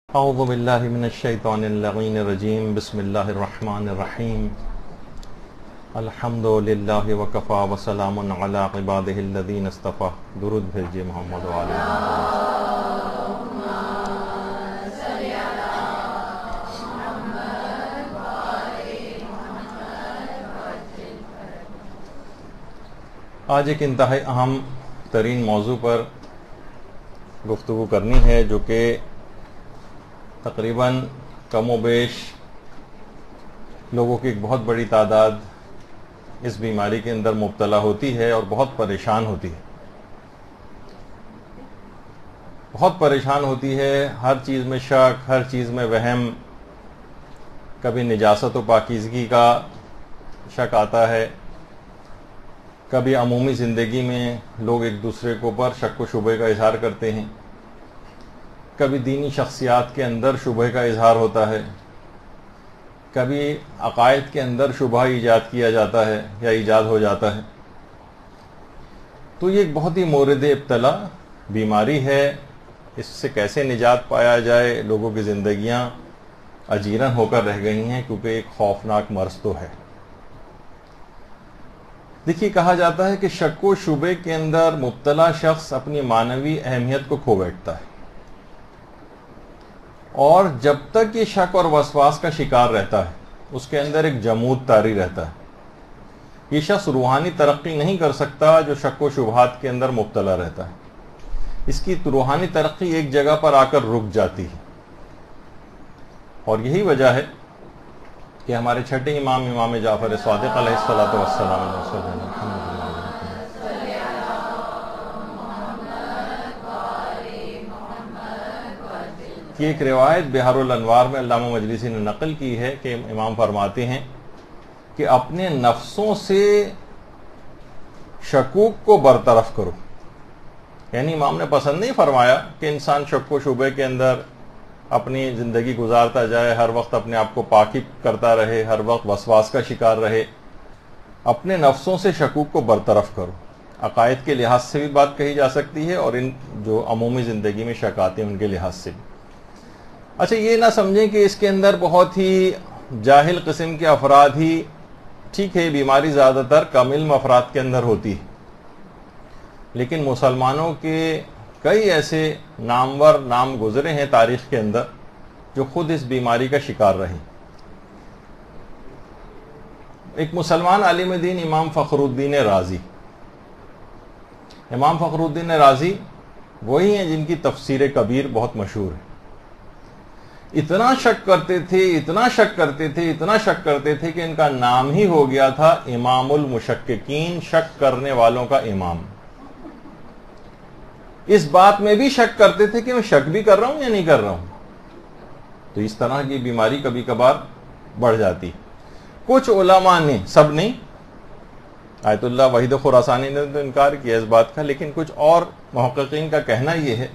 اعوذ باللہ من الشیطان اللعین الرجیم بسم اللہ الرحمن الرحیم الحمد للہ وکفا وسلام علی عبادہ الذین اصطفیٰ. درود بھیجئے محمد و آل آج ایک انتہائی اہم ترین موضوع پر گفتگو کرنی ہے، جو کہ تقریباً کم و بیش لوگوں کی ایک بہت بڑی تعداد اس بیماری کے اندر مبتلا ہوتی ہے اور بہت پریشان ہوتی ہے. بہت پریشان ہوتی ہے، ہر چیز میں شک، ہر چیز میں وہم. کبھی نجاست و پاکیزگی کا شک آتا ہے، کبھی عمومی زندگی میں لوگ ایک دوسرے کے اوپر شک و شبہ کا اظہار کرتے ہیں، کبھی دینی شخصیات کے اندر شبہ کا اظہار ہوتا ہے، کبھی عقائد کے اندر شبہ ایجاد کیا جاتا ہے یا ایجاد ہو جاتا ہے. تو یہ ایک بہت ہی مورد ابتلا بیماری ہے. اس سے کیسے نجات پایا جائے؟ لوگوں کی زندگیاں اجیرن ہو کر رہ گئی ہیں، کیونکہ ایک خوفناک مرض تو ہے. دیکھیے، کہا جاتا ہے کہ شک و شبہ کے اندر مبتلا شخص اپنی معنوی اہمیت کو کھو بیٹھتا ہے، اور جب تک یہ شک اور وسواس کا شکار رہتا ہے اس کے اندر ایک جمود طاری رہتا ہے. یہ شخص روحانی ترقی نہیں کر سکتا جو شک و شبہات کے اندر مبتلا رہتا ہے. اس کی روحانی ترقی ایک جگہ پر آ کر رک جاتی ہے، اور یہی وجہ ہے کہ ہمارے چھٹے امام جعفر صادق علیہ السلام کی ایک روایت بحار الانوار میں علامہ مجلسی نے نقل کی ہے کہ امام فرماتے ہیں کہ اپنے نفسوں سے شکوک کو برطرف کرو. یعنی امام نے پسند نہیں فرمایا کہ انسان شک و شبہ کے اندر اپنی زندگی گزارتا جائے، ہر وقت اپنے آپ کو پاکی کرتا رہے، ہر وقت وسواس کا شکار رہے. اپنے نفسوں سے شکوک کو برطرف کرو. عقائد کے لحاظ سے بھی بات کہی جا سکتی ہے، اور ان جو عمومی زندگی میں شک آتے ہیں ان کے لحاظ سے بھی. اچھا، یہ نہ سمجھیں کہ اس کے اندر بہت ہی جاہل قسم کے افراد ہی، ٹھیک ہے بیماری زیادہ تر کم علم افراد کے اندر ہوتی ہے، لیکن مسلمانوں کے کئی ایسے نامور نام گزرے ہیں تاریخ کے اندر جو خود اس بیماری کا شکار رہے. ایک مسلمان عالم دین امام فخر الدین رازی. امام فخر الدین رازی وہی ہیں جن کی تفسیر کبیر بہت مشہور ہے. اتنا شک کرتے تھے کہ ان کا نام ہی ہو گیا تھا امام المشککین، شک کرنے والوں کا امام. اس بات میں بھی شک کرتے تھے کہ میں شک بھی کر رہا ہوں یا نہیں کر رہا ہوں. تو اس طرح کی بیماری کبھی کبھار بڑھ جاتی. کچھ علماء نے، سب نہیں، آیت اللہ وحید خراسانی نے تو انکار کیا اس بات کا، لیکن کچھ اور محققین کا کہنا یہ ہے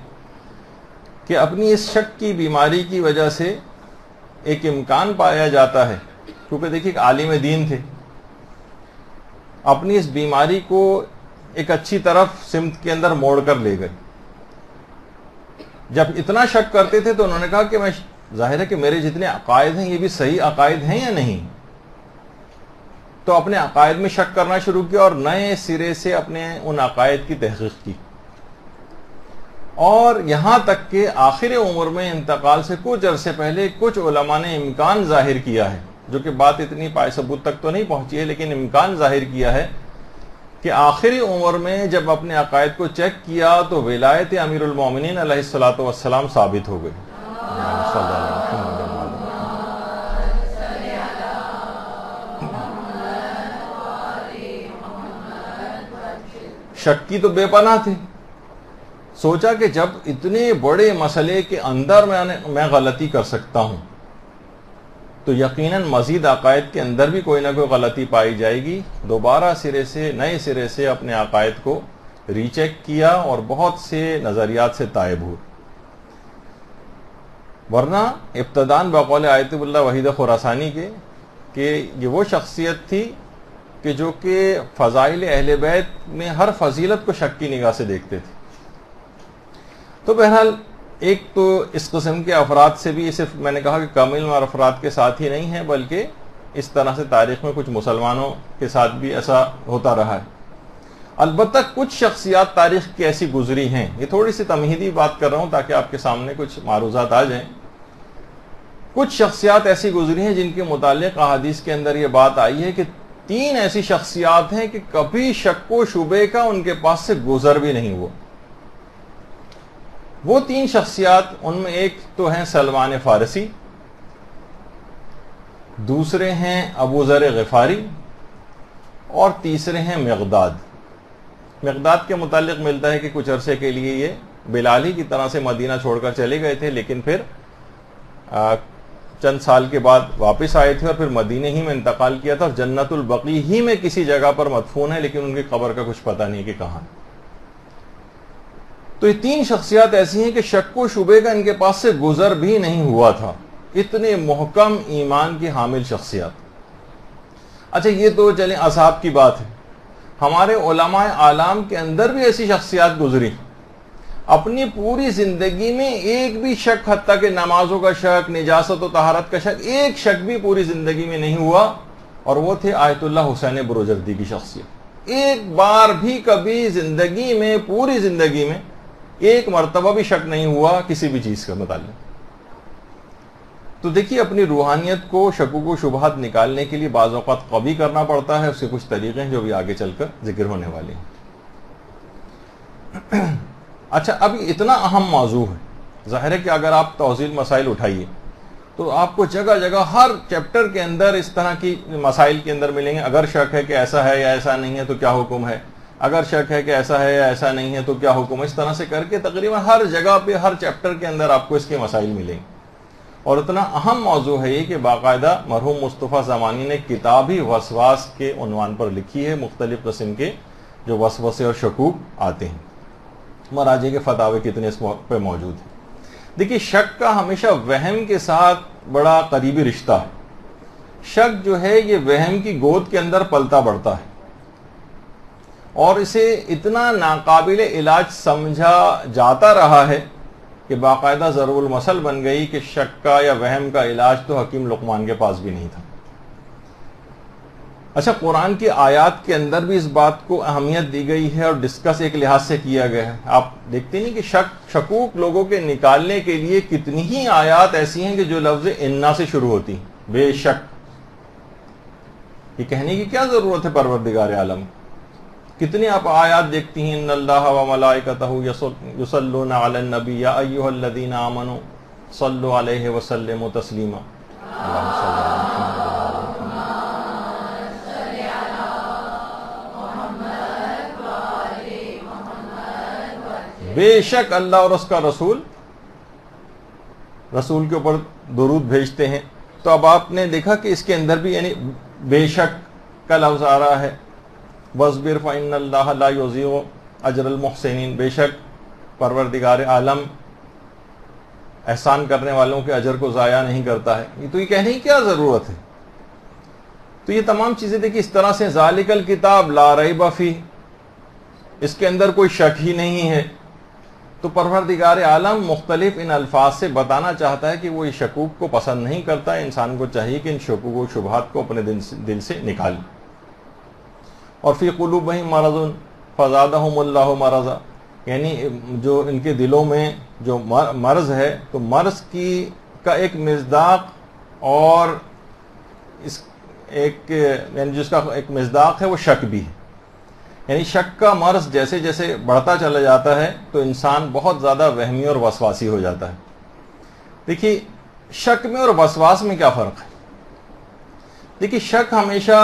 کہ اپنی اس شک کی بیماری کی وجہ سے ایک امکان پایا جاتا ہے، کیونکہ دیکھیے ایک عالم دین تھے، اپنی اس بیماری کو ایک اچھی طرف سمت کے اندر موڑ کر لے گئے. جب اتنا شک کرتے تھے تو انہوں نے کہا کہ میں، ظاہر ہے کہ میرے جتنے عقائد ہیں یہ بھی صحیح عقائد ہیں یا نہیں. تو اپنے عقائد میں شک کرنا شروع کیا اور نئے سرے سے اپنے ان عقائد کی تحقیق کی، اور یہاں تک کہ آخر عمر میں انتقال سے کچھ عرصے پہلے کچھ علماء نے امکان ظاہر کیا ہے، جو کہ بات اتنی پائے ثبوت تک تو نہیں پہنچی ہے، لیکن امکان ظاہر کیا ہے کہ آخری عمر میں جب اپنے عقائد کو چیک کیا تو ولایت امیر المومنین علیہ الصلوۃ والسلام ثابت ہو گئی. شک کی تو بے پناہ تھے. سوچا کہ جب اتنے بڑے مسئلے کے اندر میں غلطی کر سکتا ہوں تو یقیناً مزید عقائد کے اندر بھی کوئی نہ کوئی غلطی پائی جائے گی. دوبارہ نئے سرے سے اپنے عقائد کو ری چیک کیا اور بہت سے نظریات سے تائب ہوئے. ورنہ ابتداً بقول آیت اللہ وحید خراسانی کے کہ یہ وہ شخصیت تھی کہ جو کہ فضائل اہل بیت میں ہر فضیلت کو شک کی نگاہ سے دیکھتے تھے. تو بہرحال ایک تو اس قسم کے افراد سے بھی صرف میں نے کہا کہ کامل افراد کے ساتھ ہی نہیں ہے، بلکہ اس طرح سے تاریخ میں کچھ مسلمانوں کے ساتھ بھی ایسا ہوتا رہا ہے۔ البتہ کچھ شخصیات تاریخ کی ایسی گزری ہیں، یہ تھوڑی سی تمہیدی بات کر رہا ہوں تاکہ آپ کے سامنے کچھ معروضات آ جائیں۔ کچھ شخصیات ایسی گزری ہیں جن کے متعلق احادیث کے اندر یہ بات آئی ہے کہ 3 ایسی شخصیات ہیں کہ کبھی شک و شبے کا ان کے پاس سے گزر بھی نہیں ہوا۔ وہ 3 شخصیات، ان میں ایک تو ہیں سلمان فارسی، دوسرے ہیں ابو ذر غفاری، اور تیسرے ہیں مقداد۔ مقداد کے متعلق ملتا ہے کہ کچھ عرصے کے لیے یہ بلال ہی کی طرح سے مدینہ چھوڑ کر چلے گئے تھے، لیکن پھر چند سال کے بعد واپس آئے تھے اور پھر مدینے ہی میں انتقال کیا تھا، اور جنت البقیع ہی میں کسی جگہ پر مدفون ہے، لیکن ان کی قبر کا کچھ پتہ نہیں کہ کہاں۔ تو یہ 3 شخصیات ایسی ہیں کہ شک و شبے کا ان کے پاس سے گزر بھی نہیں ہوا تھا، اتنے محکم ایمان کی حامل شخصیات۔ اچھا، یہ تو چلیں اصحاب کی بات ہے، ہمارے علماء اعلام کے اندر بھی ایسی شخصیات گزری، اپنی پوری زندگی میں ایک بھی شک، حتیٰ کہ نمازوں کا شک، نجاست و طہارت کا شک، ایک شک بھی پوری زندگی میں نہیں ہوا، اور وہ تھے آیت اللہ حسین بروجردی کی شخصیت۔ ایک بار بھی کبھی زندگی میں، پوری زندگی میں ایک مرتبہ بھی شک نہیں ہوا کسی بھی چیز کے متعلق۔ تو دیکھیے، اپنی روحانیت کو شکوک و شبہات نکالنے کے لیے بعض اوقات قوی کرنا پڑتا ہے، اس کے کچھ طریقے ہیں جو بھی آگے چل کر ذکر ہونے والے ہیں۔ اچھا، اب اتنا اہم موضوع ہے، ظاہر ہے کہ اگر آپ توضیح مسائل اٹھائیے تو آپ کو جگہ جگہ ہر چیپٹر کے اندر اس طرح کی مسائل کے اندر ملیں گے۔ اگر شک ہے کہ ایسا ہے یا ایسا نہیں ہے تو کیا حکم ہے، اگر شک ہے کہ ایسا ہے یا ایسا نہیں ہے تو کیا حکم ہے، اس طرح سے کر کے تقریباً ہر جگہ پہ، ہر چیپٹر کے اندر آپ کو اس کے مسائل ملیں گے۔ اور اتنا اہم موضوع ہے یہ کہ باقاعدہ مرحوم مصطفیٰ زمانی نے کتاب ہی وسواس کے عنوان پر لکھی ہے، مختلف قسم کے جو وسوسے اور شکوک آتے ہیں۔ مراجع کے فتاوے کتنے اس پہ موجود ہیں۔ دیکھیے، شک کا ہمیشہ وہم کے ساتھ بڑا قریبی رشتہ ہے۔ شک جو ہے یہ وہم کی گود کے اندر پلتا بڑھتا ہے، اور اسے اتنا ناقابل علاج سمجھا جاتا رہا ہے کہ باقاعدہ ضرب المثل بن گئی کہ شک کا یا وہم کا علاج تو حکیم لقمان کے پاس بھی نہیں تھا۔ اچھا، قرآن کی آیات کے اندر بھی اس بات کو اہمیت دی گئی ہے اور ڈسکس ایک لحاظ سے کیا گیا ہے۔ آپ دیکھتے نہیں کہ شکوک لوگوں کے نکالنے کے لیے کتنی ہی آیات ایسی ہیں کہ جو لفظ انا سے شروع ہوتی ہیں، بے شک۔ یہ کہنے کی کیا ضرورت ہے پروردگار عالم؟ کتنی آپ آیات دیکھتی ہیں، ان اللہ و ملائکتہ یصلون علی النبی یا ایھا الذین آمنوا صلوا علیہ وسلموا تسلیما۔ بے شک اللہ اور اس کا رسول کے اوپر درود بھیجتے ہیں۔ تو اب آپ نے دیکھا کہ اس کے اندر بھی یعنی بے شک کا لفظ آ رہا ہے، وَاصْبِرْ فَإِنَّ اللَّهَ لَا يُضِيعُ أَجْرَ الْمُحْسِنِينَ، بے شک پروردگار عالم احسان کرنے والوں کے اجر کو ضائع نہیں کرتا ہے۔ تو یہ کہنے کی کیا ضرورت ہے؟ تو یہ تمام چیزیں دیکھیں اس طرح سے، ذالک الکتاب لا ریب فیہ، اس کے اندر کوئی شک ہی نہیں ہے۔ تو پروردگار عالم مختلف ان الفاظ سے بتانا چاہتا ہے کہ وہ یہ شکوک کو پسند نہیں کرتا ہے، انسان کو چاہیے کہ ان شکوک و شبہات کو اپنے دل سے نکالے۔ اور فی قلوبہم مرض فزادہم اللہ مرضا، یعنی جو ان کے دلوں میں جو مرض ہے، تو مرض کا ایک مصداق اور اس ایک یعنی جس کا ایک مصداق ہے وہ شک بھی ہے۔ یعنی شک کا مرض جیسے جیسے بڑھتا چلا جاتا ہے تو انسان بہت زیادہ وہمی اور وسواسی ہو جاتا ہے۔ دیکھیے، شک میں اور وسواس میں کیا فرق ہے؟ دیکھیے، شک ہمیشہ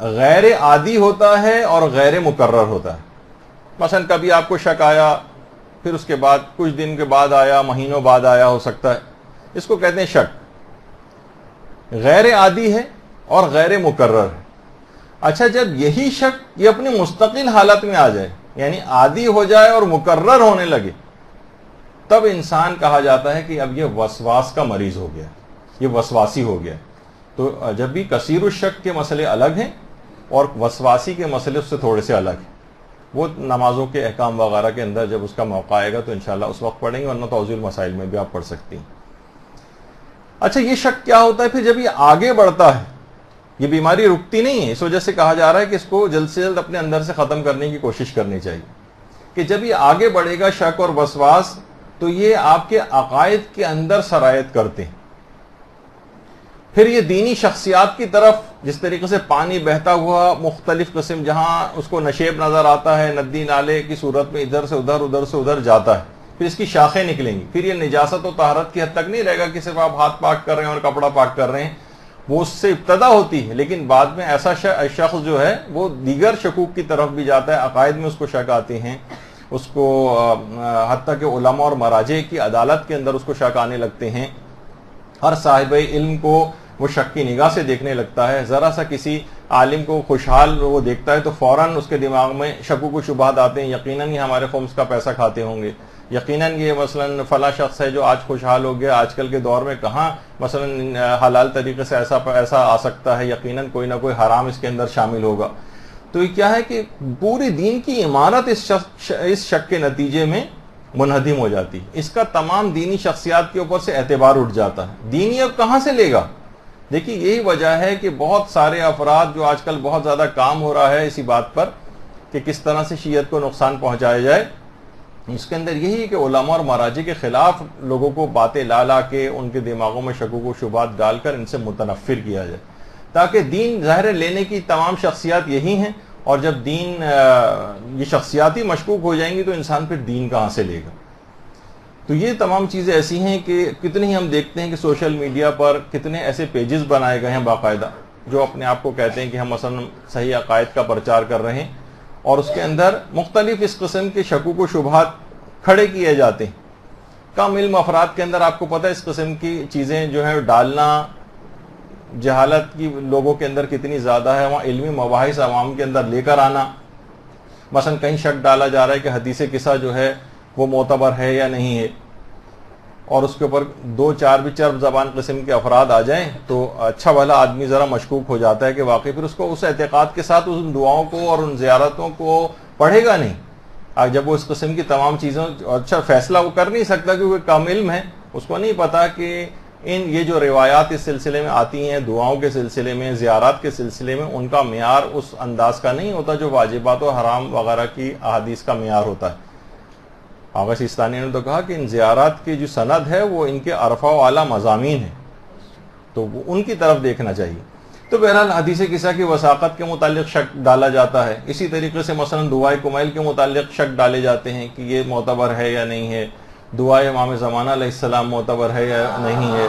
غیر عادی ہوتا ہے اور غیر مقرر ہوتا ہے۔ مثلا کبھی آپ کو شک آیا، پھر اس کے بعد کچھ دن کے بعد آیا، مہینوں بعد آیا ہو سکتا ہے، اس کو کہتے ہیں شک۔ غیر عادی ہے اور غیر مقرر ہے۔ اچھا، جب یہی شک یہ اپنی مستقل حالت میں آ جائے، یعنی عادی ہو جائے اور مقرر ہونے لگے، تب انسان کہا جاتا ہے کہ اب یہ وسواس کا مریض ہو گیا، یہ وسواسی ہو گیا۔ تو جب بھی کثیر الشک کے مسئلے الگ ہیں اور وسواسی کے مسئلے اس سے تھوڑے سے الگ ہیں۔ وہ نمازوں کے احکام وغیرہ کے اندر جب اس کا موقع آئے گا تو انشاءاللہ اس وقت پڑھیں گے، ورنہ توضیح المسائل میں بھی آپ پڑھ سکتی ہیں۔ اچھا، یہ شک کیا ہوتا ہے پھر جب یہ آگے بڑھتا ہے؟ یہ بیماری رکتی نہیں ہے، اس وجہ سے کہا جا رہا ہے کہ اس کو جلد سے جلد اپنے اندر سے ختم کرنے کی کوشش کرنی چاہیے، کہ جب یہ آگے بڑھے گا شک اور وسواس تو یہ آپ کے عقائد کے اندر سرایت کرتے ہیں۔ پھر یہ دینی شخصیات کی طرف جس طریقے سے پانی بہتا ہوا مختلف قسم جہاں اس کو نشیب نظر آتا ہے، ندی نالے کی صورت میں ادھر سے ادھر ادھر سے ادھر جاتا ہے، پھر اس کی شاخیں نکلیں گی۔ پھر یہ نجاست و طہارت کی حد تک نہیں رہے گا کہ صرف آپ ہاتھ پاک کر رہے ہیں اور کپڑا پاک کر رہے ہیں، وہ اس سے ابتدا ہوتی ہے، لیکن بعد میں ایسا شخص جو ہے وہ دیگر شکوک کی طرف بھی جاتا ہے، عقائد میں اس کو شک آتے ہیں، اس کو حتیٰ کہ علماء اور مراجع کی عدالت کے اندر اس کو شک آنے لگتے ہیں۔ ہر صاحب علم کو وہ شک کی نگاہ سے دیکھنے لگتا ہے، ذرا سا کسی عالم کو خوشحال وہ دیکھتا ہے تو فوراً اس کے دماغ میں شکوک و شبہات آتے ہیں، یقیناً یہ ہمارے خمس کا پیسہ کھاتے ہوں گے، یقیناً یہ مثلاً فلاں شخص ہے جو آج خوشحال ہو گیا، آج کل کے دور میں کہاں مثلاً حلال طریقے سے ایسا آ سکتا ہے، یقیناً کوئی نہ کوئی حرام اس کے اندر شامل ہوگا۔ تو یہ کیا ہے کہ پوری دین کی عمارت اس شک کے نتیجے میں منہدم ہو جاتی، اس کا تمام دینی شخصیات کے اوپر سے اعتبار اٹھ جاتا ہے۔ دینی اب کہاں سے لے گا؟ دیکھیے یہی وجہ ہے کہ بہت سارے افراد جو آج کل بہت زیادہ کام ہو رہا ہے اسی بات پر کہ کس طرح سے شیعت کو نقصان پہنچایا جائے، اس کے اندر یہی ہے کہ علماء اور مراجع کے خلاف لوگوں کو باتیں لا کے ان کے دماغوں میں شکوک و شبہات ڈال کر ان سے متنفر کیا جائے، تاکہ دین ظاہر لینے کی تمام شخصیات یہی ہیں، اور جب دین یہ شخصیاتی مشکوک ہو جائیں گی تو انسان پھر دین کہاں سے لے گا؟ تو یہ تمام چیزیں ایسی ہیں کہ کتنی ہم دیکھتے ہیں کہ سوشل میڈیا پر کتنے ایسے پیجز بنائے گئے ہیں باقاعدہ جو اپنے آپ کو کہتے ہیں کہ ہم مثلا صحیح عقائد کا پرچار کر رہے ہیں، اور اس کے اندر مختلف اس قسم کے شکوک و شبہات کھڑے کیے جاتے ہیں۔ کم علم افراد کے اندر آپ کو پتہ ہے اس قسم کی چیزیں جو ہے ڈالنا، جہالت کی لوگوں کے اندر کتنی زیادہ ہے، وہاں علمی مباحث عوام کے اندر لے کر آنا، مثلا کہیں شک ڈالا جا رہا ہے کہ حدیث قصہ جو ہے وہ معتبر ہے یا نہیں ہے، اور اس کے اوپر دو چار بھی چرب زبان قسم کے افراد آ جائیں تو اچھا بھلا آدمی ذرا مشکوک ہو جاتا ہے کہ واقعی پھر اس کو اس اعتقاد کے ساتھ ان دعاؤں کو اور ان زیارتوں کو پڑھے گا نہیں۔ جب وہ اس قسم کی تمام چیزوں اچھا فیصلہ وہ کر نہیں سکتا کیونکہ کم علم ہے، اس کو نہیں پتا کہ یہ جو روایات اس سلسلے میں آتی ہیں، دعاؤں کے سلسلے میں، زیارات کے سلسلے میں، ان کا معیار اس انداز کا نہیں ہوتا جو واجبات و حرام وغیرہ کی احادیث کا معیار ہوتا ہے۔ آغا سیستانی نے تو کہا کہ ان زیارات کی جو سند ہے وہ ان کے عرفہ و اعلیٰ مضامین ہیں، تو وہ ان کی طرف دیکھنا چاہیے۔ تو بہرحال حدیث قصہ کی وثاقت کے متعلق شک ڈالا جاتا ہے، اسی طریقے سے مثلا دعائے کمیل کے متعلق شک ڈالے جاتے ہیں کہ یہ معتبر ہے یا نہیں ہے، دعائے امام زمانہ علیہ السلام معتبر ہے یا نہیں ہے۔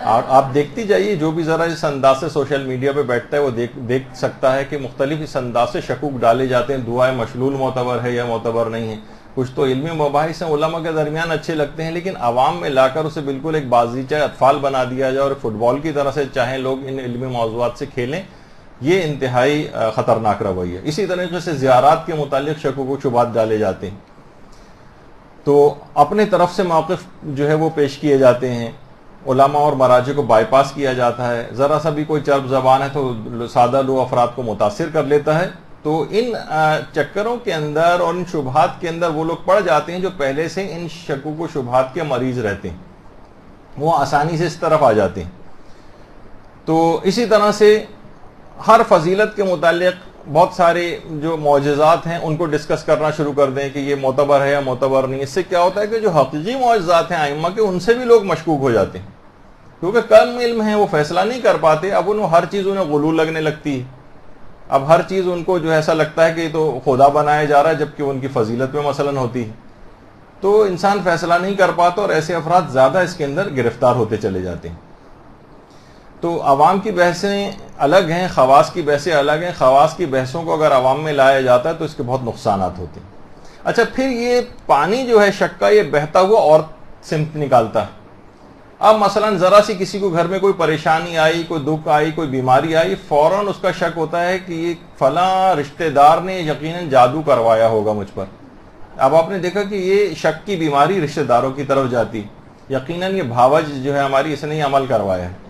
آپ دیکھتی جائیے، جو بھی ذرا اس انداز سے سوشل میڈیا پہ بیٹھتا ہے وہ دیکھ سکتا ہے کہ مختلف اس انداز سے شکوک ڈالے جاتے ہیں، دعائے مشلول معتبر ہے یا معتبر نہیں ہے۔ کچھ تو علمی مباحث ہیں، علماء کے درمیان اچھے لگتے ہیں، لیکن عوام میں لا کر اسے بالکل ایک بازیچہ اطفال بنا دیا جائے اور فٹ بال کی طرح سے چاہیں لوگ ان علمی موضوعات سے کھیلیں، یہ انتہائی خطرناک رویہ ہے۔ اسی طریقے سے زیارات کے متعلق شکوک و شبہات ڈالے جاتے ہیں، تو اپنے طرف سے موقف جو ہے وہ پیش کیے جاتے ہیں، علماء اور مراجع کو بائی پاس کیا جاتا ہے، ذرا سا بھی کوئی چرب زبان ہے تو سادہ لو افراد کو متاثر کر لیتا ہے۔ تو ان چکروں کے اندر اور ان شبہات کے اندر وہ لوگ پڑ جاتے ہیں جو پہلے سے ان شکوک و شبہات کے مریض رہتے ہیں، وہ آسانی سے اس طرف آ جاتے ہیں۔ تو اسی طرح سے ہر فضیلت کے متعلق بہت سارے جو معجزات ہیں ان کو ڈسکس کرنا شروع کر دیں کہ یہ معتبر ہے یا معتبر نہیں۔ اس سے کیا ہوتا ہے کہ جو حقیقی معجزات ہیں ائمہ کے، ان سے بھی لوگ مشکوک ہو جاتے ہیں، کیونکہ کم علم ہیں، وہ فیصلہ نہیں کر پاتے۔ اب انہوں ہر چیز انہیں غلو لگنے لگتی ہے، اب ہر چیز ان کو جو ایسا لگتا ہے کہ یہ تو خدا بنایا جا رہا ہے جبکہ ان کی فضیلت میں مثلا ہوتی ہے، تو انسان فیصلہ نہیں کر پاتا اور ایسے افراد زیادہ اس کے اندر گرفتار ہوتے چلے جاتے ہیں۔ تو عوام کی بحثیں الگ ہیں، خواص کی بحثیں الگ ہیں۔ خواص کی بحثوں کو اگر عوام میں لایا جاتا ہے تو اس کے بہت نقصانات ہوتے ہیں۔ اچھا، پھر یہ پانی جو ہے شک کا، یہ بہتا ہوا اور سمت نکالتا ہے۔ اب مثلا ذرا سی کسی کو گھر میں کوئی پریشانی آئی، کوئی دکھ آئی، کوئی بیماری آئی، فوراً اس کا شک ہوتا ہے کہ یہ فلاں رشتہ دار نے یقیناً جادو کروایا ہوگا مجھ پر۔ اب آپ نے دیکھا کہ یہ شک کی بیماری رشتہ داروں کی طرف جاتی، یقیناً یہ بھاوج جو ہے ہماری، اس نے ہی عمل کروایا ہے۔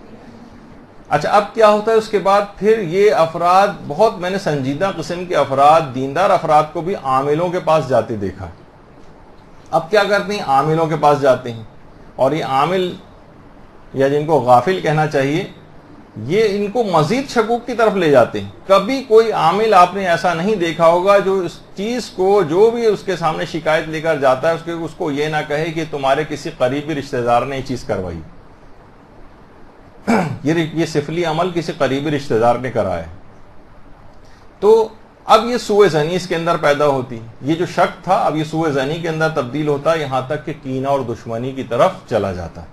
اچھا اب کیا ہوتا ہے اس کے بعد پھر یہ افراد بہت میں نے سنجیدہ قسم کے افراد دیندار افراد کو بھی عاملوں کے پاس جاتے دیکھا. اب کیا کرتے ہیں عاملوں کے پاس جاتے ہیں اور یہ عامل یا جن کو غافل کہنا چاہیے یہ ان کو مزید شکوک کی طرف لے جاتے ہیں. کبھی کوئی عامل آپ نے ایسا نہیں دیکھا ہوگا جو اس چیز کو جو بھی اس کے سامنے شکایت لے کر جاتا ہے اس کو یہ نہ کہے کہ تمہارے کسی قریبی رشتہ دار نے یہ چیز کروائی. یہ سفلی عمل کسی قریبی رشتہ دار نے کرایا ہے. تو اب یہ سوء ظنی اس کے اندر پیدا ہوتی. یہ جو شک تھا اب یہ سوء ظنی کے اندر تبدیل ہوتا ہے یہاں تک کہ کینہ اور دشمنی کی طرف چلا جاتا ہے.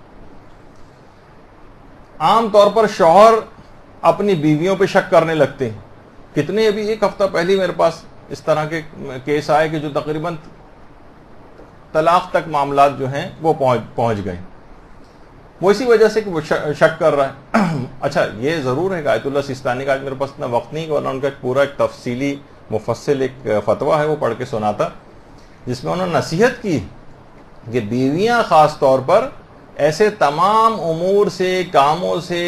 عام طور پر شوہر اپنی بیویوں پہ شک کرنے لگتے ہیں. کتنے ابھی ایک ہفتہ پہلے میرے پاس اس طرح کے کیس آئے کہ جو تقریباً طلاق تک معاملات جو ہیں وہ پہنچ گئے. وہ اسی وجہ سے کہ وہ شک کر رہا ہے. اچھا یہ ضرور ہے کہ آیت اللہ سیستانی کا آج میرے پاس اتنا وقت نہیں ورنہ ان کا پورا ایک تفصیلی مفصل ایک فتویٰ ہے وہ پڑھ کے سناتا جس میں انہوں نے نصیحت کی کہ بیویاں خاص طور پر ایسے تمام امور سے کاموں سے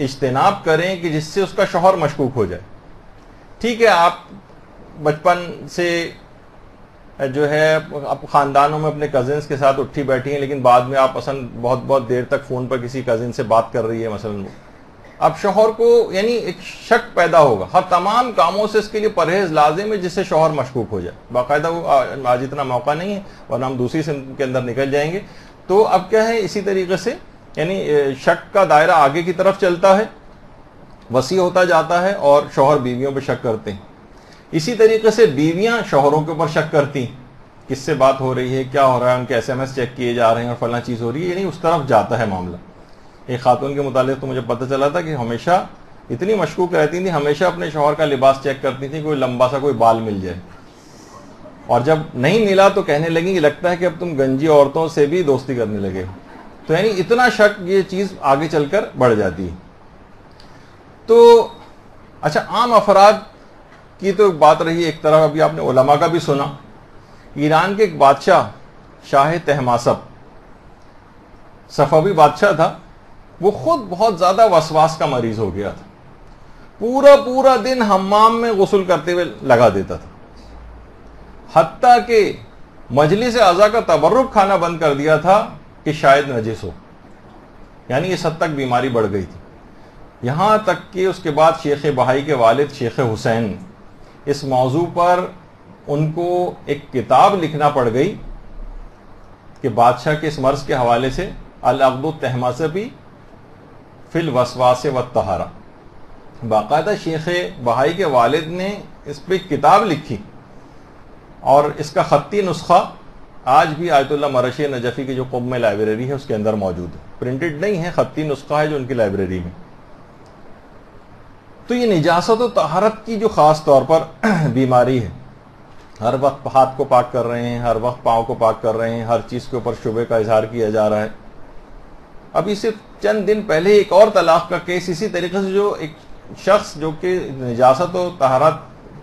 اجتناب کریں کہ جس سے اس کا شوہر مشکوک ہو جائے. ٹھیک ہے آپ بچپن سے جو ہے اب خاندانوں میں اپنے کزنس کے ساتھ اٹھی بیٹھی ہیں لیکن بعد میں آپ اصلا بہت دیر تک فون پر کسی کزن سے بات کر رہی ہے مثلا اب شوہر کو یعنی ایک شک پیدا ہوگا. ہر تمام کاموں سے اس کے لیے پرہیز لازم ہے جس سے شوہر مشکوک ہو جائے. باقاعدہ وہ آج اتنا موقع نہیں ہے ورنہ ہم دوسری سمت کے اندر نکل جائیں گے. تو اب کیا ہے اسی طریقے سے یعنی شک کا دائرہ آگے کی طرف چلتا ہے وسیع ہوتا جاتا ہے اور شوہر بیویوں پہ شک کرتے ہیں. اسی طریقے سے بیویاں شوہروں کے اوپر شک کرتی ہیں کس سے بات ہو رہی ہے کیا ہو رہا ہے ان کے SMS چیک کیے جا رہے ہیں اور فلاں چیز ہو رہی ہے یعنی اس طرف جاتا ہے معاملہ. ایک خاتون کے متعلق تو مجھے پتہ چلا تھا کہ ہمیشہ اتنی مشکوک رہتی تھی ہمیشہ اپنے شوہر کا لباس چیک کرتی تھی کوئی لمبا سا کوئی بال مل جائے اور جب نہیں ملا تو کہنے لگی کہ لگتا ہے کہ اب تم گنجی عورتوں سے بھی دوستی کرنے لگے ہو. تو یعنی اتنا شک یہ چیز آگے چل کر بڑھ جاتی ہے. تو اچھا عام افراد کی تو بات رہی ایک طرف ابھی آپ نے علماء کا بھی سنا. ایران کے ایک بادشاہ شاہ طہماسپ صفوی بادشاہ تھا وہ خود بہت زیادہ وسواس کا مریض ہو گیا تھا. پورا دن حمام میں غسل کرتے ہوئے لگا دیتا تھا حتیٰ کہ مجلس اعضاء کا تبرک کھانا بند کر دیا تھا کہ شاید نجس ہو. یعنی اس حد تک بیماری بڑھ گئی تھی. یہاں تک کہ اس کے بعد شیخ بہائی کے والد شیخ حسین اس موضوع پر ان کو ایک کتاب لکھنا پڑ گئی کہ بادشاہ کے اس مرض کے حوالے سے العقد الطہماسپی فی الوسواس والطہارہ. باقاعدہ شیخ بہائی کے والد نے اس پہ کتاب لکھی اور اس کا خطی نسخہ آج بھی آیت اللہ مرشی نجفی کی جو قم لائبریری ہے اس کے اندر موجود ہے. پرنٹڈ نہیں ہے خطی نسخہ ہے جو ان کی لائبریری میں. تو یہ نجاست و طہارت کی جو خاص طور پر بیماری ہے ہر وقت ہاتھ کو پاک کر رہے ہیں ہر وقت پاؤں کو پاک کر رہے ہیں ہر چیز کے اوپر شبہ کا اظہار کیا جا رہا ہے. ابھی صرف چند دن پہلے ایک اور طلاق کا کیس اسی طریقے سے جو ایک شخص جو کہ نجاست و طہارت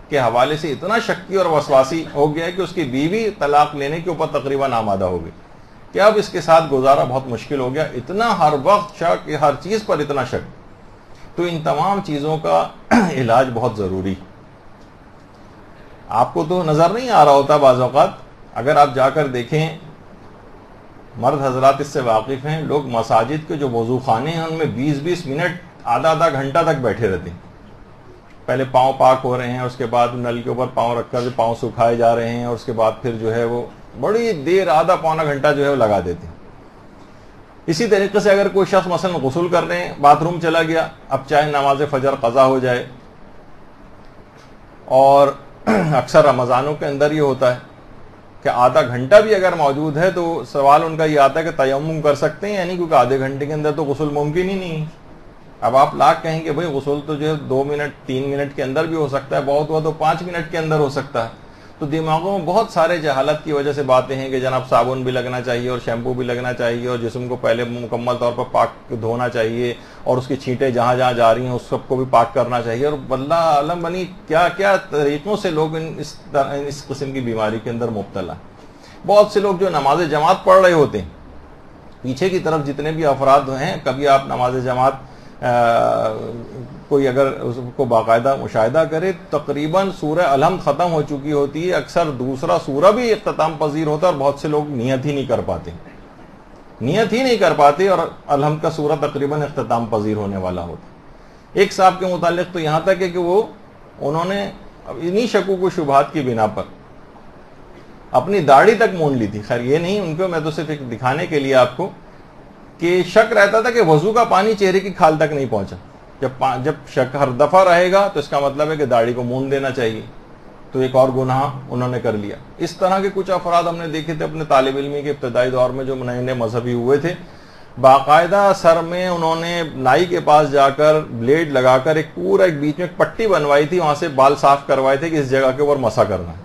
کے حوالے سے اتنا شکی اور وسواسی ہو گیا ہے کہ اس کی بیوی طلاق لینے کے اوپر تقریباً آمادہ ہو گئی کہ اب اس کے ساتھ گزارا بہت مشکل ہو گیا. اتنا ہر وقت شک ہر چیز پر اتنا شک. تو ان تمام چیزوں کا علاج بہت ضروری. آپ کو تو نظر نہیں آ رہا ہوتا بعض اوقات اگر آپ جا کر دیکھیں مرد حضرات اس سے واقف ہیں لوگ مساجد کے جو وضو خانے ہیں ان میں 20-20 منٹ آدھا گھنٹہ تک بیٹھے رہتے ہیں. پہلے پاؤں پاک ہو رہے ہیں اس کے بعد نل کے اوپر پاؤں رکھ کر پاؤں سکھائے جا رہے ہیں اور اس کے بعد پھر جو ہے وہ بڑی دیر آدھا پونا گھنٹہ جو ہے وہ لگا دیتے ہیں. اسی طریقے سے اگر کوئی شخص مثلا غسل کرنے باتھ روم چلا گیا اب چاہے نماز فجر قضا ہو جائے اور اکثر رمضانوں کے اندر یہ ہوتا ہے کہ آدھا گھنٹہ بھی اگر موجود ہے تو سوال ان کا یہ آتا ہے کہ تیمم کر سکتے ہیں یعنی کیونکہ آدھے گھنٹے کے اندر تو غسل ممکن ہی نہیں. اب آپ لاکھ کہیں کہ بھئی غسل تو جو ہے 2 منٹ 3 منٹ کے اندر بھی ہو سکتا ہے بہت ہوا تو 5 منٹ کے اندر ہو سکتا ہے. تو دماغوں میں بہت سارے جہالت کی وجہ سے باتیں ہیں کہ جناب صابن بھی لگنا چاہیے اور شیمپو بھی لگنا چاہیے اور جسم کو پہلے مکمل طور پر پاک دھونا چاہیے اور اس کی چھینٹیں جہاں جہاں جا رہی ہیں اس سب کو بھی پاک کرنا چاہیے اور واللہ عالم بنی کیا کیا طریقوں سے لوگ اس قسم کی بیماری کے اندر مبتلا. بہت سے لوگ جو نماز جماعت پڑھ رہے ہوتے ہیں پیچھے کی طرف جتنے بھی افراد ہیں کبھی آپ نماز جماعت کوئی اگر اس کو باقاعدہ مشاہدہ کرے تقریباً سورہ الحمد ختم ہو چکی ہوتی ہے، اکثر دوسرا سورہ بھی اختتام پذیر ہوتا ہے اور بہت سے لوگ نیت ہی نہیں کر پاتے اور الحمد کا سورہ تقریباً اختتام پذیر ہونے والا ہوتا۔ ایک صاحب کے متعلق تو یہاں تک ہے کہ انہوں نے انہی شکوک و شبہات کی بنا پر اپنی داڑھی تک مون لی تھی۔ خیر یہ نہیں ان کو، میں تو صرف ایک دکھانے کے لیے آپ کو کہ شک رہتا تھا کہ وضو کا پانی چہرے کی کھال تک نہیں پہنچا۔ جب شک ہر دفعہ رہے گا تو اس کا مطلب ہے کہ داڑھی کو مون دینا چاہیے، تو ایک اور گناہ انہوں نے کر لیا۔ اس طرح کے کچھ افراد ہم نے دیکھے تھے اپنے طالب علمی کے ابتدائی دور میں جو نئے نئے مذہبی ہوئے تھے، باقاعدہ سر میں انہوں نے نائی کے پاس جا کر بلیڈ لگا کر ایک بیچ میں ایک پٹی بنوائی تھی، وہاں سے بال صاف کروائے تھے کہ اس جگہ کے اوپر مسح کرنا ہے۔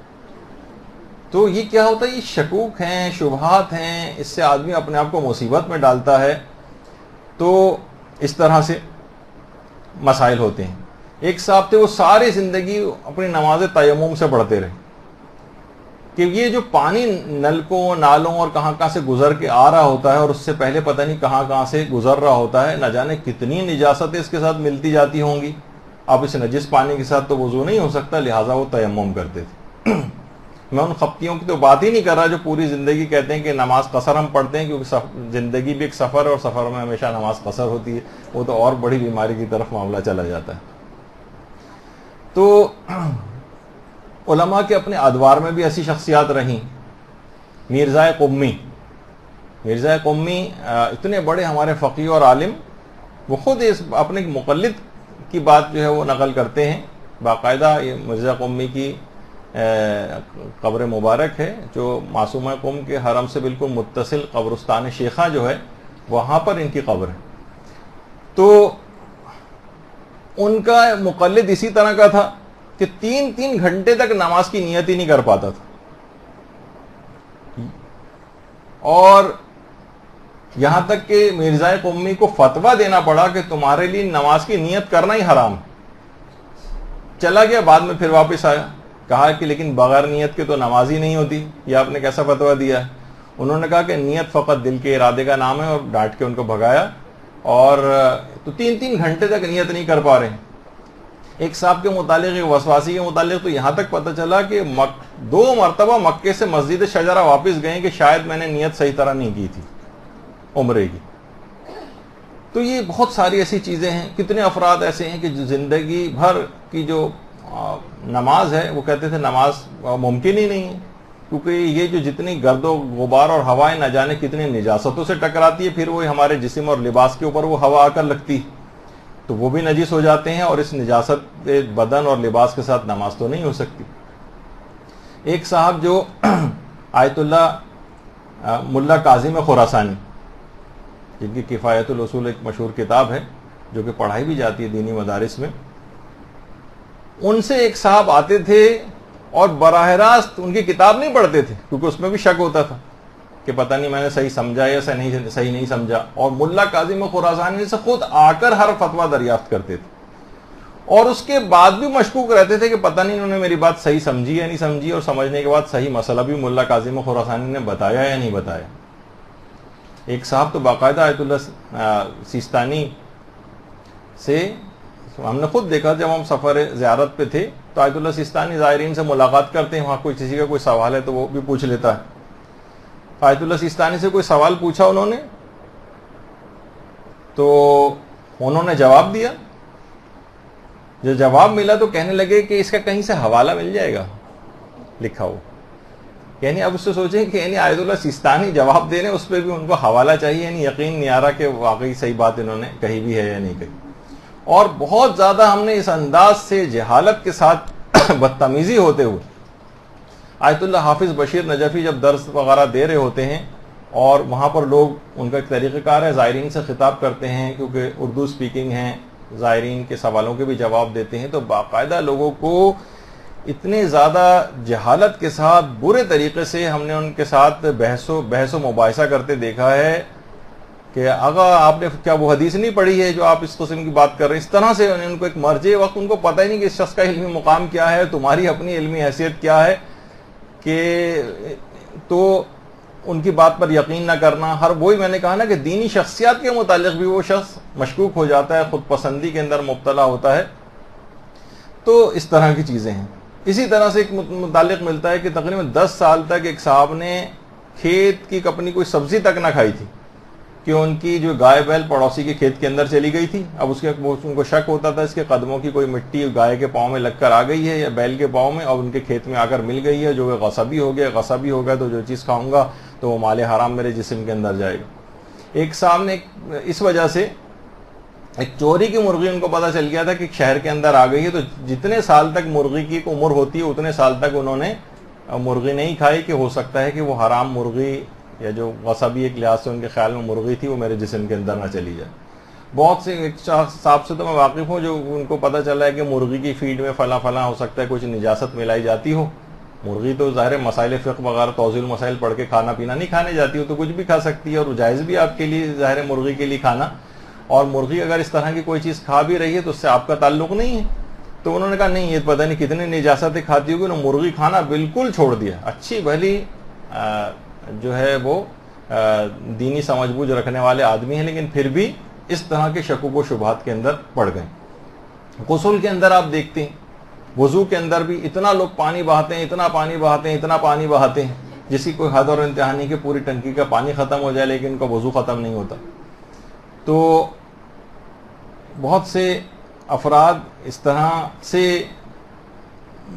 تو یہ کیا ہوتا ہے؟ یہ شکوک ہیں، شبہات ہیں، اس سے آدمی اپنے آپ کو مصیبت میں ڈالتا ہے۔ تو اس طرح سے مسائل ہوتے ہیں۔ ایک صاحب تھے وہ ساری زندگی اپنی نماز تیمم سے پڑھتے رہے کہ یہ جو پانی نلکوں نالوں اور کہاں سے گزر کے آ رہا ہوتا ہے اور اس سے پہلے پتہ نہیں کہاں سے گزر رہا ہوتا ہے، نہ جانے کتنی نجاستیں اس کے ساتھ ملتی جاتی ہوں گی۔ اب اس نجس پانی کے ساتھ تو وضو نہیں ہو سکتا، لہٰذا وہ تیمم کرتے تھے۔ میں ان خپتیوں کی تو بات ہی نہیں کر رہا جو پوری زندگی کہتے ہیں کہ نماز قصر ہم پڑھتے ہیں کیونکہ زندگی بھی ایک سفر ہے اور سفر میں ہمیشہ نماز قصر ہوتی ہے، وہ تو اور بڑی بیماری کی طرف معاملہ چلا جاتا ہے۔ تو علماء کے اپنے ادوار میں بھی ایسی شخصیات رہیں۔ میرزا قمی اتنے بڑے ہمارے فقیہ اور عالم، وہ خود اپنے مقلد کی بات جو ہے وہ نقل کرتے ہیں۔ باقاعدہ یہ مرزا قمی کی قبر مبارک ہے جو معصومہ قم کے حرم سے بالکل متصل قبرستان شیخہ جو ہے وہاں پر ان کی قبر ہے۔ تو ان کا مقلد اسی طرح کا تھا کہ 3 گھنٹے تک نماز کی نیت ہی نہیں کر پاتا تھا، اور یہاں تک کہ مرزا قمی کو فتویٰ دینا پڑا کہ تمہارے لیے نماز کی نیت کرنا ہی حرام ہے۔ چلا گیا، بعد میں پھر واپس آیا، کہا کہ لیکن بغیر نیت کے تو نماز ہی نہیں ہوتی، یہ آپ نے کیسا فتویٰ دیا ہے؟ انہوں نے کہا کہ نیت فقط دل کے ارادے کا نام ہے، اور ڈانٹ کے ان کو بھگایا، اور تو 3 گھنٹے تک نیت نہیں کر پا رہے ہیں۔ ایک صاحب کے متعلق، ایک وسواسی کے متعلق تو یہاں تک پتہ چلا کہ 2 مرتبہ مکے سے مسجد شجرہ واپس گئے کہ شاید میں نے نیت صحیح طرح نہیں کی تھی عمرے کی۔ تو یہ بہت ساری ایسی چیزیں ہیں۔ کتنے افراد ایسے ہیں کہ جو زندگی بھر کی جو نماز ہے وہ کہتے تھے نماز ممکن ہی نہیں ہے، کیونکہ یہ جو جتنی گرد و غبار اور ہوائیں نہ جانے کتنی نجاستوں سے ٹکراتی ہے، پھر وہ ہمارے جسم اور لباس کے اوپر وہ ہوا آ کر لگتی تو وہ بھی نجس ہو جاتے ہیں، اور اس نجاست بدن اور لباس کے ساتھ نماز تو نہیں ہو سکتی۔ ایک صاحب جو آیت اللہ ملا کاظم خراسانی، جن کی کفایت الاصول ایک مشہور کتاب ہے جو کہ پڑھائی بھی جاتی ہے دینی مدارس میں، ان سے ایک صاحب آتے تھے اور براہ راست ان کی کتاب نہیں پڑھتے تھے کیونکہ اس میں بھی شک ہوتا تھا کہ پتہ نہیں میں نے صحیح سمجھا یا صحیح نہیں سمجھا، اور ملا کاظم خراسانی سے خود آ کر ہر فتویٰ دریافت کرتے تھے، اور اس کے بعد بھی مشکوک رہتے تھے کہ پتہ نہیں انہوں نے میری بات صحیح سمجھی یا نہیں سمجھی، اور سمجھنے کے بعد صحیح مسئلہ بھی ملا کاظم خراسانی نے بتایا یا نہیں بتایا۔ ایک صاحب تو باقاعدہ آیت اللہ سیستانی سے ہم نے خود دیکھا، جب ہم سفر زیارت پہ تھے تو آیت اللہ سیستانی زائرین سے ملاقات کرتے ہیں، وہاں کوئی کسی کا کوئی سوال ہے تو وہ بھی پوچھ لیتا ہے۔ آیت اللہ سیستانی سے کوئی سوال پوچھا انہوں نے تو انہوں نے جواب دیا، جو جواب ملا تو کہنے لگے کہ اس کا کہیں سے حوالہ مل جائے گا لکھا ہو، یعنی اب اس سے سوچیں کہ یعنی آیت اللہ سیستانی جواب دے رہے ہیں، اس پہ بھی ان کو حوالہ چاہیے، یعنی یقین نہیں آ رہا کہ واقعی صحیح بات انہوں نے کہی بھی ہے یا نہیں کہی۔ اور بہت زیادہ ہم نے اس انداز سے جہالت کے ساتھ بدتمیزی ہوتے ہوئے، آیت اللہ حافظ بشیر نجفی جب درس وغیرہ دے رہے ہوتے ہیں اور وہاں پر لوگ، ان کا ایک طریقہ کار ہے، زائرین سے خطاب کرتے ہیں کیونکہ اردو سپیکنگ ہیں، زائرین کے سوالوں کے بھی جواب دیتے ہیں، تو باقاعدہ لوگوں کو اتنے زیادہ جہالت کے ساتھ برے طریقے سے ہم نے ان کے ساتھ بحث و مباحثہ کرتے دیکھا ہے کہ آقا آپ نے کیا وہ حدیث نہیں پڑھی ہے جو آپ اس قسم کی بات کر رہے ہیں۔ اس طرح سے ان کو ایک مرجع وقت ان کو پتہ ہی نہیں کہ اس شخص کا علمی مقام کیا ہے، تمہاری اپنی علمی حیثیت کیا ہے، کہ تو ان کی بات پر یقین نہ کرنا، ہر وہی میں نے کہا نا کہ دینی شخصیات کے متعلق بھی وہ شخص مشکوک ہو جاتا ہے، خود پسندی کے اندر مبتلا ہوتا ہے. تو اس طرح کی چیزیں ہیں. اسی طرح سے ایک متعلق ملتا ہے کہ تقریباً 10 سال تک ایک صاحب نے کھیت کی اپنی کوئی سبزی تک نہ کھائی تھی کہ ان کی جو گائے بیل پڑوسی کے کھیت کے اندر چلی گئی تھی. اب ان کو شک ہوتا تھا اس کے قدموں کی کوئی مٹی گائے کے پاؤں میں لگ کر آ گئی ہے یا بیل کے پاؤں میں، اور ان کے کھیت میں آ کر مل گئی ہے، جو وہ غصبی ہو گیا تو جو چیز کھاؤں گا تو وہ مال حرام میرے جسم کے اندر جائے گا. ایک صاحب نے اس وجہ سے ایک چوری کی مرغی ان کو پتا چل گیا تھا کہ شہر کے اندر آ گئی ہے، تو جتنے سال تک مرغی کی عمر ہوتی ہے اتنے سال تک انہوں نے مرغی نہیں کھائی کہ ہو سکتا ہے کہ وہ حرام مرغی یا جو غصبی ایک لحاظ سے ان کے خیال میں مرغی تھی وہ میرے جسم کے اندر نہ چلی جائے. بہت سے ایک صاحب سے تو میں واقف ہوں جو ان کو پتہ چلا ہے کہ مرغی کی فیڈ میں فلاں ہو سکتا ہے کچھ نجاست ملائی جاتی ہو. مرغی تو ظاہر مسائل فقہ وغیرہ توضیح المسائل پڑھ کے کھانا پینا نہیں کھانے جاتی ہو، تو کچھ بھی کھا سکتی ہے اور جائز بھی آپ کے لیے ظاہر مرغی کے لیے کھانا. اور مرغی اگر اس طرح کی کوئی چیز کھا بھی رہی ہے تو اس سے آپ کا تعلق نہیں ہے. تو انہوں نے کہا نہیں یہ پتہ نہیں کتنے نجاستیں کھاتی ہوگی، انہوں نے مرغی کھانا بالکل چھوڑ دیا. اچھی بھلی جو ہے وہ دینی سمجھ بوجھ رکھنے والے آدمی ہیں، لیکن پھر بھی اس طرح کے شکوک و شبہات کے اندر پڑ گئے. غسل کے اندر آپ دیکھتے ہیں، وضو کے اندر بھی اتنا لوگ پانی بہاتے ہیں، اتنا پانی بہاتے ہیں جس کی کوئی حد اور انتہا نہیں کہ پوری ٹنکی کا پانی ختم ہو جائے لیکن ان کا وضو ختم نہیں ہوتا. تو بہت سے افراد اس طرح سے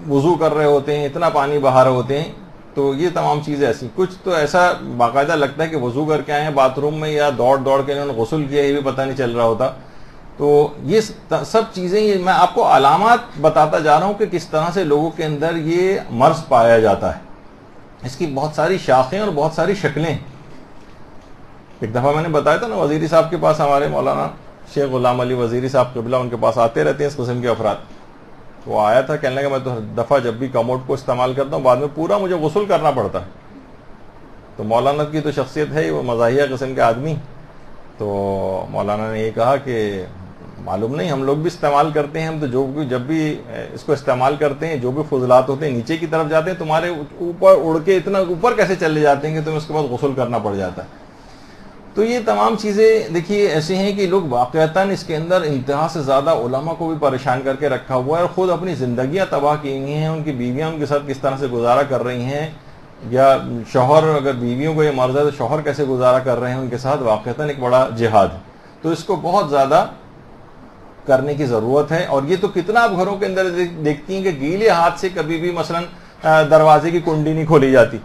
وضو کر رہے ہوتے ہیں، اتنا پانی بہا رہے ہوتے ہیں. تو یہ تمام چیزیں ایسی، کچھ تو ایسا باقاعدہ لگتا ہے کہ وضو کر کے آئے ہیں باتھ روم میں یا دوڑ کے انہوں نے غسل کیا، یہ بھی پتہ نہیں چل رہا ہوتا. تو یہ سب چیزیں یہ میں آپ کو علامات بتاتا جا رہا ہوں کہ کس طرح سے لوگوں کے اندر یہ مرض پایا جاتا ہے. اس کی بہت ساری شاخیں اور بہت ساری شکلیں. ایک دفعہ میں نے بتایا تھا نا وزیری صاحب کے پاس، ہمارے مولانا شیخ غلام علی وزیری صاحب قبلہ، ان کے پاس آتے رہتے ہیں اس قسم کے افراد. تو وہ آیا تھا، کہنے لگا میں تو ہر دفعہ جب بھی کموڈ کو استعمال کرتا ہوں بعد میں پورا مجھے غسل کرنا پڑتا ہے. تو مولانا کی تو شخصیت ہے وہ مزاحیہ قسم کے آدمی. تو مولانا نے یہ کہا کہ معلوم نہیں ہم لوگ بھی استعمال کرتے ہیں، ہم تو جب بھی اس کو استعمال کرتے ہیں جو بھی فضلات ہوتے ہیں نیچے کی طرف جاتے ہیں، تمہارے اوپر اڑ کے اتنا اوپر کیسے چلے جاتے ہیں کہ تمہیں اس کے بعد غسل کرنا پڑ جاتا ہے. تو یہ تمام چیزیں دیکھیے ایسے ہیں کہ لوگ واقعتاً اس کے اندر انتہا سے زیادہ علماء کو بھی پریشان کر کے رکھا ہوا ہے، اور خود اپنی زندگیاں تباہ کی ہوئی ہیں. ان کی بیویاں ان کے ساتھ کس طرح سے گزارا کر رہی ہیں، یا شوہر اگر بیویوں کو یہ مرض ہے تو شوہر کیسے گزارا کر رہے ہیں ان کے ساتھ، واقعتاً ایک بڑا جہاد ہے. تو اس کو بہت زیادہ کرنے کی ضرورت ہے. اور یہ تو کتنا آپ گھروں کے اندر دیکھتی ہیں کہ گیلے ہاتھ سے کبھی بھی مثلا دروازے کی کنڈی نہیں کھولی جاتی.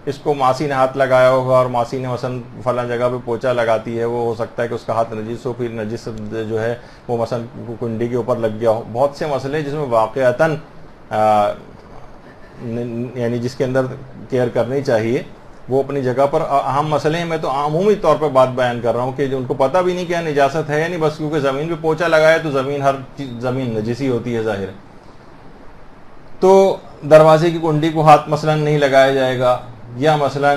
اس کو ماسی نے ہاتھ لگایا ہوگا اور ماسی نے مثلا فلاں جگہ پہ پوچھا لگاتی ہے، وہ ہو سکتا ہے کہ اس کا ہاتھ نجس ہو، پھر نجس جو ہے وہ مثلا کنڈی کے اوپر لگ گیا ہو. بہت سے مسئلے جس میں واقعتاً یعنی جس کے اندر کیئر کرنی چاہیے وہ اپنی جگہ پر اہم مسئلے ہیں. میں تو عمومی طور پر بات بیان کر رہا ہوں کہ جو ان کو پتہ بھی نہیں کیا نجاست ہے یا نہیں، بس کیونکہ زمین پہ پوچھا لگایا تو ہر زمین نجسی ہوتی ہے ظاہر ہے. تو دروازے کی کنڈی کو ہاتھ مثلا نہیں لگایا جائے گا، یا مثلا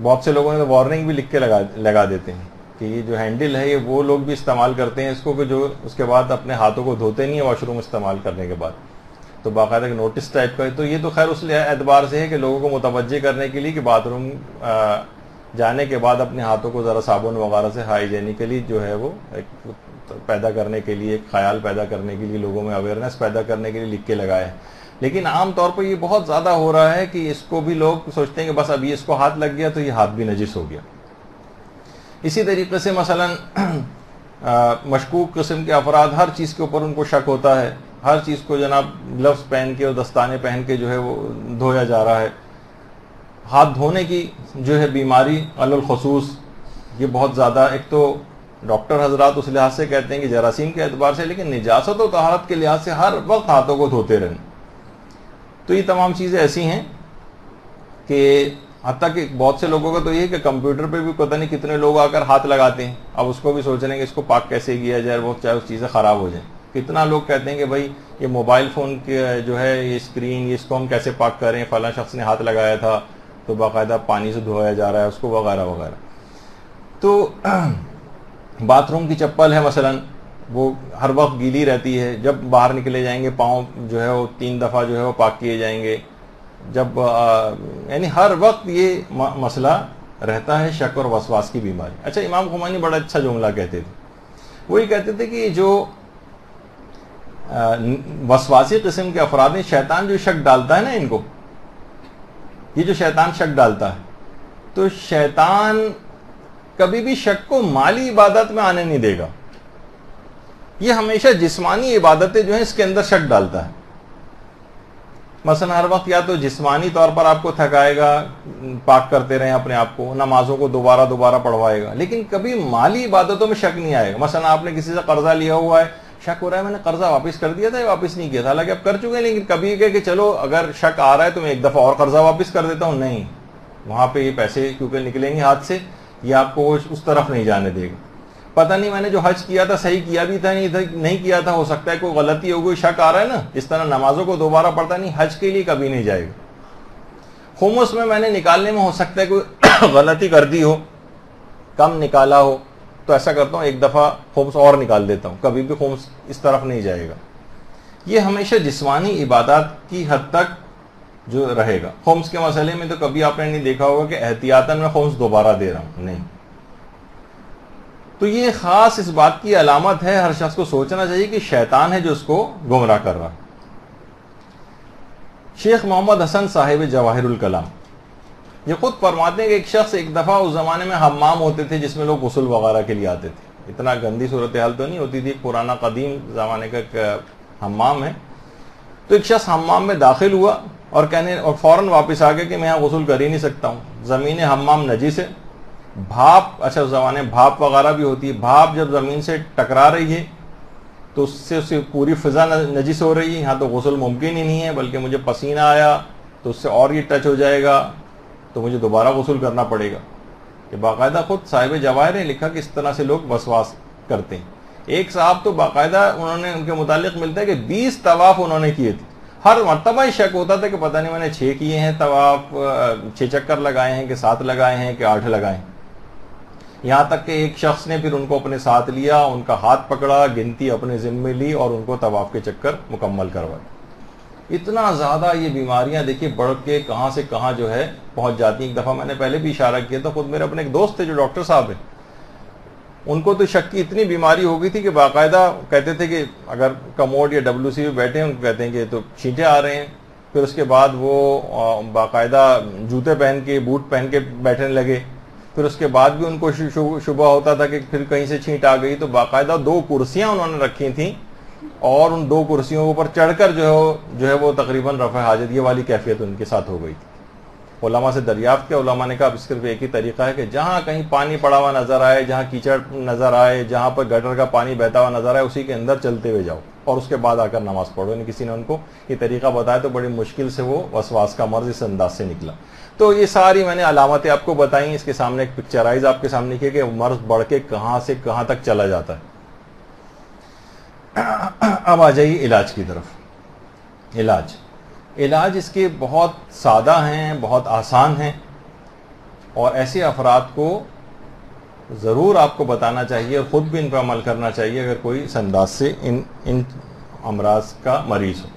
بہت سے لوگوں نے وارننگ بھی لکھ کے لگا دیتے ہیں کہ یہ جو ہینڈل ہے یہ وہ لوگ بھی استعمال کرتے ہیں اس کو کہ جو اس کے بعد اپنے ہاتھوں کو دھوتے نہیں ہیں واش روم استعمال کرنے کے بعد. تو باقاعدہ ایک نوٹس ٹائپ کا ہے. تو یہ تو خیر اس اعتبار سے ہے کہ لوگوں کو متوجہ کرنے کے لیے کہ باتھ روم جانے کے بعد اپنے ہاتھوں کو ذرا صابن وغیرہ سے ہائیجینیکلی جو ہے وہ ایک پیدا کرنے کے لیے، ایک خیال پیدا کرنے کے لیے، لوگوں میں اویئرنیس پیدا کرنے کے لیے لکھ کے لگایا ہے. لیکن عام طور پر یہ بہت زیادہ ہو رہا ہے کہ اس کو بھی لوگ سوچتے ہیں کہ بس ابھی اس کو ہاتھ لگ گیا تو یہ ہاتھ بھی نجس ہو گیا. اسی طریقے سے مثلا مشکوک قسم کے افراد، ہر چیز کے اوپر ان کو شک ہوتا ہے، ہر چیز کو جناب گلوز پہن کے اور دستانے پہن کے جو ہے وہ دھویا جا رہا ہے. ہاتھ دھونے کی جو ہے بیماری علی الخصوص یہ بہت زیادہ، ایک تو ڈاکٹر حضرات اس لحاظ سے کہتے ہیں کہ جراثیم کے اعتبار سے، لیکن نجاست و طہارت کے لحاظ سے ہر وقت ہاتھوں کو دھوتے رہنا. تو یہ تمام چیزیں ایسی ہیں کہ حتیٰ کہ بہت سے لوگوں کا تو یہ ہے کہ کمپیوٹر پہ بھی پتہ نہیں کتنے لوگ آ کر ہاتھ لگاتے ہیں. اب اس کو بھی سوچ رہے ہیں کہ اس کو پاک کیسے کیا جائے، وہ چاہے اس چیزیں خراب ہو جائیں. کتنا لوگ کہتے ہیں کہ بھائی یہ موبائل فون کے جو ہے یہ اسکرین، اس کو ہم کیسے پاک کریں، فلاں شخص نے ہاتھ لگایا تھا تو باقاعدہ پانی سے دھویا جا رہا ہے اس کو، وغیرہ وغیرہ. تو باتھ روم کی چپل ہے مثلا، وہ ہر وقت گیلی رہتی ہے، جب باہر نکلے جائیں گے پاؤں جو ہے وہ 3 دفعہ جو ہے وہ پاک کیے جائیں گے. جب یعنی ہر وقت یہ مسئلہ رہتا ہے شک اور وسواس کی بیماری. اچھا امام خمینی بڑا اچھا جملہ کہتے تھے, وہی کہتے تھے کہ جو وسواسی قسم کے افراد ہیں, شیطان جو شک ڈالتا ہے نا ان کو, یہ جو شیطان شک ڈالتا ہے, تو شیطان کبھی بھی شک کو مالی عبادت میں آنے نہیں دے گا. یہ ہمیشہ جسمانی عبادتیں جو ہیں اس کے اندر شک ڈالتا ہے. مثلا ہر وقت یا تو جسمانی طور پر آپ کو تھکائے گا, پاک کرتے رہیں اپنے آپ کو, نمازوں کو دوبارہ پڑھوائے گا, لیکن کبھی مالی عبادتوں میں شک نہیں آئے گا. مثلا آپ نے کسی سے قرضہ لیا ہوا ہے, شک ہو رہا ہے میں نے قرضہ واپس کر دیا تھا یا واپس نہیں کیا تھا, حالانکہ آپ کر چکے ہیں, لیکن کبھی کہ چلو اگر شک آ رہا ہے تو میں ایک دفعہ اور قرضہ واپس کر دیتا ہوں. نہیں, وہاں پہ یہ پیسے کیونکہ نکلیں گے ہاتھ سے, یہ آپ کو اس طرف نہیں جانے دے گا. پتہ نہیں میں نے جو حج کیا تھا صحیح کیا بھی تھا نہیں کیا تھا, ہو سکتا ہے کوئی غلطی ہو گئی, شک آ رہا ہے نا, اس طرح نمازوں کو دوبارہ پڑھتا نہیں, حج کے لیے کبھی نہیں جائے گا. خمس میں نے نکالنے میں ہو سکتا ہے کوئی غلطی کر دی ہو, کم نکالا ہو, تو ایسا کرتا ہوں ایک دفعہ خمس اور نکال دیتا ہوں, کبھی بھی خمس اس طرف نہیں جائے گا. یہ ہمیشہ جسمانی عبادات کی حد تک جو رہے گا. خمس کے مسئلے میں تو کبھی آپ نے نہیں دیکھا ہوگا کہ احتیاطاً میں خمس دوبارہ دے رہا ہوں, نہیں. تو یہ خاص اس بات کی علامت ہے, ہر شخص کو سوچنا چاہیے کہ شیطان ہے جو اس کو گمراہ کر رہا. شیخ محمد حسن صاحب جواہر الکلام یہ خود فرماتے ہیں کہ ایک شخص ایک دفعہ اس زمانے میں حمام ہوتے تھے جس میں لوگ غسل وغیرہ کے لیے آتے تھے, اتنا گندی صورتحال تو نہیں ہوتی تھی, پرانا قدیم زمانے کا ایک حمام ہے. تو ایک شخص حمام میں داخل ہوا اور فوراً واپس آ گیا کہ میں یہاں غسل کر ہی نہیں سکتا ہوں, زمین حمام نجس ہے. بھاپ, اچھا اس زمانے میں بھاپ وغیرہ بھی ہوتی ہے, بھاپ جب زمین سے ٹکرا رہی ہے تو اس سے پوری فضا نجس ہو رہی ہے, یہاں تو غسل ممکن ہی نہیں ہے, بلکہ مجھے پسینہ آیا تو اس سے اور یہ ٹچ ہو جائے گا تو مجھے دوبارہ غسل کرنا پڑے گا. کہ باقاعدہ خود صاحب جواہر نے لکھا کہ اس طرح سے لوگ وسواس کرتے ہیں. ایک صاحب تو باقاعدہ انہوں نے ان کے متعلق ملتا ہے کہ 20 طواف انہوں نے کیے تھے, ہر مرتبہ ہی شک ہوتا تھا کہ پتہ نہیں میں نے 6 کیے ہیں طواف, 6 چکر لگائے ہیں کہ 7 لگائے ہیں کہ 8 لگائے ہیں. یہاں تک کہ ایک شخص نے پھر ان کو اپنے ساتھ لیا, ان کا ہاتھ پکڑا, گنتی اپنے ذمے لی اور ان کو طواف کے چکر مکمل کروائے. اتنا زیادہ یہ بیماریاں دیکھیے بڑھ کے کہاں سے کہاں جو ہے پہنچ جاتی ہیں. ایک دفعہ میں نے پہلے بھی اشارہ کیا تھا, خود میرے اپنے ایک دوست تھے جو ڈاکٹر صاحب ہیں, ان کو تو شک کی اتنی بیماری ہو گئی تھی کہ باقاعدہ کہتے تھے کہ اگر کموڈ یا WC میں بیٹھے ہیں ان کو کہتے ہیں کہ تو چھینٹے آ رہے ہیں, پھر اس کے بعد وہ باقاعدہ جوتے پہن کے بوٹ پہن کے بیٹھنے لگے, پھر اس کے بعد بھی ان کو شبہ ہوتا تھا کہ پھر کہیں سے چھینٹ آ گئی, تو باقاعدہ 2 کرسیاں انہوں نے رکھی تھیں اور ان 2 کرسیوں کے اوپر چڑھ کر جو ہے وہ تقریباً رفع حاجت یہ والی کیفیت ان کے ساتھ ہو گئی تھی. علماء سے دریافت کیا, علماء نے کہا اب صرف ایک ہی طریقہ ہے کہ جہاں کہیں پانی پڑا ہوا نظر آئے, جہاں کیچڑ نظر آئے, جہاں پر گٹر کا پانی بہتا ہوا نظر آئے, اسی کے اندر چلتے ہوئے جاؤ اور اس کے بعد آ کر نماز پڑھو. کسی نے ان کو یہ طریقہ بتایا تو بڑی مشکل سے وہ وسواس کا مرض اس انداز سے نکلا. تو یہ ساری میں نے علامتیں آپ کو بتائیں, اس کے سامنے ایک پکچرائز آپ کے سامنے کی کہ مرض بڑھ کے کہاں سے کہاں تک چلا جاتا ہے. اب آ جائیے علاج کی طرف. علاج اس کے بہت سادہ ہیں, بہت آسان ہیں, اور ایسے افراد کو ضرور آپ کو بتانا چاہیے اور خود بھی ان پر عمل کرنا چاہیے اگر کوئی اس انداز سے ان امراض کا مریض ہو.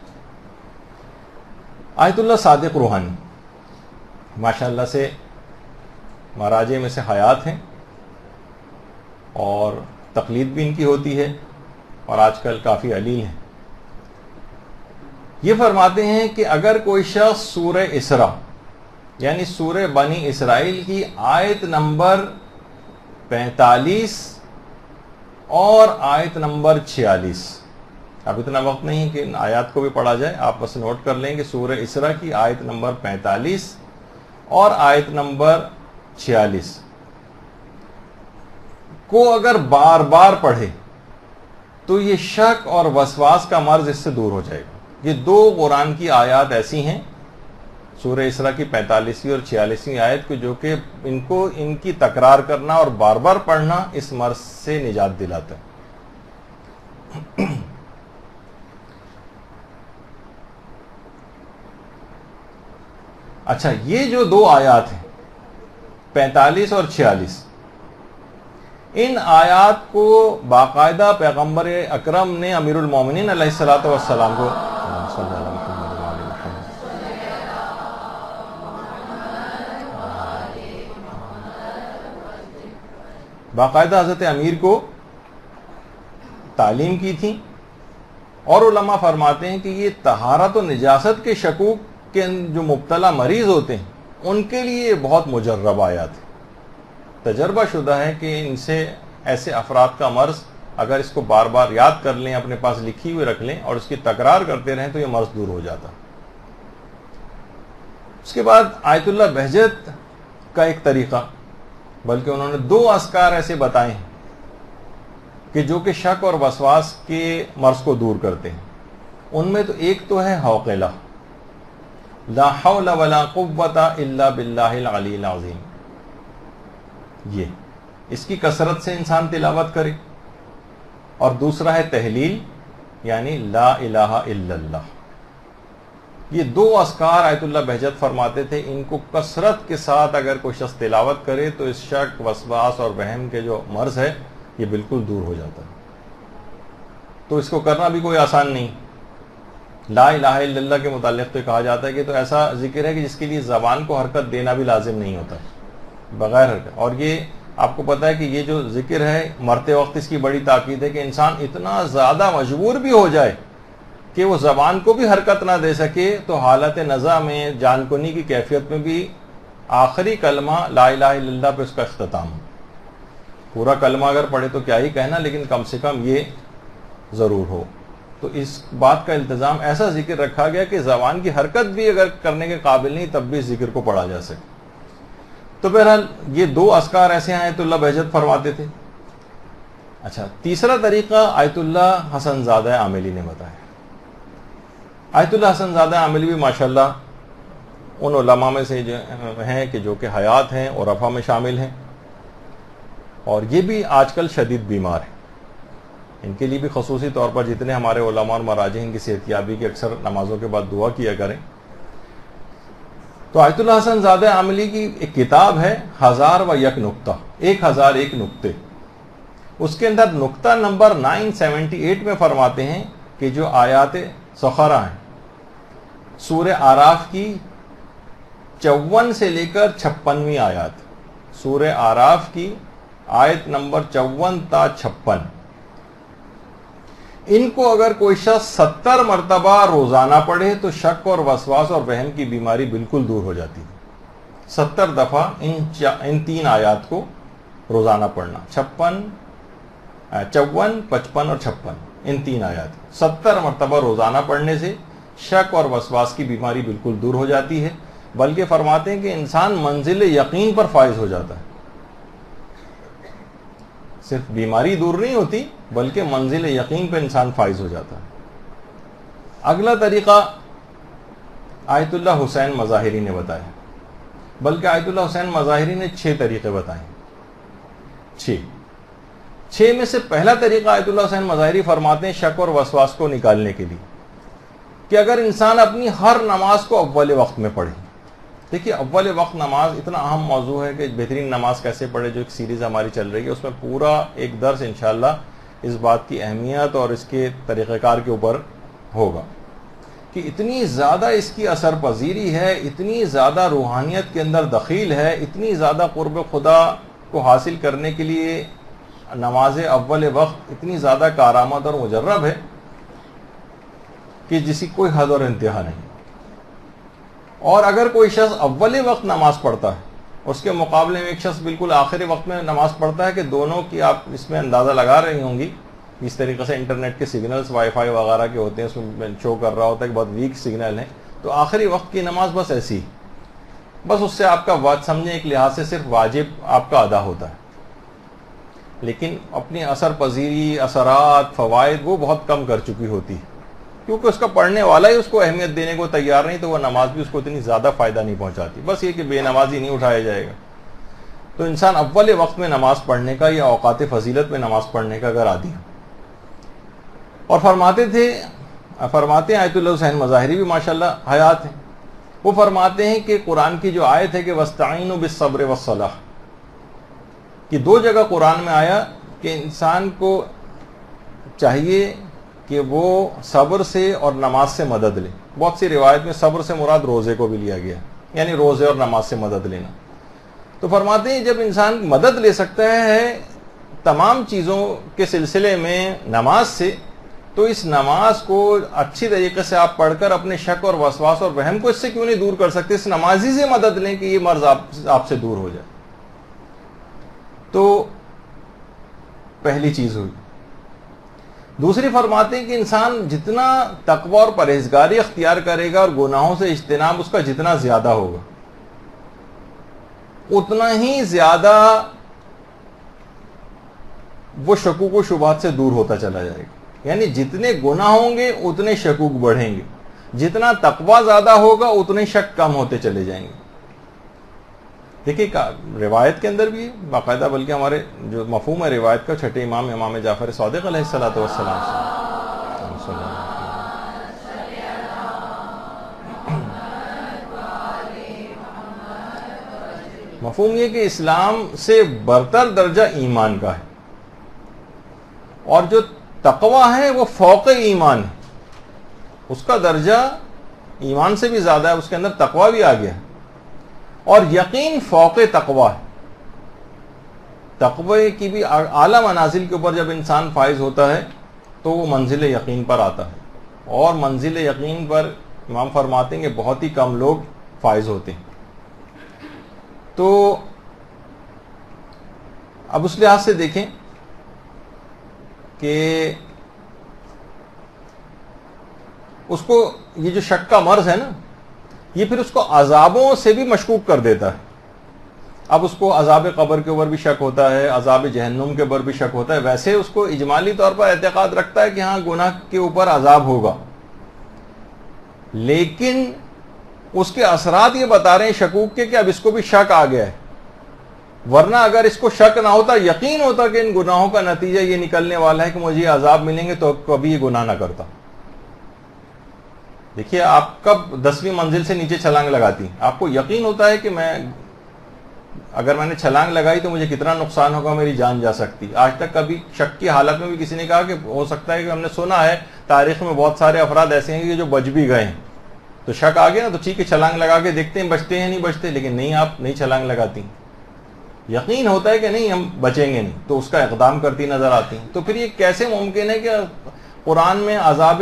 آیت اللہ صادق روحانی ماشاءاللہ سے مراجع میں سے حیات ہیں اور تقلید بھی ان کی ہوتی ہے اور آج کل کافی علیل ہیں. یہ فرماتے ہیں کہ اگر کوئی شخص سورہ اسراء یعنی سورہ بنی اسرائیل کی آیت نمبر 45 اور آیت نمبر 46, اب اتنا وقت نہیں کہ ان آیات کو بھی پڑھا جائے, آپ بس نوٹ کر لیں کہ سورہ اسراء کی آیت نمبر 45 اور آیت نمبر 46 کو اگر بار بار پڑھے تو یہ شک اور وسواس کا مرض اس سے دور ہو جائے گا. یہ 2 قرآن کی آیات ایسی ہیں, سورہ اسراء کی 45ویں اور 46ویں آیت کو, جو کہ ان کی تکرار کرنا اور بار بار پڑھنا اس مرض سے نجات دلاتا ہے. اچھا, یہ جو 2 آیات ہیں 45 اور 46, ان آیات کو باقاعدہ پیغمبر اکرم نے امیر المومنین علیہ الصلوۃ والسلام کو باقاعدہ حضرت امیر کو تعلیم کی تھی، اور علماء فرماتے ہیں کہ یہ طہارت و نجاست کے شکوک کے جو مبتلا مریض ہوتے ہیں ان کے لیے یہ بہت مجرب آیات ہے، تجربہ شدہ ہے کہ ان سے ایسے افراد کا مرض اگر اس کو بار بار یاد کر لیں، اپنے پاس لکھی ہوئی رکھ لیں اور اس کی تکرار کرتے رہیں تو یہ مرض دور ہو جاتا۔ اس کے بعد آیت اللہ بہجت کا ایک طریقہ، بلکہ انہوں نے 2 اذکار ایسے بتائے ہیں کہ جو کہ شک اور وسواس کے مرض کو دور کرتے ہیں۔ ان میں تو ایک تو ہے حوقلہ، لا حول ولا قوت الا باللہ العلی العظیم، یہ اس کی کثرت سے انسان تلاوت کرے، اور دوسرا ہے تحلیل یعنی لا الہ الا اللہ۔ یہ 2 اذکار آیت اللہ بہجت فرماتے تھے، ان کو کثرت کے ساتھ اگر کوئی شخص تلاوت کرے تو اس شک، وسواس اور وہم کے جو مرض ہے یہ بالکل دور ہو جاتا ہے۔ تو اس کو کرنا بھی کوئی آسان نہیں۔ لا الہ الا اللہ کے متعلق تو کہا جاتا ہے کہ تو ایسا ذکر ہے کہ جس کے لیے زبان کو حرکت دینا بھی لازم نہیں ہوتا، بغیر حرکت۔ اور یہ آپ کو پتا ہے کہ یہ جو ذکر ہے مرتے وقت اس کی بڑی تاکید ہے کہ انسان اتنا زیادہ مجبور بھی ہو جائے کہ وہ زبان کو بھی حرکت نہ دے سکے تو حالت نزع میں، جان کنی کی کیفیت میں بھی آخری کلمہ لا الہ الا اللہ پہ اس کا اختتام ہو۔ پورا کلمہ اگر پڑھے تو کیا ہی کہنا، لیکن کم سے کم یہ ضرور ہو۔ تو اس بات کا التزام، ایسا ذکر رکھا گیا کہ زبان کی حرکت بھی اگر کرنے کے قابل نہیں تب بھی اس ذکر کو پڑھا جا سکے۔ تو بہرحال یہ 2 اذکار ایسے ہیں آیت اللہ بہجت فرماتے تھے۔ اچھا، تیسرا طریقہ آیت اللہ حسن زادہ عاملی نے بتایا۔ آیت اللہ حسن زادہ عاملی بھی ماشاءاللہ ان علماء میں سے ہیں کہ جو کہ حیات ہیں اور عرفہ میں شامل ہیں، اور یہ بھی آج کل شدید بیمار ہیں۔ ان کے لیے بھی خصوصی طور پر جتنے ہمارے علماء اور مراجع ان کی صحتیابی کی اکثر نمازوں کے بعد دعا کیا کریں۔ تو آیت اللہ حسن زادہ عاملی کی ایک کتاب ہے 1001 نقطہ، 1001 نقطے۔ اس کے اندر نقطہ نمبر 978 میں فرماتے ہیں کہ جو آیات سخرہ ہیں سورہ آراف کی 54 سے لے کر 56ویں آیات، سورہ آراف کی آیت نمبر 54 تا 56، ان کو اگر کوئی شخص 70 مرتبہ روزانہ پڑھے تو شک اور وسواس اور وہم کی بیماری بالکل دور ہو جاتی ہے۔ 70 دفعہ ان 3 آیات کو روزانہ پڑھنا، 54، 55 اور 56، ان 3 آیات 70 مرتبہ روزانہ پڑھنے سے شک اور وسواس کی بیماری بالکل دور ہو جاتی ہے، بلکہ فرماتے ہیں کہ انسان منزل یقین پر فائز ہو جاتا ہے۔ صرف بیماری دور نہیں ہوتی بلکہ منزل یقین پہ انسان فائز ہو جاتا ہے۔ اگلا طریقہ آیت اللہ حسین مظاہری نے بتایا، بلکہ آیت اللہ حسین مظاہری نے 6 طریقے بتائے، 6 میں سے پہلا طریقہ آیت اللہ حسین مظاہری فرماتے ہیں شک اور وسواس کو نکالنے کے لیے کہ اگر انسان اپنی ہر نماز کو اول وقت میں پڑھے۔ دیکھیے اول وقت نماز اتنا اہم موضوع ہے کہ بہترین نماز کیسے پڑھے، جو ایک سیریز ہماری چل رہی ہے اس میں پورا ایک درس انشاءاللہ اس بات کی اہمیت اور اس کے طریقہ کار کے اوپر ہوگا کہ اتنی زیادہ اس کی اثر پذیری ہے، اتنی زیادہ روحانیت کے اندر دخیل ہے، اتنی زیادہ قرب خدا کو حاصل کرنے کے لیے نماز اول وقت اتنی زیادہ کارآمد اور مجرب ہے کہ جس کی کوئی حد اور انتہا نہیں۔ اور اگر کوئی شخص اول وقت نماز پڑھتا ہے اس کے مقابلے میں ایک شخص بالکل آخری وقت میں نماز پڑھتا ہے کہ دونوں کی آپ اس میں اندازہ لگا رہی ہوں گی، اس طریقے سے انٹرنیٹ کے سگنلز وائی فائی وغیرہ کے ہوتے ہیں، اس میں شو کر رہا ہوتا ہے کہ بہت ویک سگنل ہے، تو آخری وقت کی نماز بس ایسی، بس اس سے آپ کا وقت سمجھیں ایک لحاظ سے صرف واجب آپ کا ادا ہوتا ہے، لیکن اپنی اثر پذیری، اثرات، فوائد وہ بہت کم کر چکی ہوتی ہے، کیونکہ اس کا پڑھنے والا ہی اس کو اہمیت دینے کو تیار نہیں، تو وہ نماز بھی اس کو اتنی زیادہ فائدہ نہیں پہنچاتی، بس یہ کہ بے نمازی نہیں اٹھایا جائے گا۔ تو انسان اول وقت میں نماز پڑھنے کا یا اوقات فضیلت میں نماز پڑھنے کا اگر عادی ہو، اور فرماتے ہیں آیت اللہ حسین مظاہری بھی ماشاءاللہ حیات ہیں، وہ فرماتے ہیں کہ قرآن کی جو آیت ہے کہ وَاسْتَعِينُوا بِالصَّبْرِ وَالصَّلَاةِ، کہ 2 جگہ قرآن میں آیا کہ انسان کو چاہیے کہ وہ صبر سے اور نماز سے مدد لے۔ بہت سی روایت میں صبر سے مراد روزے کو بھی لیا گیا، یعنی روزے اور نماز سے مدد لینا۔ تو فرماتے ہیں جب انسان مدد لے سکتا ہے تمام چیزوں کے سلسلے میں نماز سے، تو اس نماز کو اچھی طریقے سے آپ پڑھ کر اپنے شک اور وسواس اور وہم کو اس سے کیوں نہیں دور کر سکتے؟ اس نمازی سے مدد لیں کہ یہ مرض آپ سے دور ہو جائے۔ تو پہلی چیز ہوئی۔ دوسری فرماتے ہیں کہ انسان جتنا تقوی اور پرہیزگاری اختیار کرے گا اور گناہوں سے اجتناب اس کا جتنا زیادہ ہوگا، اتنا ہی زیادہ وہ شکوک و شبہات سے دور ہوتا چلا جائے گا۔ یعنی جتنے گناہ ہوں گے اتنے شکوک بڑھیں گے، جتنا تقوی زیادہ ہوگا اتنے شک کم ہوتے چلے جائیں گے۔ دیکھیے روایت کے اندر بھی باقاعدہ، بلکہ ہمارے جو مفہوم ہے روایت کا، چھٹے امام جعفر صادق علیہ الصلوۃ والسلام سے مفہوم یہ کہ اسلام سے برتر درجہ ایمان کا ہے، اور جو تقوی ہے وہ فوق ایمان ہے، اس کا درجہ ایمان سے بھی زیادہ ہے، اس کے اندر تقوی بھی آ گیا ہے، اور یقین فوق تقوی ہے۔ تقوی کی بھی اعلیٰ منازل کے اوپر جب انسان فائز ہوتا ہے تو وہ منزل یقین پر آتا ہے، اور منزل یقین پر امام فرماتے ہیں کہ بہت ہی کم لوگ فائز ہوتے ہیں۔ تو اب اس لحاظ سے دیکھیں کہ اس کو یہ جو شک کا مرض ہے نا، یہ پھر اس کو عذابوں سے بھی مشکوک کر دیتا ہے۔ اب اس کو عذاب قبر کے اوپر بھی شک ہوتا ہے، عذاب جہنم کے اوپر بھی شک ہوتا ہے۔ ویسے اس کو اجمالی طور پر اعتقاد رکھتا ہے کہ ہاں گناہ کے اوپر عذاب ہوگا، لیکن اس کے اثرات یہ بتا رہے ہیں شکوک کے کہ اب اس کو بھی شک آ گیا ہے، ورنہ اگر اس کو شک نہ ہوتا، یقین ہوتا کہ ان گناہوں کا نتیجہ یہ نکلنے والا ہے کہ مجھے عذاب ملیں گے، تو کبھی یہ گناہ نہ کرتا۔ دیکھیے آپ کب 10ویں منزل سے نیچے چھلانگ لگاتی ہیں، آپ کو یقین ہوتا ہے کہ اگر میں نے چھلانگ لگائی تو مجھے کتنا نقصان ہوگا، میری جان جا سکتی۔ آج تک کبھی شک کی حالت میں بھی کسی نے کہا کہ ہو سکتا ہے کہ ہم نے سنا ہے تاریخ میں بہت سارے افراد ایسے ہیں کہ جو بچ بھی گئے ہیں، تو شک آ گیا نا، تو ٹھیک ہے چھلانگ لگا کے دیکھتے ہیں بچتے ہیں نہیں بچتے، لیکن نہیں، آپ نہیں چھلانگ لگاتی، یقین ہوتا ہے کہ نہیں ہم بچیں گے نہیں، تو اس کا اقدام کرتی نظر آتی ہیں۔ تو پھر یہ کیسے ممکن ہے کہ قرآن میں عذاب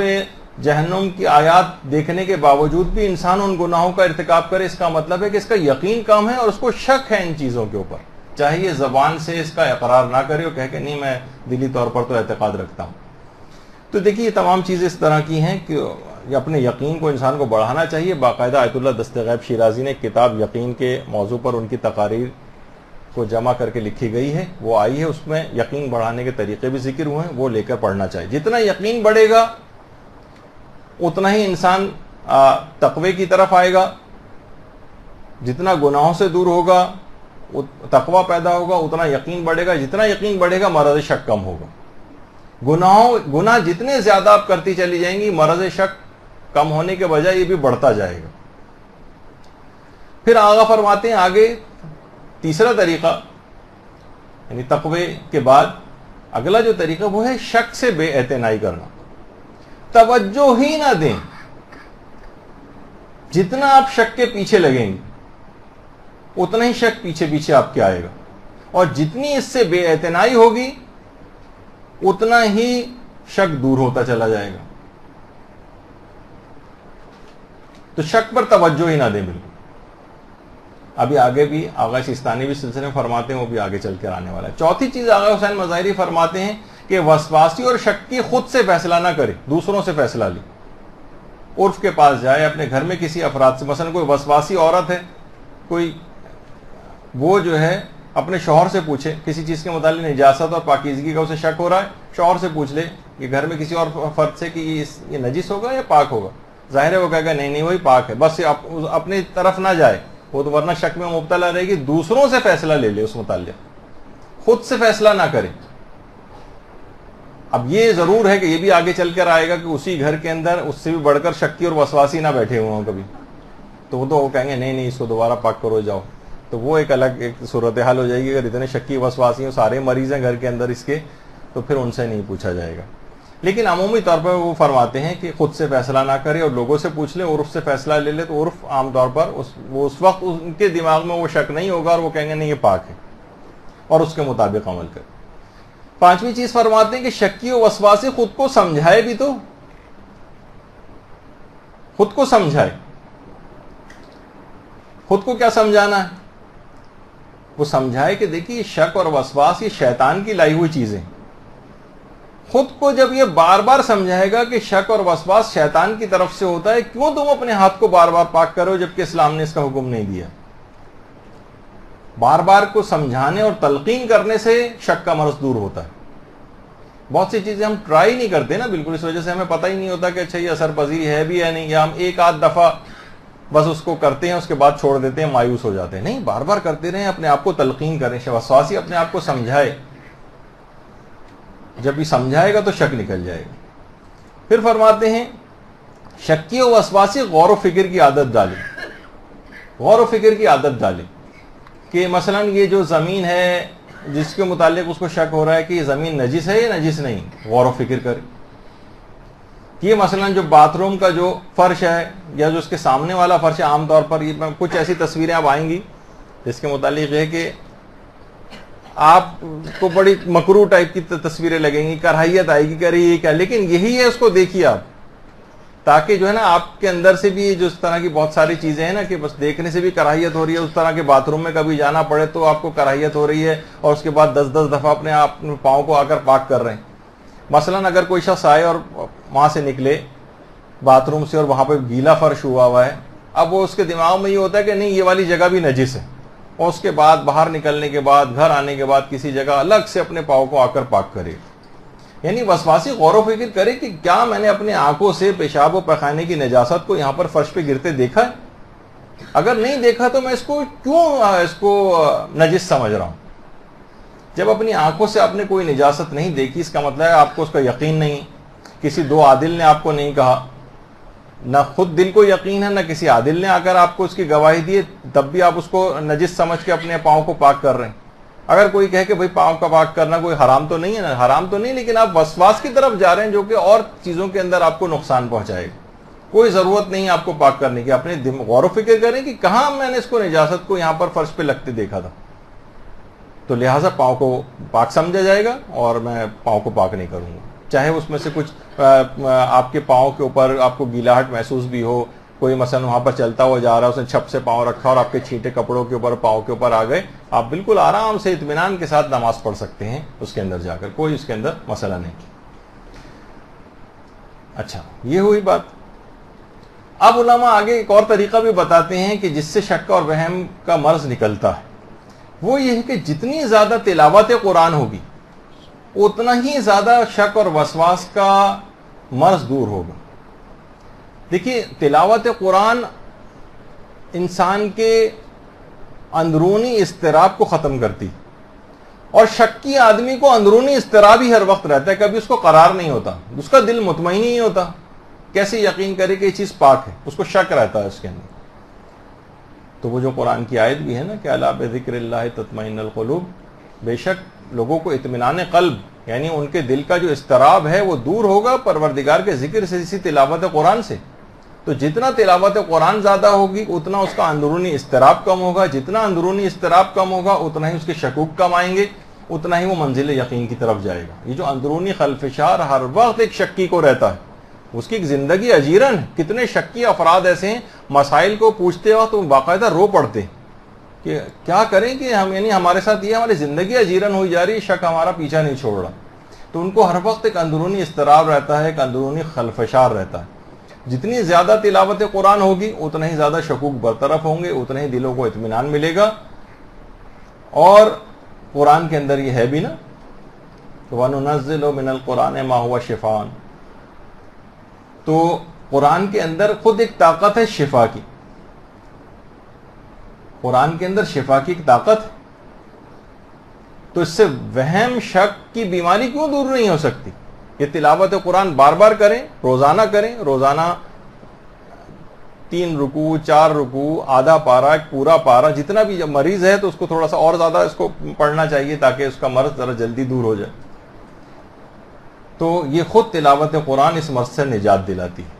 جہنم کی آیات دیکھنے کے باوجود بھی انسان ان گناہوں کا ارتکاب کرے؟ اس کا مطلب ہے کہ اس کا یقین کم ہے اور اس کو شک ہے ان چیزوں کے اوپر، چاہے یہ زبان سے اس کا اقرار نہ کرے اور کہے کہ نہیں میں دلی طور پر تو اعتقاد رکھتا ہوں۔ تو دیکھیے یہ تمام چیزیں اس طرح کی ہیں کہ اپنے یقین کو انسان کو بڑھانا چاہیے۔ باقاعدہ آیت اللہ دست غیب شیرازی نے کتاب یقین کے موضوع پر ان کی تقاریر کو جمع کر کے لکھی گئی ہے، وہ آئی ہے، اس میں یقین بڑھانے کے طریقے بھی ذکر ہوئے ہیں، وہ لے کر پڑھنا چاہیے۔ جتنا یقین بڑھے گا اتنا ہی انسان تقوی کی طرف آئے گا، جتنا گناہوں سے دور ہوگا تقوی پیدا ہوگا، اتنا یقین بڑھے گا، جتنا یقین بڑھے گا مرض شک کم ہوگا۔ گناہ جتنے زیادہ آپ کرتی چلی جائیں گی، مرض شک کم ہونے کے بجائے یہ بھی بڑھتا جائے گا۔ پھر آغا فرماتے ہیں آگے تیسرا طریقہ، یعنی تقوی کے بعد اگلا جو طریقہ وہ ہے شک سے بے اعتنائی کرنا، توجہ ہی نہ دیں۔ جتنا آپ شک کے پیچھے لگیں گے اتنا ہی شک پیچھے پیچھے آپ کے آئے گا، اور جتنی اس سے بے اعتنائی ہوگی اتنا ہی شک دور ہوتا چلا جائے گا۔ تو شک پر توجہ ہی نہ دیں بالکل۔ ابھی آگے بھی آغا سیستانی بھی سلسلے میں فرماتے ہیں، وہ بھی آگے چل کر آنے والا ہے۔ چوتھی چیز آغا حسین مظاہری فرماتے ہیں کہ وسواسی اور شکی خود سے فیصلہ نہ کرے، دوسروں سے فیصلہ لے، عرف کے پاس جائے، اپنے گھر میں کسی افراد سے، مثلا کوئی وسواسی عورت ہے، کوئی وہ جو ہے اپنے شوہر سے پوچھے کسی چیز کے متعلق نجاست اور پاکیزگی کا اسے شک ہو رہا ہے، شوہر سے پوچھ لے کہ گھر میں کسی اور فرد سے کہ یہ نجس ہوگا یا پاک ہوگا، ظاہر ہے وہ کہے گا نہیں وہی پاک ہے، بس اپنی طرف نہ جائے، وہ تو ورنہ شک میں مبتلا رہے گی، دوسروں سے فیصلہ لے لے اس متعلق، خود سے فیصلہ نہ کرے۔ اب یہ ضرور ہے کہ یہ بھی آگے چل کر آئے گا کہ اسی گھر کے اندر اس سے بھی بڑھ کر شکی اور وسواسی نہ بیٹھے ہوئے ہوں کبھی، تو وہ کہیں گے نہیں اس کو دوبارہ پاک کرو جاؤ، تو وہ ایک الگ ایک صورتحال ہو جائے گی۔ اگر اتنے شکی وسواسی ہیں، سارے مریض ہیں گھر کے اندر اس کے، تو پھر ان سے نہیں پوچھا جائے گا۔ لیکن عمومی طور پر وہ فرماتے ہیں کہ خود سے فیصلہ نہ کرے اور لوگوں سے پوچھ لے، عرف سے فیصلہ لے لے، تو عرف عام طور پر وہ اس وقت ان کے دماغ میں وہ شک نہیں ہوگا اور وہ کہیں گے نہیں یہ پاک ہے، اور اس کے مطابق عمل کرے۔ 5ویں چیز فرماتے ہیں کہ شکی و وسواسی خود کو سمجھائے بھی تو، خود کو سمجھائے. خود کو کیا سمجھانا ہے؟ وہ سمجھائے کہ دیکھیے شک اور وسواس یہ شیطان کی لائی ہوئی چیزیں. خود کو جب یہ بار بار سمجھائے گا کہ شک اور وسواس شیطان کی طرف سے ہوتا ہے، کیوں تم اپنے ہاتھ کو بار بار پاک کرو جبکہ اسلام نے اس کا حکم نہیں دیا. بار بار کو سمجھانے اور تلقین کرنے سے شک کا مرض دور ہوتا ہے. بہت سی چیزیں ہم ٹرائی نہیں کرتے نا بالکل، اس وجہ سے ہمیں پتہ ہی نہیں ہوتا کہ اچھا یہ اثر پذیر ہے بھی یا نہیں، یا ہم ایک آدھ دفعہ بس اس کو کرتے ہیں، اس کے بعد چھوڑ دیتے ہیں، مایوس ہو جاتے ہیں. نہیں، بار بار کرتے رہیں، اپنے آپ کو تلقین کریں. وسواسی اپنے آپ کو سمجھائے، جب بھی سمجھائے گا تو شک نکل جائے گا. پھر فرماتے ہیں شکی و وسواسی غور و فکر کی عادت ڈالے. غور و فکر کی عادت ڈالے کہ مثلا یہ جو زمین ہے جس کے متعلق اس کو شک ہو رہا ہے کہ یہ زمین نجس ہے یا نجس نہیں، غور و فکر کرے. یہ مثلا جو باتھ روم کا جو فرش ہے یا جو اس کے سامنے والا فرش ہے، عام طور پر یہ کچھ ایسی تصویریں اب آئیں گی جس کے متعلق ہے کہ آپ کو بڑی مکروہ ٹائپ کی تصویریں لگیں گی، کراہیت آئے گی کہ ارے یہ کیا، لیکن یہی ہے، اس کو دیکھیے آپ، تاکہ جو ہے نا آپ کے اندر سے بھی جو اس طرح کی بہت ساری چیزیں ہیں نا کہ بس دیکھنے سے بھی کراہیت ہو رہی ہے، اس طرح کے باتھ روم میں کبھی جانا پڑے تو آپ کو کراہیت ہو رہی ہے، اور اس کے بعد 10 دفعہ اپنے آپ پاؤں کو آ کر پاک کر رہے ہیں. مثلا اگر کوئی شخص آئے اور وہاں سے نکلے باتھ روم سے اور وہاں پہ گیلا فرش ہوا ہے، اب وہ اس کے دماغ میں یہ ہوتا ہے کہ نہیں یہ والی جگہ بھی نجس ہے، اور اس کے بعد باہر نکلنے کے بعد گھر آنے کے بعد کسی جگہ الگ سے اپنے پاؤں کو آ کر پاک کرے. یعنی وسواسی غور و فکر کرے کہ کیا میں نے اپنے آنکھوں سے پیشاب و پیخانے کی نجاست کو یہاں پر فرش پہ گرتے دیکھا ہے؟ اگر نہیں دیکھا تو میں اس کو کیوں نجس سمجھ رہا ہوں؟ جب اپنی آنکھوں سے آپ نے کوئی نجاست نہیں دیکھی، اس کا مطلب ہے آپ کو اس کا یقین نہیں. کسی دو عادل نے آپ کو نہیں کہا، نہ خود دل کو یقین ہے، نہ کسی عادل نے آ کر آپ کو اس کی گواہی دی، تب بھی آپ اس کو نجس سمجھ کے اپنے پاؤں کو پاک کر رہے ہیں. اگر کوئی کہے کہ بھئی پاؤں کا پاک کرنا کوئی حرام تو نہیں ہے نا، حرام تو نہیں، لیکن آپ وسواس کی طرف جا رہے ہیں جو کہ اور چیزوں کے اندر آپ کو نقصان پہنچائے گا. کوئی ضرورت نہیں آپ کو پاک کرنے کی. اپنے غور و فکر کریں کہ کہاں میں نے اس کو نجاست کو یہاں پر فرش پہ لگتے دیکھا تھا، تو لہٰذا پاؤں کو پاک سمجھا جائے گا اور میں پاؤں کو پاک نہیں کروں گا. چاہے اس میں سے کچھ آپ کے پاؤں کے اوپر آپ کو گیلاہٹ محسوس بھی ہو، کوئی مثلا وہاں پر چلتا ہوا جا رہا ہے، اس نے چھپ سے پاؤں رکھا اور آپ کے چھینٹے کپڑوں کے اوپر پاؤں کے اوپر آ گئے، آپ بالکل آرام سے اطمینان کے ساتھ نماز پڑھ سکتے ہیں اس کے اندر جا کر، کوئی اس کے اندر مسئلہ نہیں. اچھا، یہ ہوئی بات. اب علماء آگے ایک اور طریقہ بھی بتاتے ہیں کہ جس سے شک اور وہم کا مرض نکلتا ہے، وہ یہ ہے کہ جتنی زیادہ تلاوت قرآن ہوگی اتنا ہی زیادہ شک اور وسواس کا مرض دور ہوگا. دیکھیے، تلاوت قرآن انسان کے اندرونی اضطراب کو ختم کرتی، اور شکی آدمی کو اندرونی اضطراب ہی ہر وقت رہتا ہے، کبھی اس کو قرار نہیں ہوتا، اس کا دل مطمئن ہی نہیں ہوتا. کیسے یقین کرے کہ یہ چیز پاک ہے؟ اس کو شک رہتا ہے اس کے اندر. تو وہ جو قرآن کی آیت بھی ہے نا کہ الا بذکر اللہ تطمئن القلوب، بے شک لوگوں کو اطمینان قلب یعنی ان کے دل کا جو اضطراب ہے وہ دور ہوگا پروردگار کے ذکر سے، اسی تلاوت قرآن سے. تو جتنا تلاوت قرآن زیادہ ہوگی اتنا اس کا اندرونی اضطراب کم ہوگا، جتنا اندرونی اضطراب کم ہوگا اتنا ہی اس کے شکوک کم آئیں گے، اتنا ہی وہ منزل یقین کی طرف جائے گا. یہ جو اندرونی خلفشار ہر وقت ایک شکی کو رہتا ہے، اس کی ایک زندگی اجیرن ہے. کتنے شکی افراد ایسے ہیں مسائل کو پوچھتے وقت وہ باقاعدہ رو پڑتے کہ کیا کریں کہ ہم، یعنی ہمارے ساتھ یہ ہماری زندگی اجیرن ہوئی جا رہی، شک ہمارا پیچھا نہیں چھوڑ رہا. تو ان کو ہر وقت ایک اندرونی اضطراب رہتا ہے، ایک اندرونی خلفشار رہتا ہے. جتنی زیادہ تلاوت قرآن ہوگی اتنا ہی زیادہ شکوک برطرف ہوں گے، اتنا ہی دلوں کو اطمینان ملے گا. اور قرآن کے اندر یہ ہے بھی نا وَنُنَزِّلُ مِنَ الْقُرْآنِ مَا هُوَ شِفَاءٌ، تو قرآن کے اندر خود ایک طاقت ہے شفا کی. قرآن کے اندر شفا کی ایک طاقت ہے. تو اس سے وہم شک کی بیماری کیوں دور نہیں ہو سکتی؟ یہ تلاوت قرآن بار بار کریں، روزانہ کریں، روزانہ 3 رکوع 4 رکوع، آدھا پارا، ایک پورا پارا، جتنا بھی. جب مریض ہے تو اس کو تھوڑا سا اور زیادہ اس کو پڑھنا چاہیے تاکہ اس کا مرض ذرا جلدی دور ہو جائے. تو یہ خود تلاوت قرآن اس مرض سے نجات دلاتی ہے.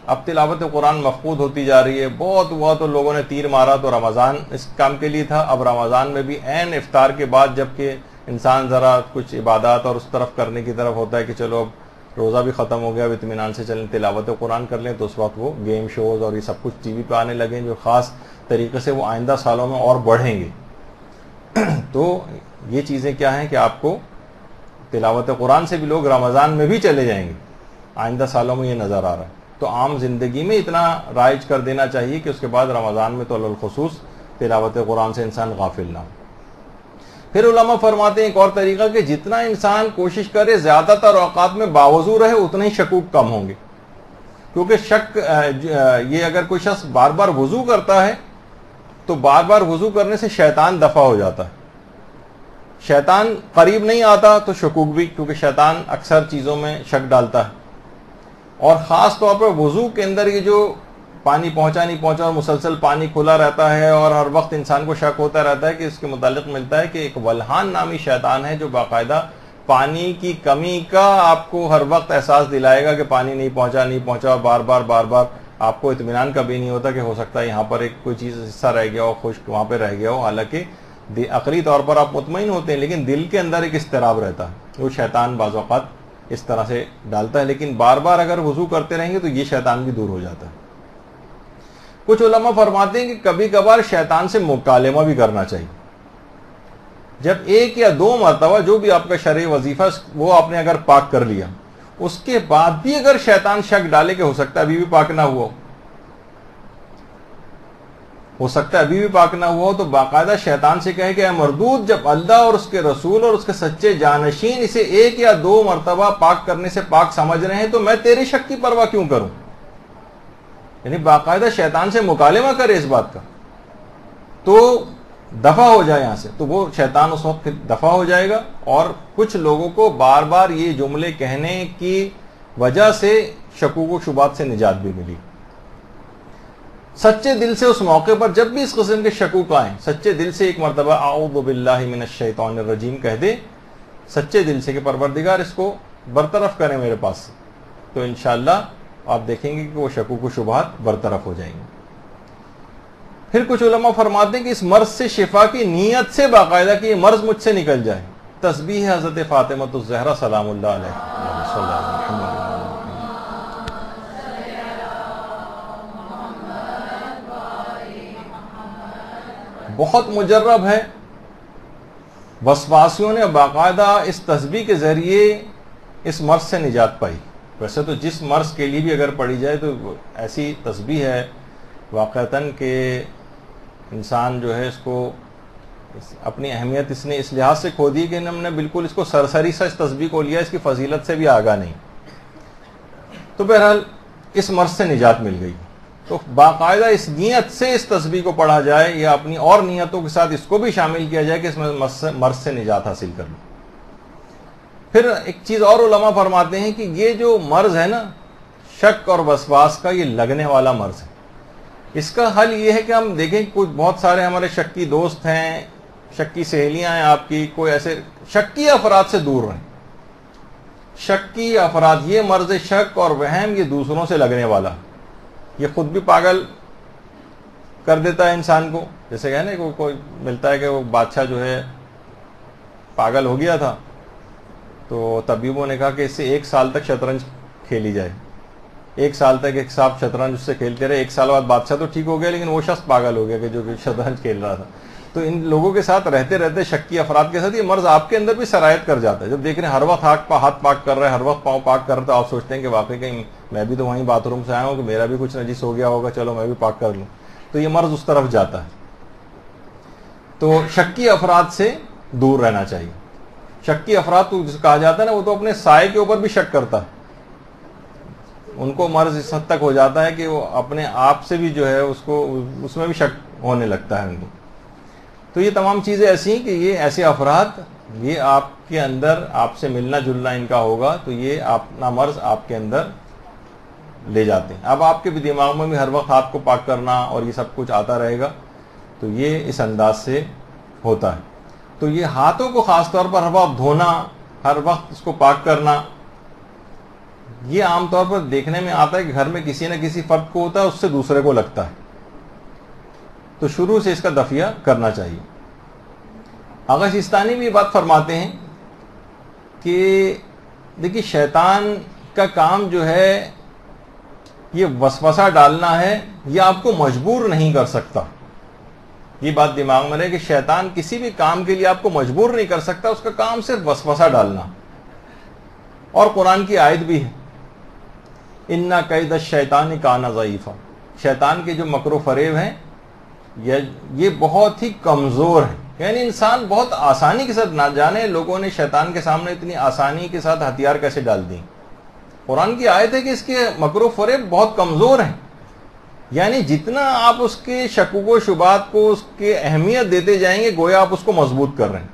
اب تلاوت قرآن مفقود ہوتی جا رہی ہے. بہت ہوا تو لوگوں نے تیر مارا تو رمضان اس کام کے لیے تھا، اب رمضان میں بھی عین افطار کے بعد جب کہ انسان ذرا کچھ عبادات اور اس طرف کرنے کی طرف ہوتا ہے کہ چلو اب روزہ بھی ختم ہو گیا، اب اطمینان سے چلیں تلاوت قرآن کر لیں، تو اس وقت وہ گیم شوز اور یہ سب کچھ ٹی وی پہ آنے لگیں جو خاص طریقے سے وہ آئندہ سالوں میں اور بڑھیں گے. تو یہ چیزیں کیا ہیں کہ آپ کو تلاوت قرآن سے بھی لوگ رمضان میں بھی چلے جائیں گے، آئندہ سالوں میں یہ نظر آ رہا ہے. تو عام زندگی میں اتنا رائج کر دینا چاہیے کہ اس کے بعد رمضان میں تو الخصوص تلاوت قرآن سے انسان غافل نہ ہو. پھر علماء فرماتے ہیں ایک اور طریقہ کہ جتنا انسان کوشش کرے زیادہ تر اوقات میں باوضو رہے اتنے ہی شکوک کم ہوں گے. کیونکہ شک یہ اگر کوئی شخص بار بار وضو کرتا ہے تو بار بار وضو کرنے سے شیطان دفع ہو جاتا ہے. شیطان قریب نہیں آتا تو شکوک بھی، کیونکہ شیطان اکثر چیزوں میں شک ڈالتا ہے. اور خاص طور پر وضو کے اندر یہ جو پانی پہنچا نہیں پہنچا اور مسلسل پانی کھلا رہتا ہے اور ہر وقت انسان کو شک ہوتا رہتا ہے کہ اس کے متعلق ملتا ہے کہ ایک ولہان نامی شیطان ہے جو باقاعدہ پانی کی کمی کا آپ کو ہر وقت احساس دلائے گا کہ پانی نہیں پہنچا، بار بار آپ کو اطمینان کبھی نہیں ہوتا کہ ہو سکتا ہے یہاں پر ایک کوئی چیز حصہ رہ گیا ہو، خشک وہاں پہ رہ گیا ہو. حالانکہ عقلی طور پر آپ مطمئن ہوتے ہیں لیکن دل کے اندر ایک اضطراب رہتا ہے. وہ شیطان بعض اوقات اس طرح سے ڈالتا ہے، لیکن بار بار اگر وضو کرتے رہیں گے تو یہ شیطان بھی دور ہو جاتا ہے. کچھ علماء فرماتے ہیں کہ کبھی کبھار شیطان سے مکالمہ بھی کرنا چاہیے. جب ایک یا دو مرتبہ جو بھی آپ کا شرعی وظیفہ وہ آپ نے اگر پاک کر لیا، اس کے بعد بھی اگر شیطان شک ڈالے کہ ہو سکتا ہے ابھی بھی پاک نہ ہوا ہو، تو باقاعدہ شیطان سے کہے کہ اے مردود، جب اللہ اور اس کے رسول اور اس کے سچے جانشین اسے ایک یا دو مرتبہ پاک کرنے سے پاک سمجھ رہے ہیں تو میں تیری شک کی پرواہ کیوں کروں. یعنی باقاعدہ شیطان سے مکالمہ کرے اس بات کا تو دفع ہو جائے یہاں سے، تو وہ شیطان اس وقت دفع ہو جائے گا. اور کچھ لوگوں کو بار بار یہ جملے کہنے کی وجہ سے شکوک و شبہات سے نجات بھی ملی. سچے دل سے اس موقع پر جب بھی اس قسم کے شکوک آئیں، سچے دل سے ایک مرتبہ اعوذ باللہ من الشیطان الرجیم کہہ دے، سچے دل سے کہ پروردگار اس کو برطرف کریں میرے پاس سے، تو انشاءاللہ آپ دیکھیں گے کہ وہ شکوک و شبہات برطرف ہو جائیں گے. پھر کچھ علماء فرماتے ہیں کہ اس مرض سے شفا کی نیت سے باقاعدہ کہ یہ مرض مجھ سے نکل جائے، تسبیح حضرت فاطمہ الزہرا سلام اللہ علیہ صلی اللہ علیہ وسلم بہت مجرب ہے. وسواسیوں نے باقاعدہ اس تسبیح کے ذریعے اس مرض سے نجات پائی. ویسے تو جس مرض کے لیے بھی اگر پڑھی جائے تو ایسی تسبیح ہے واقعتاً کہ انسان جو ہے اس کو اپنی اہمیت اس نے اس لحاظ سے کھو دی کہ ہم نے بالکل اس کو سرسری سا اس تسبیح کو لیا، اس کی فضیلت سے بھی آگاہ نہیں. تو بہرحال اس مرض سے نجات مل گئی. تو باقاعدہ اس نیت سے اس تسبیح کو پڑھا جائے یا اپنی اور نیتوں کے ساتھ اس کو بھی شامل کیا جائے کہ اس میں مرض سے نجات حاصل کر لیں. پھر ایک چیز اور علماء فرماتے ہیں کہ یہ جو مرض ہے نا شک اور وسواس کا، یہ لگنے والا مرض ہے. اس کا حل یہ ہے کہ ہم دیکھیں کچھ بہت سارے ہمارے شکی دوست ہیں، شکی سہیلیاں ہیں آپ کی، کوئی ایسے شکی افراد سے دور رہیں. شکی افراد، یہ مرض شک اور وہم یہ دوسروں سے لگنے والا، یہ خود بھی پاگل کر دیتا ہے انسان کو. جیسے کہ نا کوئی ملتا ہے کہ وہ بادشاہ جو ہے پاگل ہو گیا تھا تو طبیبوں نے کہا کہ اس سے 1 سال تک شطرنج کھیلی جائے. 1 سال تک ایک صاحب شطرنج اس سے کھیلتے رہے. 1 سال بعد بادشاہ تو ٹھیک ہو گیا لیکن وہ شخص پاگل ہو گیا کہ جو شطرنج کھیل رہا تھا. تو ان لوگوں کے ساتھ رہتے رہتے شکی افراد کے ساتھ یہ مرض آپ کے اندر بھی سرایت کر جاتا ہے. جب دیکھ رہے ہیں ہر وقت ہاتھ پاک کر رہا ہے، ہر وقت پاؤں پاک کر رہا ہے، تو آپ سوچتے ہیں کہ واقعی کہیں میں بھی تو وہیں باتھ روم سے آیا ہوں کہ میرا بھی کچھ نجس ہو گیا ہوگا، چلو میں بھی پاک کر لوں. تو یہ مرض اس طرف جاتا ہے. تو شکی افراد سے دور رہنا چاہیے. شکی افراد تو جس کہا جاتا ہے نا وہ تو اپنے سائے کے اوپر بھی شک کرتا ہے. ان کو مرض اس حد تک ہو جاتا ہے کہ وہ اپنے آپ سے بھی جو ہے اس میں بھی شک ہونے لگتا ہے ان کو. تو یہ تمام چیزیں ایسی ہیں کہ یہ ایسے افراد یہ آپ کے اندر آپ سے ملنا جلنا ان کا ہوگا تو یہ اپنا مرض آپ کے اندر لے جاتے ہیں. اب آپ کے بھی دماغ میں بھی ہر وقت ہاتھ کو پاک کرنا اور یہ سب کچھ آتا رہے گا تو یہ اس انداز سے ہوتا ہے. تو یہ ہاتھوں کو خاص طور پر ہر وقت دھونا، ہر وقت اس کو پاک کرنا، یہ عام طور پر دیکھنے میں آتا ہے کہ گھر میں کسی نہ کسی فرد کو ہوتا ہے، اس سے دوسرے کو لگتا ہے. تو شروع سے اس کا دفعہ کرنا چاہیے. آغا سیستانی بھی یہ بات فرماتے ہیں کہ دیکھیے شیطان کا کام جو ہے یہ وسوسہ ڈالنا ہے، یہ آپ کو مجبور نہیں کر سکتا. یہ بات دماغ میں رہے کہ شیطان کسی بھی کام کے لیے آپ کو مجبور نہیں کر سکتا، اس کا کام صرف وسوسہ ڈالنا. اور قرآن کی آیت بھی ہے اِنَّ کَیْدَ الشَّیطَانِ کَانَ ضَعِیفًا، شیطان کے جو مکر و فریب ہیں یہ بہت ہی کمزور ہے. یعنی انسان بہت آسانی کے ساتھ، نہ جانے لوگوں نے شیطان کے سامنے اتنی آسانی کے ساتھ ہتھیار کیسے ڈال دی. قرآن کی آیت ہے کہ اس کے مکر و فریب بہت کمزور ہیں. یعنی جتنا آپ اس کے شکوک و شبہات کو اس کے اہمیت دیتے جائیں گے گویا آپ اس کو مضبوط کر رہے ہیں.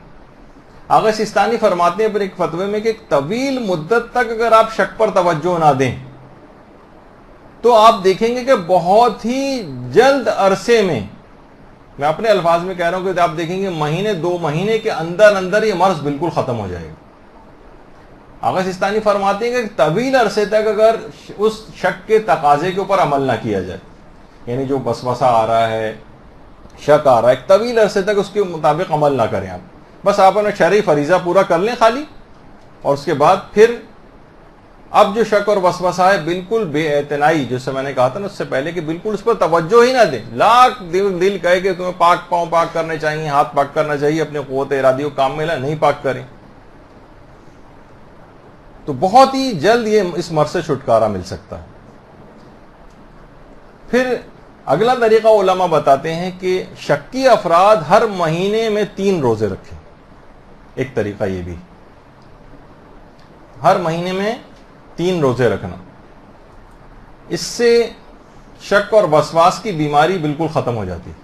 آغا سیستانی فرماتے ہیں پھر ایک فتوے میں کہ ایک طویل مدت تک اگر آپ شک پر توجہ نہ دیں تو آپ دیکھیں گے کہ بہت ہی جلد عرصے میں اپنے الفاظ میں کہہ رہا ہوں کہ آپ دیکھیں گے مہینے 2 مہینے کے اندر یہ مرض بالکل ختم ہو جائے گا. آغا سیستانی فرماتے ہیں کہ طویل عرصے تک اگر اس شک کے تقاضے کے اوپر عمل نہ کیا جائے، یعنی جو وسوسہ آ رہا ہے، شک آ رہا ہے، ایک طویل عرصے تک اس کے مطابق عمل نہ کریں. آپ بس آپ اپنا شرعی فریضہ پورا کر لیں خالی، اور اس کے بعد پھر اب جو شک اور وسوسہ ہے بالکل بے اعتنائی، جس سے میں نے کہا تھا نا اس سے پہلے کہ بالکل اس پر توجہ ہی نہ دیں. لاکھ دل کہے کہ تمہیں پاک پاؤں پاک کرنے چاہیے، ہاتھ پاک کرنا چاہیے، اپنے قوت ارادی کو کام میں نہیں پاک کریں، تو بہت ہی جلد یہ اس مرض سے چھٹکارا مل سکتا ہے. پھر اگلا طریقہ علماء بتاتے ہیں کہ شکی افراد ہر مہینے میں 3 روزے رکھیں. ایک طریقہ یہ بھی، ہر مہینے میں 3 روزے رکھنا، اس سے شک اور وسواس کی بیماری بالکل ختم ہو جاتی ہے.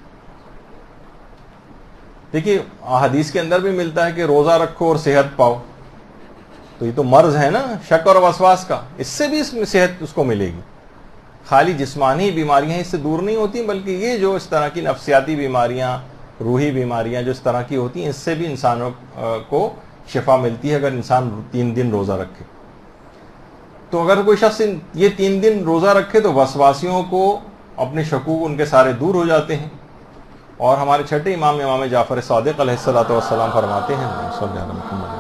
دیکھیے حدیث کے اندر بھی ملتا ہے کہ روزہ رکھو اور صحت پاؤ، تو یہ تو مرض ہے نا شک اور وسواس کا، اس سے بھی اس میں صحت اس کو ملے گی. خالی جسمانی بیماریاں اس سے دور نہیں ہوتی، بلکہ یہ جو اس طرح کی نفسیاتی بیماریاں، روحی بیماریاں جو اس طرح کی ہوتی ہیں، اس سے بھی انسانوں کو شفا ملتی ہے اگر انسان 3 دن روزہ رکھے. تو اگر کوئی شخص یہ 3 دن روزہ رکھے تو وسواسیوں کو اپنے شکوک ان کے سارے دور ہو جاتے ہیں. اور ہمارے چھٹے امام جعفر صادق علیہ الصلوۃ والسلام فرماتے ہیں صلی اللہ علیہ وسلم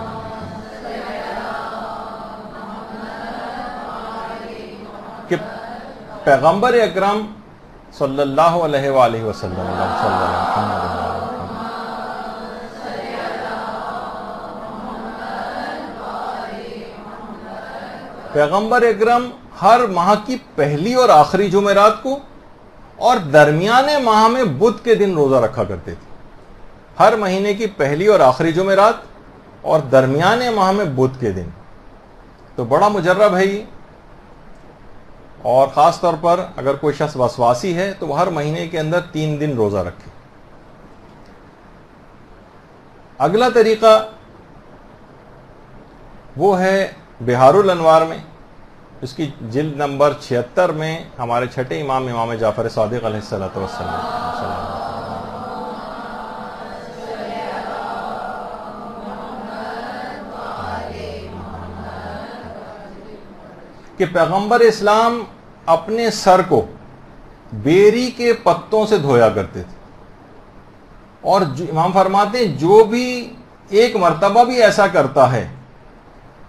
کہ پیغمبر اکرم صلی اللہ علیہ وآلہ وسلم پیغمبر اکرم ہر ماہ کی پہلی اور آخری جمعرات کو اور درمیانے ماہ میں بدھ کے دن روزہ رکھا کرتے تھے. ہر مہینے کی پہلی اور آخری جمعرات اور درمیانے ماہ میں بدھ کے دن. تو بڑا مجرب ہے یہ، اور خاص طور پر اگر کوئی شخص وسواسی ہے تو وہ ہر مہینے کے اندر 3 دن روزہ رکھے. اگلا طریقہ وہ ہے بہار الانوار میں، اس کی جلد نمبر 76 میں ہمارے چھٹے امام جعفر صادق علیہ الصلوۃ والسلام کہ پیغمبر اسلام اپنے سر کو بیری کے پتوں سے دھویا کرتے تھے، اور امام فرماتے ہیں جو بھی ایک مرتبہ بھی ایسا کرتا ہے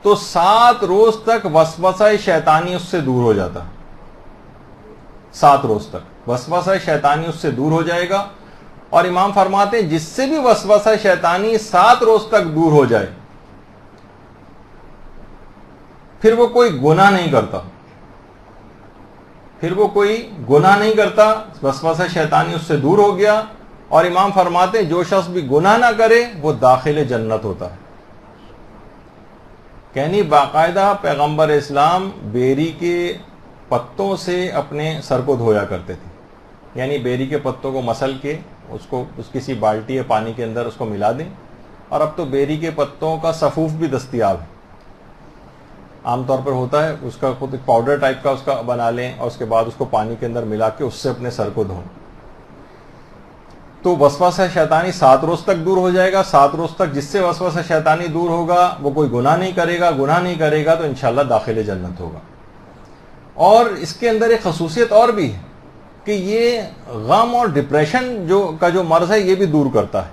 تو 7 روز تک وسوسہ شیطانی اس سے دور ہو جاتا. 7 روز تک وسوسہ شیطانی اس سے دور ہو جائے گا. اور امام فرماتے ہیں جس سے بھی وسوسہ شیطانی 7 روز تک دور ہو جائے پھر وہ کوئی گناہ نہیں کرتا، وسوسہ شیطانی اس سے دور ہو گیا. اور امام فرماتے ہیں جو شخص بھی گناہ نہ کرے وہ داخل جنت ہوتا ہے. یعنی باقاعدہ پیغمبر اسلام بیری کے پتوں سے اپنے سر کو دھویا کرتے تھے. یعنی بیری کے پتوں کو مسل کے اس کسی بالٹی یا پانی کے اندر اس کو ملا دیں. اور اب تو بیری کے پتوں کا سفوف بھی دستیاب ہے، عام طور پر ہوتا ہے، اس کا خود ایک پاؤڈر ٹائپ کا اس کا بنا لیں اور اس کے بعد اس کو پانی کے اندر ملا کے اس سے اپنے سر کو دھویں. تو وسوسہ شیطانی 7 روز تک دور ہو جائے گا. 7 روز تک جس سے وسوسہ شیطانی دور ہوگا وہ کوئی گناہ نہیں کرے گا تو انشاءاللہ داخل جنت ہوگا. اور اس کے اندر ایک خصوصیت اور بھی ہے کہ یہ غم اور ڈپریشن کا جو مرض ہے یہ بھی دور کرتا ہے.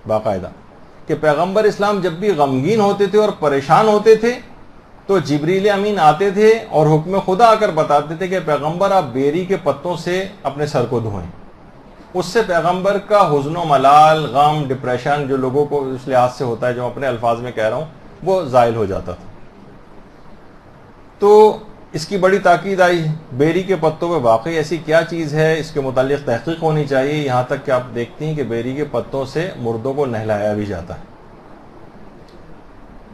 باقاعدہ کہ پیغمبر اسلام جب بھی غمگین ہوتے تھے اور پریشان ہوتے تھے تو جبریل امین آتے تھے اور حکم خدا آ کر بتاتے تھے کہ پیغمبر آپ بیری کے پتوں سے اپنے سر کو دھوئیں. اس سے پیغمبر کا حزن و ملال، غم، ڈپریشن جو لوگوں کو اس لحاظ سے ہوتا ہے، جو اپنے الفاظ میں کہہ رہا ہوں، وہ زائل ہو جاتا تھا. تو اس کی بڑی تاکید آئی بیری کے پتوں میں واقعی ایسی کیا چیز ہے، اس کے متعلق تحقیق ہونی چاہیے. یہاں تک کہ آپ دیکھتے ہیں کہ بیری کے پتوں سے مردوں کو نہلایا بھی جاتا ہے.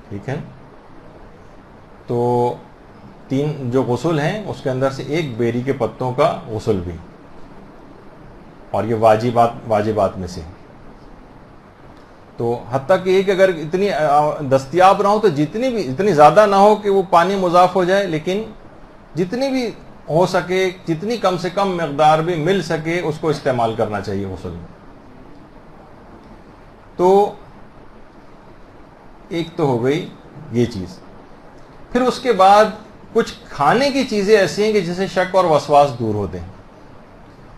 ٹھیک ہے. تو 3 جو غسل ہیں اس کے اندر سے ایک بیری کے پتوں کا غسل بھی، اور یہ واجبات میں سے. تو حتیٰ کہ ایک اگر اتنی دستیاب نہ ہو تو اتنی زیادہ نہ ہو کہ وہ پانی مضاف ہو جائے، لیکن جتنی بھی ہو سکے، جتنی کم سے کم مقدار بھی مل سکے، اس کو استعمال کرنا چاہیے غسل میں. تو ایک تو ہو گئی یہ چیز. پھر اس کے بعد کچھ کھانے کی چیزیں ایسی ہیں کہ جسے شک اور وسواس دور ہوتے ہیں.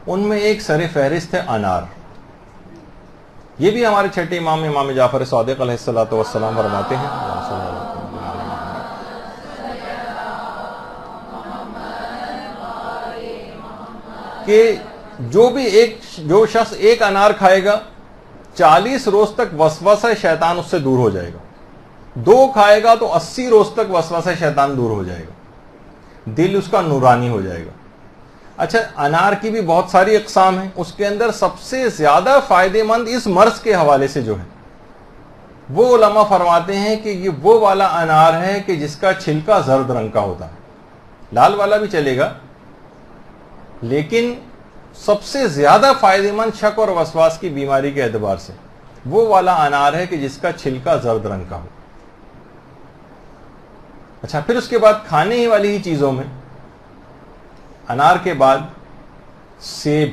ان میں ایک سر فہرست ہے انار. یہ بھی ہمارے چھٹے امام جعفر صادق علیہ الصلوۃ والسلام فرماتے ہیں کہ جو شخص ایک انار کھائے گا 40 روز تک وسوسہ شیطان اس سے دور ہو جائے گا. 2 کھائے گا تو 80 روز تک وسوسہ شیطان دور ہو جائے گا. دل اس کا نورانی ہو جائے گا. اچھا، انار کی بھی بہت ساری اقسام ہیں. اس کے اندر سب سے زیادہ فائدے مند اس مرض کے حوالے سے جو ہے، وہ علماء فرماتے ہیں کہ یہ وہ والا انار ہے کہ جس کا چھلکا زرد رنگ کا ہوتا ہے. لال والا بھی چلے گا، لیکن سب سے زیادہ فائدے مند شک اور وسواس کی بیماری کے اعتبار سے وہ والا انار ہے کہ جس کا چھلکا زرد رنگ کا ہو. اچھا، پھر اس کے بعد کھانے ہی والی ہی چیزوں میں انار کے بعد سیب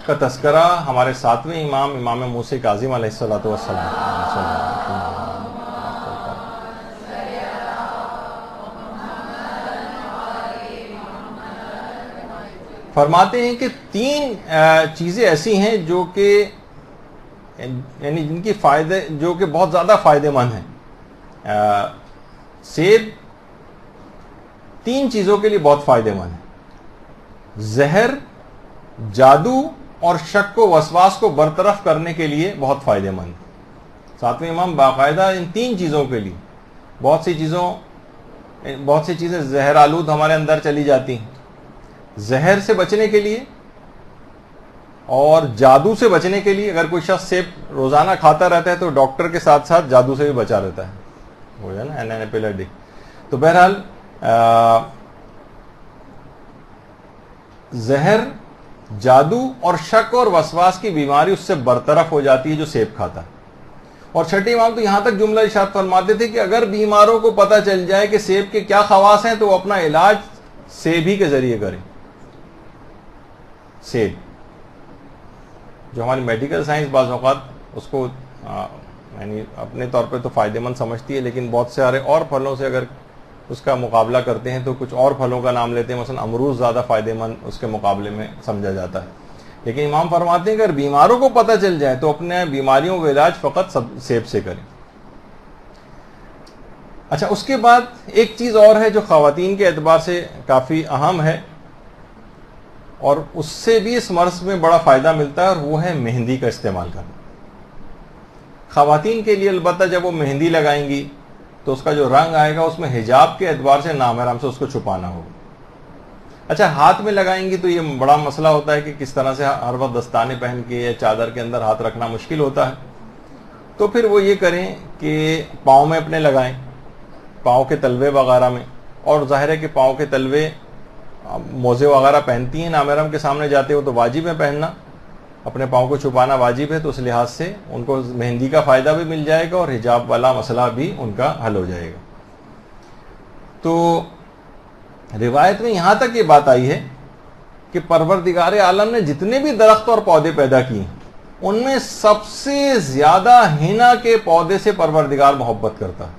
کا تذکرہ ہمارے 7ویں امام موسی کاظم علیہ الصلوۃ والسلام فرماتے ہیں کہ 3 چیزیں ایسی ہیں جو کہ یعنی جن کی فائدے جو کہ بہت زیادہ فائدے مند ہیں. سیب 3 چیزوں کے لیے بہت فائدے مند ہے: زہر، جادو اور شک و وسواس کو برطرف کرنے کے لیے بہت فائدے مند. 7ویں امام باقاعدہ ان 3 چیزوں کے لیے بہت سی چیزیں زہر آلود ہمارے اندر چلی جاتی ہیں. زہر سے بچنے کے لیے اور جادو سے بچنے کے لیے. اگر کوئی شخص سیب روزانہ کھاتا رہتا ہے تو ڈاکٹر کے ساتھ ساتھ جادو سے بھی بچا رہتا ہے، وہ ہے نا NNA. تو بہرحال زہر، جادو اور شک اور وسواس کی بیماری اس سے برطرف ہو جاتی ہے جو سیب کھاتا ہے. اور چھٹے امام تو یہاں تک جملہ ارشاد فرماتے تھے کہ اگر بیماروں کو پتہ چل جائے کہ سیب کے کیا خواص ہیں تو وہ اپنا علاج سیب ہی کے ذریعے کریں. سیب جو ہماری میڈیکل سائنس بعض اوقات اس کو یعنی اپنے طور پہ تو فائدہ مند سمجھتی ہے، لیکن بہت سارے اور پھلوں سے اگر اس کا مقابلہ کرتے ہیں تو کچھ اور پھلوں کا نام لیتے ہیں. مثلا امرود زیادہ فائدہ مند اس کے مقابلے میں سمجھا جاتا ہے. لیکن امام فرماتے ہیں کہ اگر بیماروں کو پتہ چل جائے تو اپنے بیماریوں کا علاج فقط سیب سے کریں. اچھا، اس کے بعد ایک چیز اور ہے جو خواتین کے اعتبار سے کافی اہم ہے اور اس سے بھی اس مرض میں بڑا فائدہ ملتا ہے، اور وہ ہے مہندی کا استعمال کرنا. خواتین کے لیے البتہ جب وہ مہندی لگائیں گی تو اس کا جو رنگ آئے گا اس میں حجاب کے اعتبار سے نامحرم سے اس کو چھپانا ہوگا. اچھا، ہاتھ میں لگائیں گی تو یہ بڑا مسئلہ ہوتا ہے کہ کس طرح سے ہر وقت دستانے پہن کے یا چادر کے اندر ہاتھ رکھنا مشکل ہوتا ہے. تو پھر وہ یہ کریں کہ پاؤں میں اپنے لگائیں، پاؤں کے تلوے وغیرہ میں. اور ظاہر ہے کہ پاؤں کے تلوے موزے وغیرہ پہنتی ہیں نامحرم کے سامنے جاتے ہو تو واجب ہے پہننا، اپنے پاؤں کو چھپانا واجب ہے. تو اس لحاظ سے ان کو مہندی کا فائدہ بھی مل جائے گا اور حجاب والا مسئلہ بھی ان کا حل ہو جائے گا. تو روایت میں یہاں تک یہ بات آئی ہے کہ پروردگار عالم نے جتنے بھی درخت اور پودے پیدا کیے ان میں سب سے زیادہ ہینا کے پودے سے پروردگار محبت کرتا ہے.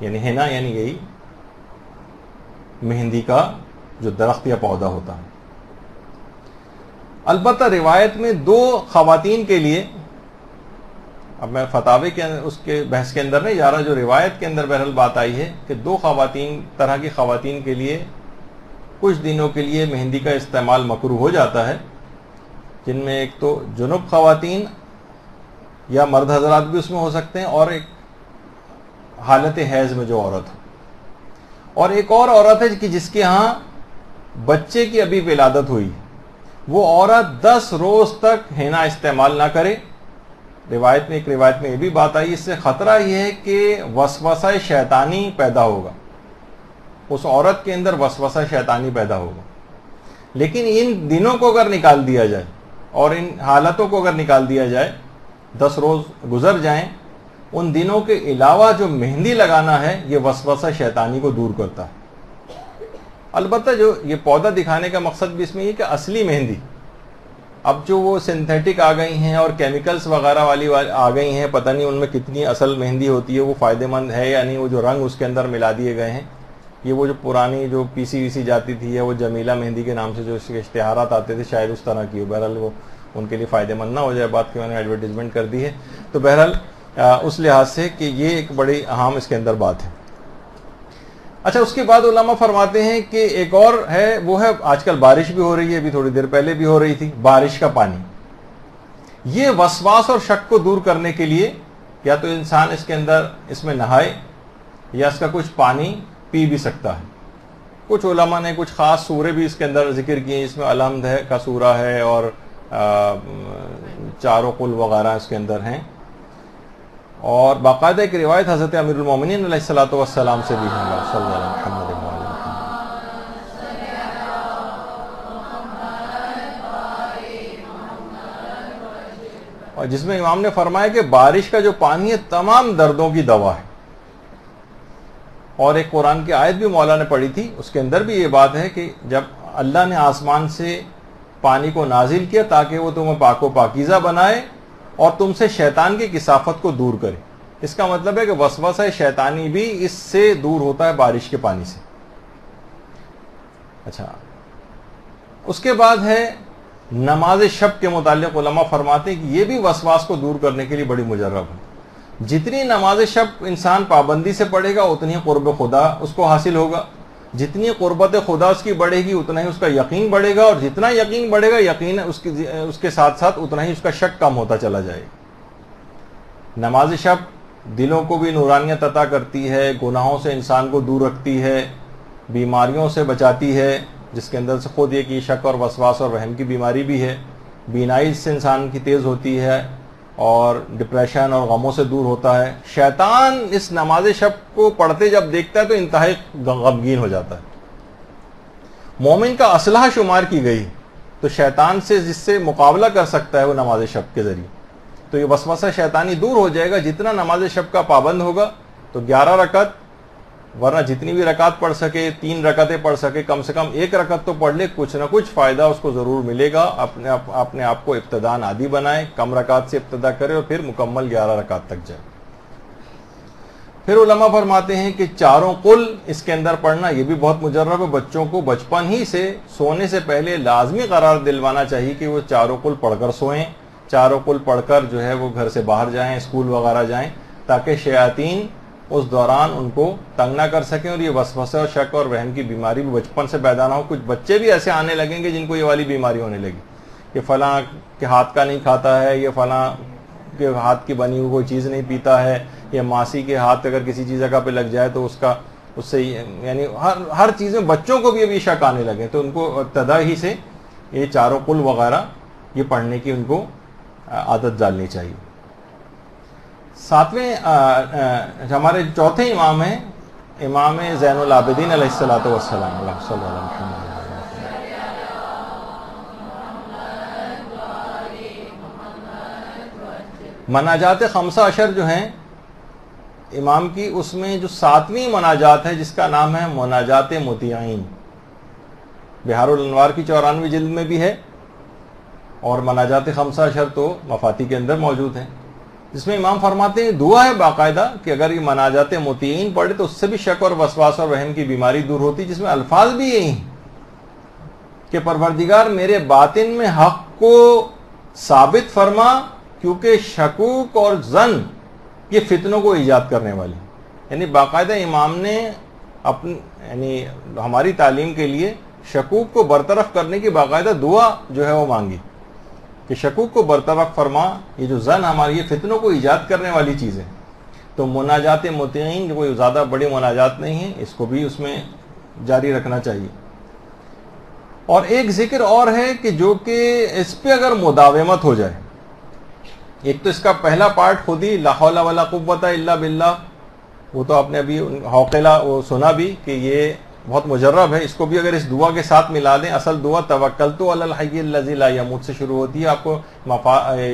یعنی ہینا یعنی یہی مہندی کا جو درخت یا پودا ہوتا ہے. البتہ روایت میں 2 خواتین کے لیے اب میں فتاوی کے اس کے بحث کے اندر نہیں جا رہا، جو روایت کے اندر بہرحال بات آئی ہے کہ دو طرح کی خواتین کے لیے کچھ دنوں کے لیے مہندی کا استعمال مکروہ ہو جاتا ہے، جن میں ایک تو جنب خواتین یا مرد حضرات بھی اس میں ہو سکتے ہیں، اور ایک حالت حیض میں جو عورت ہو، اور ایک اور عورت ہے کہ جس کے ہاں بچے کی ابھی ولادت ہوئی، وہ عورت 10 روز تک ہینا استعمال نہ کرے۔ ایک روایت میں یہ بھی بات آئی، اس سے خطرہ یہ ہے کہ وسوسہ شیطانی پیدا ہوگا، اس عورت کے اندر وسوسہ شیطانی پیدا ہوگا۔ لیکن ان دنوں کو اگر نکال دیا جائے اور ان حالتوں کو اگر نکال دیا جائے، 10 روز گزر جائیں، ان دنوں کے علاوہ جو مہندی لگانا ہے یہ وسوسہ شیطانی کو دور کرتا ہے۔ البتہ جو یہ پودا دکھانے کا مقصد بھی اس میں یہ کہ اصلی مہندی، اب جو وہ سنتھیٹک آ گئی ہیں اور کیمیکلز وغیرہ والی آ گئی ہیں، پتہ نہیں ان میں کتنی اصل مہندی ہوتی ہے، وہ فائدہ مند ہے یا نہیں، وہ جو رنگ اس کے اندر ملا دیے گئے ہیں، یہ وہ جو پرانی جو پی سی جاتی تھی یا وہ جمیلہ مہندی کے نام سے جو اس کے اشتہارات آتے تھے، شاید اس طرح کی ہو۔ بہرحال وہ ان کے لیے فائدہ مند نہ ہو جائے بات کہ میں نے ایڈورٹیزمنٹ کر دی ہے، تو بہرحال اس لحاظ سے کہ یہ ایک بڑی اہم اس کے اندر بات ہے۔ اچھا، اس کے بعد علماء فرماتے ہیں کہ ایک اور ہے، وہ ہے آج کل بارش بھی ہو رہی ہے، ابھی تھوڑی دیر پہلے بھی ہو رہی تھی، بارش کا پانی۔ یہ وسواس اور شک کو دور کرنے کے لیے یا تو انسان اس میں نہائے یا اس کا کچھ پانی پی بھی سکتا ہے۔ کچھ علماء نے کچھ خاص سورے بھی اس کے اندر ذکر کیے، اس میں الحمد ہے کا سورہ ہے اور چاروں قل وغیرہ اس کے اندر ہیں، اور باقاعدہ ایک روایت حضرت امیر المومنین علیہ الصلوۃ والسلام سے بھی ہے، صلی اللہ علیہ محمد اور جس میں امام نے فرمایا کہ بارش کا جو پانی ہے تمام دردوں کی دوا ہے۔ اور ایک قرآن کی آیت بھی مولا نے پڑھی تھی، اس کے اندر بھی یہ بات ہے کہ جب اللہ نے آسمان سے پانی کو نازل کیا تاکہ وہ تمہیں پاک و پاکیزہ بنائے اور تم سے شیطان کی کثافت کو دور کرے، اس کا مطلب ہے کہ وسوسہ شیطانی بھی اس سے دور ہوتا ہے بارش کے پانی سے۔ اچھا، اس کے بعد ہے نماز شب کے متعلق علماء فرماتے ہیں کہ یہ بھی وسواس کو دور کرنے کے لیے بڑی مجرب ہے۔ جتنی نماز شب انسان پابندی سے پڑھے گا اتنی قرب خدا اس کو حاصل ہوگا، جتنی قربت خدا اس کی بڑھے گی اتنا ہی اس کا یقین بڑھے گا، اور جتنا یقین بڑھے گا یقین اس کے ساتھ ساتھ اتنا ہی اس کا شک کم ہوتا چلا جائے گا۔ نماز شب دلوں کو بھی نورانیت عطا کرتی ہے، گناہوں سے انسان کو دور رکھتی ہے، بیماریوں سے بچاتی ہے، جس کے اندر سے خود یہ کہ شک اور وسواس اور وہم کی بیماری بھی ہے، بینائی سے انسان کی تیز ہوتی ہے، اور ڈپریشن اور غموں سے دور ہوتا ہے۔ شیطان اس نماز شب کو پڑھتے جب دیکھتا ہے تو انتہائی غمگین ہو جاتا ہے۔ مومن کا اسلحہ شمار کی گئی تو شیطان سے جس سے مقابلہ کر سکتا ہے وہ نماز شب کے ذریعے، تو یہ وسوسہ شیطانی دور ہو جائے گا جتنا نماز شب کا پابند ہوگا۔ تو 11 رکعت، ورنہ جتنی بھی رکعت پڑھ سکے، 3 رکعتیں پڑھ سکے، کم سے کم 1 رکعت تو پڑھ لے، کچھ نہ کچھ فائدہ اس کو ضرور ملے گا۔ اپنے آپ کو ابتداء عادی بنائے، کم رکعت سے ابتدا کرے اور پھر مکمل 11 رکعت تک جائے۔ پھر علماء فرماتے ہیں کہ چاروں قل اس کے اندر پڑھنا یہ بھی بہت مجرب ہے۔ بچوں کو بچپن ہی سے سونے سے پہلے لازمی قرار دلوانا چاہیے کہ وہ چاروں قل پڑھ کر سوئیں، چاروں قل پڑھ کر جو ہے وہ گھر سے باہر جائیں، اسکول وغیرہ جائیں، تاکہ شیاطین اس دوران ان کو تنگ نہ کر سکیں اور یہ وسوسہ اور شک اور وہم کی بیماری بھی بچپن سے پیدا نہ ہو۔ کچھ بچے بھی ایسے آنے لگیں گے جن کو یہ والی بیماری ہونے لگی کہ فلاں کے ہاتھ کا نہیں کھاتا ہے، یہ فلاں کے ہاتھ کی بنی ہوئی کوئی چیز نہیں پیتا ہے، یا ماسی کے ہاتھ اگر کسی چیز جگہ پہ لگ جائے تو اس سے یعنی ہر چیز میں بچوں کو بھی ابھی شک آنے لگے، تو ان کو ابتدا ہی سے یہ چاروں قل وغیرہ یہ پڑھنے کی ان کو عادت ڈالنی چاہیے۔ 7ویں ہمارے چوتھے امام ہیں امام زین العابدین علیہ الصلوۃ والسلام، اللہ صلی اللہ علیہ وسلم۔ مناجات 15 جو ہیں امام کی، اس میں جو 7ویں مناجات ہے جس کا نام ہے مناجات مطیعین، بہار الانوار کی 94 جلد میں بھی ہے، اور مناجات 15 تو مفاتی کے اندر موجود ہیں، جس میں امام فرماتے ہیں دعا ہے باقاعدہ کہ اگر یہ مناجات مطیعین پڑھے تو اس سے بھی شک اور وسواس اور وہم کی بیماری دور ہوتی، جس میں الفاظ بھی یہی ہیں کہ پروردگار میرے باطن میں حق کو ثابت فرما کیونکہ شکوک اور ظن یہ فتنوں کو ایجاد کرنے والی، یعنی باقاعدہ امام نے یعنی ہماری تعلیم کے لیے شکوک کو برطرف کرنے کی باقاعدہ دعا جو ہے وہ مانگی کہ شکوک کو برطرف فرما، یہ جو ظن ہماری یہ فتنوں کو ایجاد کرنے والی چیز ہے۔ تو مناجات مطیعین جو کوئی زیادہ بڑی مناجات نہیں ہے، اس کو بھی اس میں جاری رکھنا چاہیے۔ اور ایک ذکر اور ہے کہ جو کہ اس پہ اگر مداومت ہو جائے، ایک تو اس کا پہلا پارٹ خود ہی لا حول ولا قوت الا باللہ، وہ تو آپ نے ابھی حوقلہ وہ سنا بھی کہ یہ بہت مجرب ہے، اس کو بھی اگر اس دعا کے ساتھ ملا دیں، اصل دعا توکلت علی الحی الذی لا یموت سے شروع ہوتی ہے، آپ کو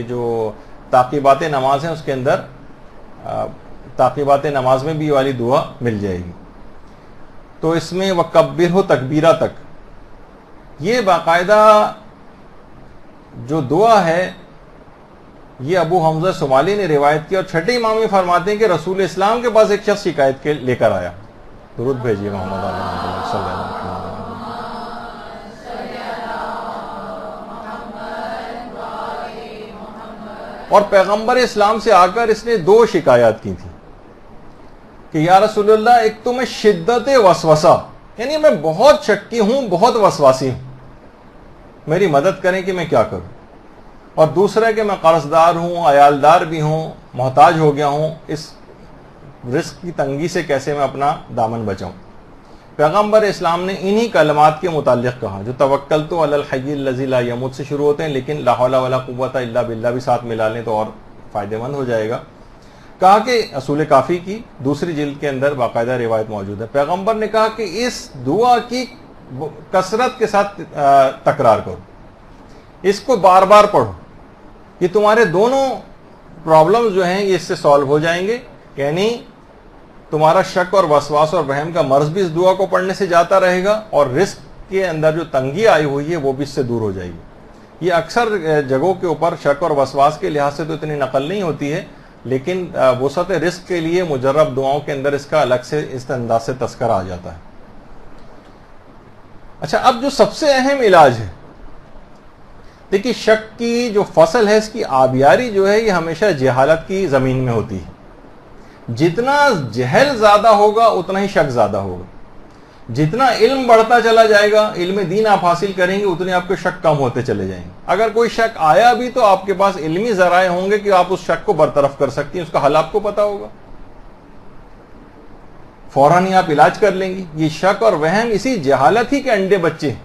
جو تعقیبات نماز ہیں اس کے اندر تعقیبات نماز میں بھی یہ والی دعا مل جائے گی۔ تو اس میں وکبرہ تکبیرہ تک یہ باقاعدہ جو دعا ہے یہ ابو حمزہ صومالی نے روایت کی، اور چھٹے امام میں فرماتے ہیں کہ رسول اسلام کے پاس ایک شخص شکایت کے لے کر آیا، درود بھیجیے محمد صلی اللہ علیہ وسلم۔ اور پیغمبر اسلام سے آ کر اس نے دو شکایات کی تھی کہ یا رسول اللہ، ایک تو میں شدت وسوسہ، یعنی میں بہت شکی ہوں، بہت وسواسی ہوں، میری مدد کریں کہ میں کیا کروں، اور دوسرا ہے کہ میں قرض دار ہوں، عیالدار بھی ہوں، محتاج ہو گیا ہوں، اس رزق کی تنگی سے کیسے میں اپنا دامن بچاؤں۔ پیغمبر اسلام نے انہی کلمات کے متعلق کہا جو توکلت علی الحی الذی لا یموت سے شروع ہوتے ہیں، لیکن لا حول ولا قوت الا باللہ بھی ساتھ ملا لیں تو اور فائدہ مند ہو جائے گا۔ کہا کہ اصول کافی کی دوسری جلد کے اندر باقاعدہ روایت موجود ہے، پیغمبر نے کہا کہ اس دعا کی کثرت کے ساتھ تکرار کرو، اس کو بار بار پڑھو، یہ تمہارے دونوں پرابلم جو ہیں یہ اس سے سالو ہو جائیں گے، یعنی تمہارا شک اور وسواس اور وہم کا مرض بھی اس دعا کو پڑھنے سے جاتا رہے گا، اور رزق کے اندر جو تنگی آئی ہوئی ہے وہ بھی اس سے دور ہو جائے گی۔ یہ اکثر جگہوں کے اوپر شک اور وسواس کے لحاظ سے تو اتنی نقل نہیں ہوتی ہے، لیکن وسعت رزق کے لیے مجرب دعاؤں کے اندر اس کا الگ سے اس انداز سے تذکرہ آ جاتا ہے۔ اچھا، اب جو سب سے اہم علاج ہے، دیکھیے شک کی جو فصل ہے اس کی آبیاری جو ہے یہ ہمیشہ جہالت کی زمین میں ہوتی ہے، جتنا جہل زیادہ ہوگا اتنا ہی شک زیادہ ہوگا، جتنا علم بڑھتا چلا جائے گا، علم دین آپ حاصل کریں گے اتنے آپ کے شک کم ہوتے چلے جائیں گے۔ اگر کوئی شک آیا بھی تو آپ کے پاس علمی ذرائع ہوں گے کہ آپ اس شک کو برطرف کر سکتی ہیں، اس کا حل آپ کو پتا ہوگا، فوراً ہی آپ علاج کر لیں گی۔ یہ شک اور وہم اسی جہالت ہی کے انڈے بچے ہیں،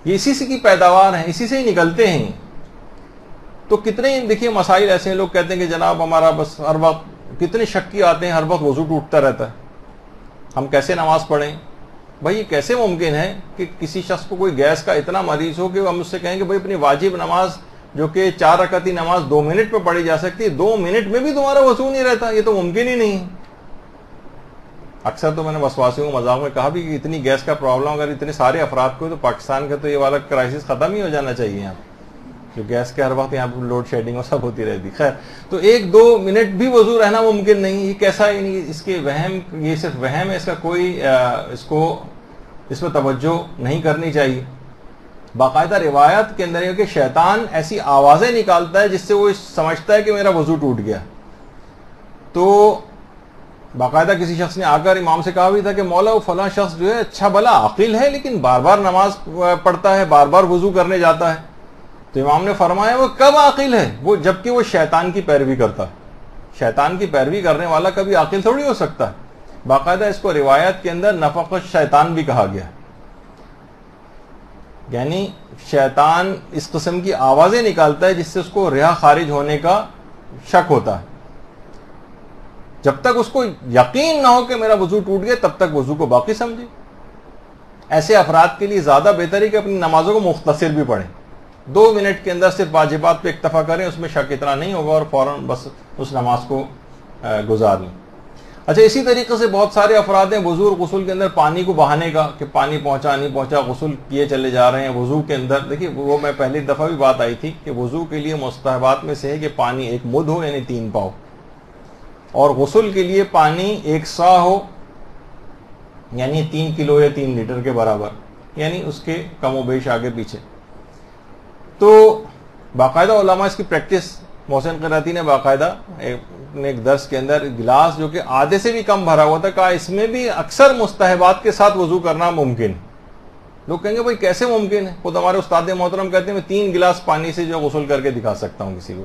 یہ اسی سے کی پیداوار ہیں، اسی سے ہی نکلتے ہیں۔ تو کتنے دیکھیے مسائل ایسے ہیں، لوگ کہتے ہیں کہ جناب ہمارا بس ہر وقت کتنے شکی آتے ہیں، ہر وقت وضو ٹوٹتا رہتا ہے، ہم کیسے نماز پڑھیں؟ بھائی یہ کیسے ممکن ہے کہ کسی شخص کو کوئی گیس کا اتنا مریض ہو کہ ہم اس سے کہیں کہ بھائی اپنی واجب نماز جو کہ 4 رکعتی نماز 2 منٹ میں پڑھی جا سکتی ہے، 2 منٹ میں بھی تمہارا وضو نہیں رہتا، یہ تو ممکن ہی نہیں ہے۔ اکثر تو میں نے وسواسیوں کو مذاق میں کہا بھی کہ اتنی گیس کا پرابلم اگر اتنے سارے افراد کو، تو پاکستان کا تو یہ والا کرائسس ختم ہی ہو جانا چاہیے یہاں پہ، جو گیس کے ہر وقت یہاں پہ لوڈ شیڈنگ اور سب ہوتی رہتی۔ خیر، تو 1-2 منٹ بھی وضو رہنا ممکن نہیں، یہ کیسا، یعنی اس کے وہم، یہ صرف وہم ہے، اس کا کوئی اس میں توجہ نہیں کرنی چاہیے۔ باقاعدہ روایت کے اندر یہ کہ شیطان ایسی آوازیں نکالتا ہے جس سے وہ سمجھتا ہے کہ میرا وضو ٹوٹ گیا۔ تو باقاعدہ کسی شخص نے آ کر امام سے کہا بھی تھا کہ مولا وہ فلاں شخص جو ہے اچھا بھلا عاقل ہے لیکن بار بار نماز پڑھتا ہے، بار بار وضو کرنے جاتا ہے۔ تو امام نے فرمایا وہ کب عاقل ہے؟ وہ جبکہ وہ شیطان کی پیروی کرتا ہے۔ شیطان کی پیروی کرنے والا کبھی عاقل تھوڑی ہو سکتا ہے۔ باقاعدہ اس کو روایت کے اندر نفخ الشیطان بھی کہا گیا، یعنی شیطان اس قسم کی آوازیں نکالتا ہے جس سے اس کو ریا خارج ہونے کا شک ہوتا ہے۔ جب تک اس کو یقین نہ ہو کہ میرا وضو ٹوٹ گیا تب تک وضو کو باقی سمجھے۔ ایسے افراد کے لیے زیادہ بہتر ہے کہ اپنی نمازوں کو مختصر بھی پڑھیں، 2 منٹ کے اندر صرف واجبات پہ اکتفا کریں، اس میں شک اتنا نہیں ہوگا، اور فوراً بس اس نماز کو گزار لیں۔ اچھا، اسی طریقے سے بہت سارے افراد ہیں وضو اور غسل کے اندر پانی کو بہانے کا، کہ پانی پہنچا نہیں پہنچا، غسل کیے چلے جا رہے ہیں وضو کے اندر۔ دیکھیے وہ میں پہلی دفعہ بھی بات آئی تھی کہ وضو کے لیے مستحبات میں سے ہے کہ پانی 1 مد ہو، یعنی 3 پاؤ، اور غسل کے لیے پانی 1 سا ہو، یعنی 3 کلو یا 3 لیٹر کے برابر، یعنی اس کے کم و بیش آگے پیچھے۔ تو باقاعدہ علماء اس کی پریکٹس، محسن قرائتی نے باقاعدہ ایک درس کے اندر گلاس جو کہ آدھے سے بھی کم بھرا ہوا تھا، کہا اس میں بھی اکثر مستحبات کے ساتھ وضو کرنا ممکن. لوگ کہیں گے بھائی کیسے ممکن ہے؟ خود ہمارے استاد محترم کہتے ہیں میں 3 گلاس پانی سے جو غسل کر کے دکھا سکتا ہوں کسی کو.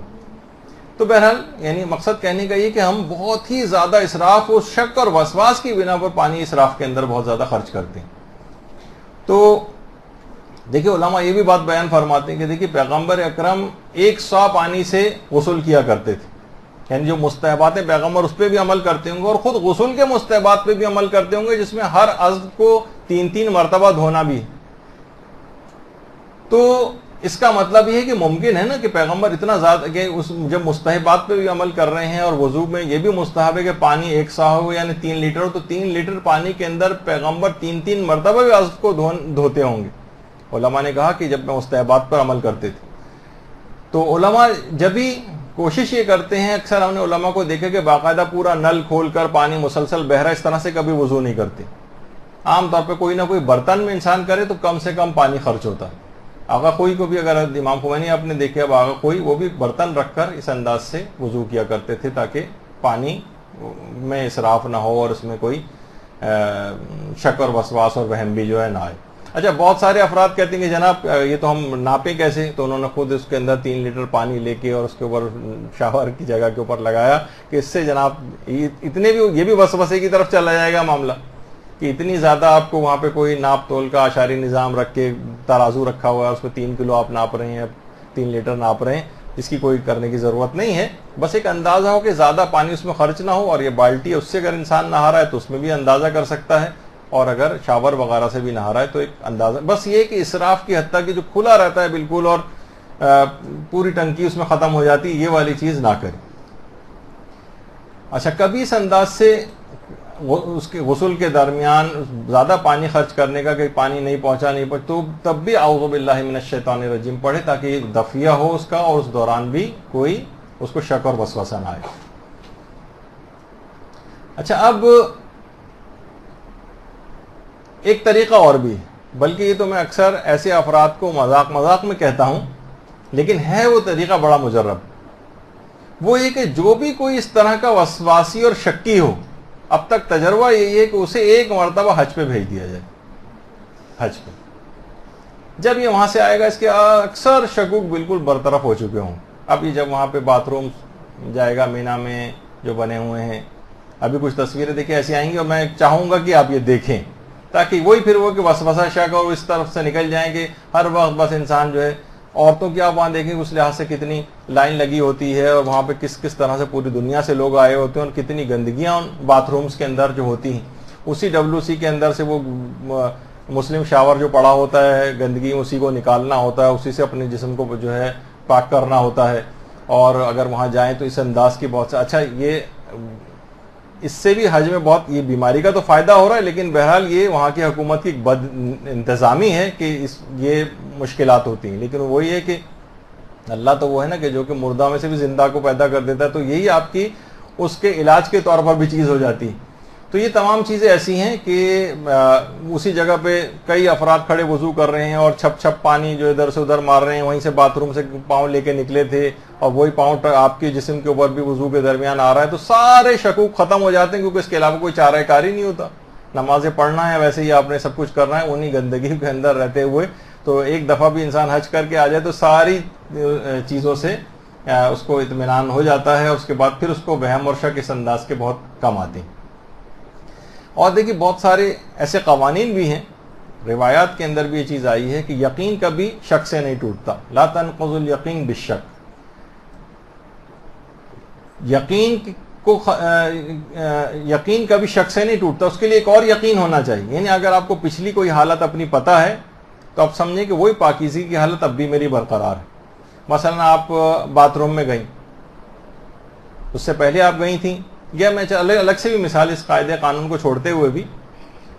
تو بہرحال یعنی مقصد کہنے کا یہ کہ ہم بہت ہی زیادہ اسراف اور شک اور وسواس کی بنا پر پانی اسراف کے اندر بہت زیادہ خرچ کرتے ہیں. تو دیکھیں علماء یہ بھی بات بیان فرماتے ہیں کہ دیکھیں پیغمبر اکرم 1 سا پانی سے غسل کیا کرتے تھے، یعنی جو مستحبات ہیں پیغمبر اس پہ بھی عمل کرتے ہوں گے اور خود غسل کے مستحبات پہ بھی عمل کرتے ہوں گے، جس میں ہر عضو کو 3 مرتبہ دھونا بھی ہے. تو اس کا مطلب یہ ہے کہ ممکن ہے نا کہ پیغمبر اتنا زیادہ کہ جب مستحبات پہ بھی عمل کر رہے ہیں اور وضو میں یہ بھی مستحب ہے کہ پانی 1 سا ہو یعنی 3 لیٹر ہو، تو 3 لیٹر پانی کے اندر پیغمبر 3 مرتبہ بھی عضو کو دھوتے ہوں گے. علماء نے کہا کہ جب میں مستحبات پر عمل کرتے تھے. تو علماء جب بھی کوشش یہ کرتے ہیں، اکثر ہم نے علماء کو دیکھا کہ باقاعدہ پورا نل کھول کر پانی مسلسل بہ رہا، اس طرح سے کبھی وضو نہیں کرتے. عام طور پہ کوئی نہ کوئی برتن میں انسان کرے تو کم سے کم پانی خرچ ہوتا ہے. آغا خوئی کو بھی اگر امام خمینی آپ نے دیکھا، اب آغا خوئی وہ بھی برتن رکھ کر اس انداز سے وضو کیا کرتے تھے تاکہ پانی میں اسراف نہ ہو اور اس میں کوئی شک اور وسواس اور وہم بھی جو ہے نہ آئے. اچھا، بہت سارے افراد کہتے ہیں کہ جناب یہ تو ہم ناپیں کیسے؟ تو انہوں نے خود اس کے اندر 3 لیٹر پانی لے کے اور اس کے اوپر شاور کی جگہ کے اوپر لگایا کہ اس سے جناب اتنے بھی یہ بھی وسوسے کی طرف چلا جائے گا معاملہ کہ اتنی زیادہ آپ کو وہاں پہ کوئی ناپ تول کا اشاری نظام رکھ کے ترازو رکھا ہوا ہے، اس پہ 3 کلو آپ ناپ رہے ہیں، 3 لیٹر ناپ رہے ہیں، اس کی کوئی کرنے کی ضرورت نہیں ہے. بس ایک اندازہ ہو کہ زیادہ پانی اس میں خرچ نہ ہو، اور یہ بالٹی ہے اس سے اگر انسان نہا رہا ہے تو اس میں بھی اندازہ کر سکتا ہے، اور اگر شاور وغیرہ سے بھی نہا رہا ہے تو ایک اندازہ. بس یہ کہ اسراف کی حد تک کہ جو کھلا رہتا ہے بالکل اور پوری ٹنکی اس میں ختم ہو جاتی، یہ والی چیز نہ کریں. اچھا، کبھی اس انداز سے اس کے غسل کے درمیان زیادہ پانی خرچ کرنے کا کہ پانی نہیں پہنچا تو تب بھی اعوذ باللہ من الشیطان الرجیم پڑھے تاکہ دفیہ ہو اس کا، اور اس دوران بھی کوئی اس کو شک اور وسوسہ نہ آئے. اچھا، اب ایک طریقہ اور بھی، بلکہ یہ تو میں اکثر ایسے افراد کو مذاق میں کہتا ہوں، لیکن ہے وہ طریقہ بڑا مجرب. وہ یہ کہ جو بھی کوئی اس طرح کا وسواسی اور شکی ہو، اب تک تجربہ یہی ہے کہ اسے 1 مرتبہ حج پہ بھیج دیا جائے. حج پہ جب یہ وہاں سے آئے گا، اس کے اکثر شکوک بالکل برطرف ہو چکے ہوں. اب یہ جب وہاں پہ باتھ روم جائے گا مینا میں جو بنے ہوئے ہیں، ابھی کچھ تصویریں دیکھیں ایسی آئیں گی اور میں چاہوں گا کہ آپ یہ دیکھیں تاکہ وہی پھر وہ کہ وسوسہ شک اور اس طرف سے نکل جائیں کہ ہر وقت بس انسان جو ہے، عورتوں کی آپ وہاں دیکھیں اس لحاظ سے کتنی لائن لگی ہوتی ہے اور وہاں پہ کس طرح سے پوری دنیا سے لوگ آئے ہوتے ہیں اور کتنی گندگیاں ان باتھ رومز کے اندر جو ہوتی ہیں. اسی WC کے اندر سے وہ مسلم شاور جو پڑا ہوتا ہے، گندگی اسی کو نکالنا ہوتا ہے، اسی سے اپنے جسم کو جو ہے پاک کرنا ہوتا ہے. اور اگر وہاں جائیں تو اس انداز کی بہت اچھا، یہ اس سے بھی حج میں بہت یہ بیماری کا تو فائدہ ہو رہا ہے، لیکن بہرحال یہ وہاں کی حکومت کی بد انتظامی ہے کہ یہ مشکلات ہوتی ہیں. لیکن وہی ہے کہ اللہ تو وہ ہے نا کہ جو کہ مردہ میں سے بھی زندہ کو پیدا کر دیتا ہے، تو یہی آپ کی اس کے علاج کے طور پر بھی چیز ہو جاتی ہے. تو یہ تمام چیزیں ایسی ہیں کہ اسی جگہ پہ کئی افراد کھڑے وضو کر رہے ہیں اور چھپ چھپ پانی جو ادھر سے ادھر مار رہے ہیں، وہیں سے باتھ روم سے پاؤں لے کے نکلے تھے اور وہی پاؤں آپ کے جسم کے اوپر بھی وضو کے درمیان آ رہا ہے، تو سارے شکوک ختم ہو جاتے ہیں کیونکہ اس کے علاوہ کوئی چارہ کار ہی نہیں ہوتا. نمازیں پڑھنا ہے، ویسے ہی آپ نے سب کچھ کرنا ہے انہی گندگی کے اندر رہتے ہوئے. تو ایک دفعہ بھی انسان حج کر کے آ جائے تو ساری چیزوں سے اس کو اطمینان ہو جاتا ہے، اس کے بعد پھر اس کو وہم اور شک اس انداز کے بہت کم آتے ہیں. اور دیکھیے بہت سارے ایسے قوانین بھی ہیں، روایات کے اندر بھی یہ چیز آئی ہے کہ یقین کبھی شک سے نہیں ٹوٹتا. لا تنقض الیقین بالشک، یقین کبھی شک سے نہیں ٹوٹتا، اس کے لیے ایک اور یقین ہونا چاہیے. یعنی اگر آپ کو پچھلی کوئی حالت اپنی پتہ ہے تو آپ سمجھیں کہ وہی پاکیزگی کی حالت اب بھی میری برقرار ہے. مثلا آپ باتھ روم میں گئیں، اس سے پہلے آپ گئی تھیں، یا میں الگ سے بھی مثال اس قاعدے قانون کو چھوڑتے ہوئے بھی،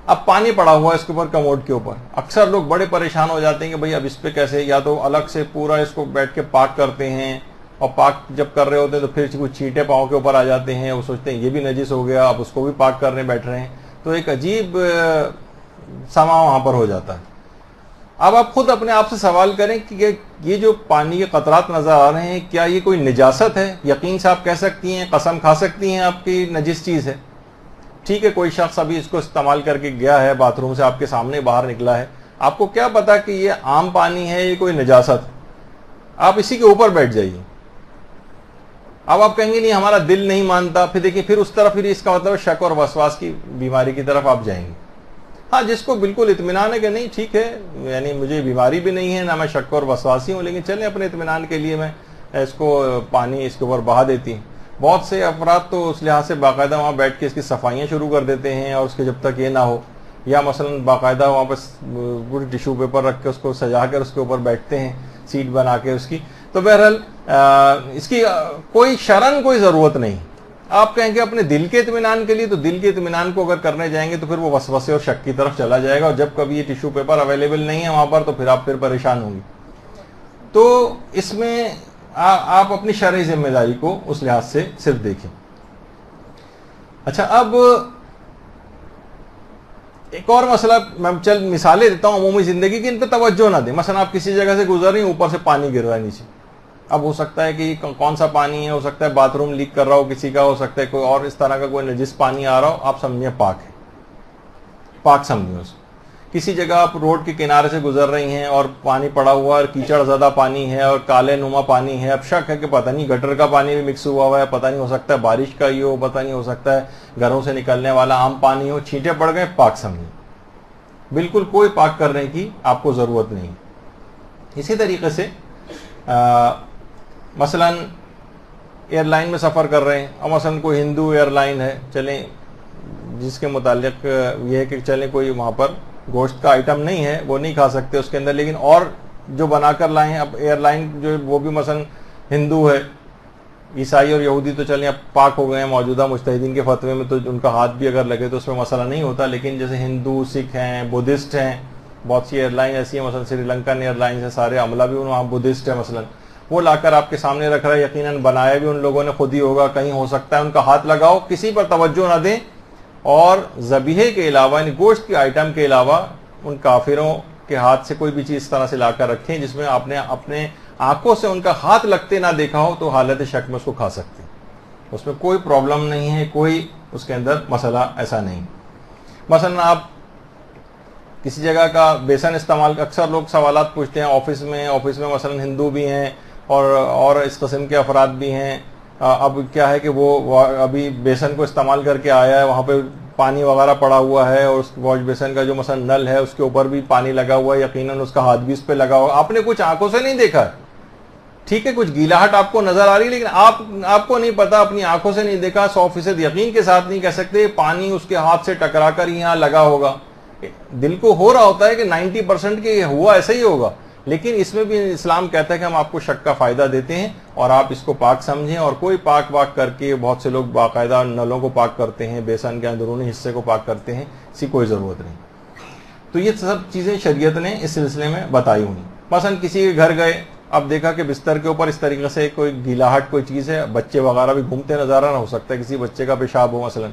اب پانی پڑا ہوا ہے اس کے اوپر کموڈ کے اوپر، اکثر لوگ بڑے پریشان ہو جاتے ہیں کہ بھئی اب اس پہ کیسے، یا تو الگ سے پورا اس کو بیٹھ کے پاک کرتے ہیں، اور پاک جب کر رہے ہوتے ہیں تو پھر کچھ چھینٹے پاؤں کے اوپر آ جاتے ہیں، وہ سوچتے ہیں یہ بھی نجس ہو گیا، اب اس کو بھی پاک کرنے بیٹھ رہے ہیں. تو ایک عجیب سما وہاں پر ہو جاتا ہے. اب آپ خود اپنے آپ سے سوال کریں کہ یہ جو پانی کے قطرات نظر آ رہے ہیں کیا یہ کوئی نجاست ہے؟ یقین سے آپ کہہ سکتی ہیں، قسم کھا سکتی ہیں آپ کی نجس چیز ہے؟ ٹھیک ہے، کوئی شخص ابھی اس کو استعمال کر کے گیا ہے باتھ روم سے، آپ کے سامنے باہر نکلا ہے، آپ کو کیا پتا کہ یہ عام پانی ہے یہ کوئی نجاست؟ آپ اسی کے اوپر بیٹھ جائیے. اب آپ کہیں گے نہیں ہمارا دل نہیں مانتا، پھر دیکھیں پھر اس طرف، پھر اس کا مطلب شک اور وسواس کی بیماری کی طرف آپ جائیں گے. ہاں جس کو بالکل اطمینان ہے کہ نہیں ٹھیک ہے، یعنی مجھے بیماری بھی نہیں ہے، نہ میں شک اور وسواسی ہوں، لیکن چلیں اپنے اطمینان کے لیے میں اس کو پانی اس کے اوپر بہا دیتی ہوں. بہت سے افراد تو اس لحاظ سے باقاعدہ وہاں بیٹھ کے اس کی صفائیاں شروع کر دیتے ہیں، اور اس کے جب تک یہ نہ ہو، یا مثلا باقاعدہ وہاں پر پوری ٹیشو پیپر رکھ کے اس کو سجا کر اس کے اوپر بیٹھتے ہیں، سیٹ بنا کے اس کی. تو بہرحال اس کی کوئی شرعاً کوئی ضرورت نہیں. آپ کہیں گے اپنے دل کے اطمینان کے لیے، تو دل کے اطمینان کو اگر کرنے جائیں گے تو پھر وہ وسوسے اور شک کی طرف چلا جائے گا، اور جب کبھی یہ ٹیشو پیپر اویلیبل نہیں ہے وہاں پر تو پھر آپ پھر پریشان ہوں گے. تو اس میں آپ اپنی شرعی ذمہ داری کو اس لحاظ سے صرف دیکھیں. اچھا، اب ایک اور مسئلہ میں چل مثالیں دیتا ہوں عمومی زندگی کی، ان پہ توجہ نہ دیں. مثلا آپ کسی جگہ سے گزر رہی ہیں، اوپر سے پانی گر رہا ہے نیچے. اب ہو سکتا ہے کہ یہ کون سا پانی ہے، ہو سکتا ہے باتھ روم لیک کر رہا ہو کسی کا، ہو سکتا ہے کوئی اور اس طرح کا کوئی نجس پانی آ رہا ہو، آپ سمجھیں پاک ہے، پاک سمجھیں اس. کسی جگہ آپ روڈ کے کنارے سے گزر رہی ہیں اور پانی پڑا ہوا اور کیچڑ زدہ پانی ہے اور کالے نما پانی ہے، اب شک ہے کہ پتہ نہیں گٹر کا پانی بھی مکس ہوا ہے، پتہ نہیں ہو سکتا ہے بارش کا ہی ہو، پتہ نہیں ہو سکتا ہے گھروں سے نکلنے والا عام پانی ہو، چھینٹے پڑ گئے، پاک سمجھیں. بالکل کوئی پاک کرنے کی آپ کو ضرورت نہیں. اسی طریقے سے مثلا ایئر لائن میں سفر کر رہے ہیں، اور مثلا کوئی ہندو ایئر لائن ہے، چلیں جس کے متعلق یہ ہے کہ چلیں کوئی وہاں پر گوشت کا آئٹم نہیں ہے، وہ نہیں کھا سکتے اس کے اندر، لیکن اور جو بنا کر لائے ہیں. اب ایئر لائن جو وہ بھی مثلا ہندو ہے، عیسائی اور یہودی تو چلیں اب پاک ہو گئے ہیں موجودہ مجتہدین کے فتوے میں، تو ان کا ہاتھ بھی اگر لگے تو اس میں مسئلہ نہیں ہوتا. لیکن جیسے ہندو، سکھ ہیں، بدھسٹ ہیں، بہت سی ایئر لائن ایسی ہیں، مثلا سری لنکن ایئر لائن ہے، سارے عملہ بھی وہاں بدھسٹ ہے مثلا، وہ لا کر آپ کے سامنے رکھ رہا ہے، یقیناً بنایا بھی ان لوگوں نے خود ہی ہوگا، کہیں ہو سکتا ہے ان کا ہاتھ لگاؤ، کسی پر توجہ نہ دیں. اور ذبیحے کے علاوہ، یعنی گوشت کے آئٹم کے علاوہ ان کافروں کے ہاتھ سے کوئی بھی چیز اس طرح سے لا کر رکھیں جس میں آپ نے اپنے آنکھوں سے ان کا ہاتھ لگتے نہ دیکھا ہو، تو حالت شک میں اس کو کھا سکتے ہیں. اس میں کوئی پرابلم نہیں ہے، کوئی اس کے اندر مسئلہ ایسا نہیں. مثلا آپ کسی جگہ کا بیسن استعمال، اکثر لوگ سوالات پوچھتے ہیں آفس میں مثلا ہندو بھی ہیں اور اس قسم کے افراد بھی ہیں. اب کیا ہے کہ وہ ابھی بیسن کو استعمال کر کے آیا ہے، وہاں پہ پانی وغیرہ پڑا ہوا ہے، اور اس واش بیسن کا جو مثلا نل ہے اس کے اوپر بھی پانی لگا ہوا ہے، یقیناً اس کا ہاتھ بھی اس پہ لگا ہوا. آپ نے کچھ آنکھوں سے نہیں دیکھا ہے، ٹھیک ہے، کچھ گیلاہٹ آپ کو نظر آ رہی ہے، لیکن آپ کو نہیں پتا، اپنی آنکھوں سے نہیں دیکھا، 100% یقین کے ساتھ نہیں کہہ سکتے پانی اس کے ہاتھ سے ٹکرا کر یہاں لگا ہوگا. دل کو ہو رہا ہوتا ہے کہ 90% کہ ہوا ایسا ہی ہوگا، لیکن اس میں بھی اسلام کہتا ہے کہ ہم آپ کو شک کا فائدہ دیتے ہیں اور آپ اس کو پاک سمجھیں. اور کوئی پاک کر کے، بہت سے لوگ باقاعدہ نلوں کو پاک کرتے ہیں، بیسن کے اندرونی حصے کو پاک کرتے ہیں، اسی کوئی ضرورت نہیں. تو یہ سب چیزیں شریعت نے اس سلسلے میں بتائی ہوئی. مثلا کسی کے گھر گئے، اب دیکھا کہ بستر کے اوپر اس طریقے سے کوئی گیلاہٹ کوئی چیز ہے، بچے وغیرہ بھی گھومتے نظر آ رہا، ہو سکتا ہے کسی بچے کا پیشاب ہو مثلا.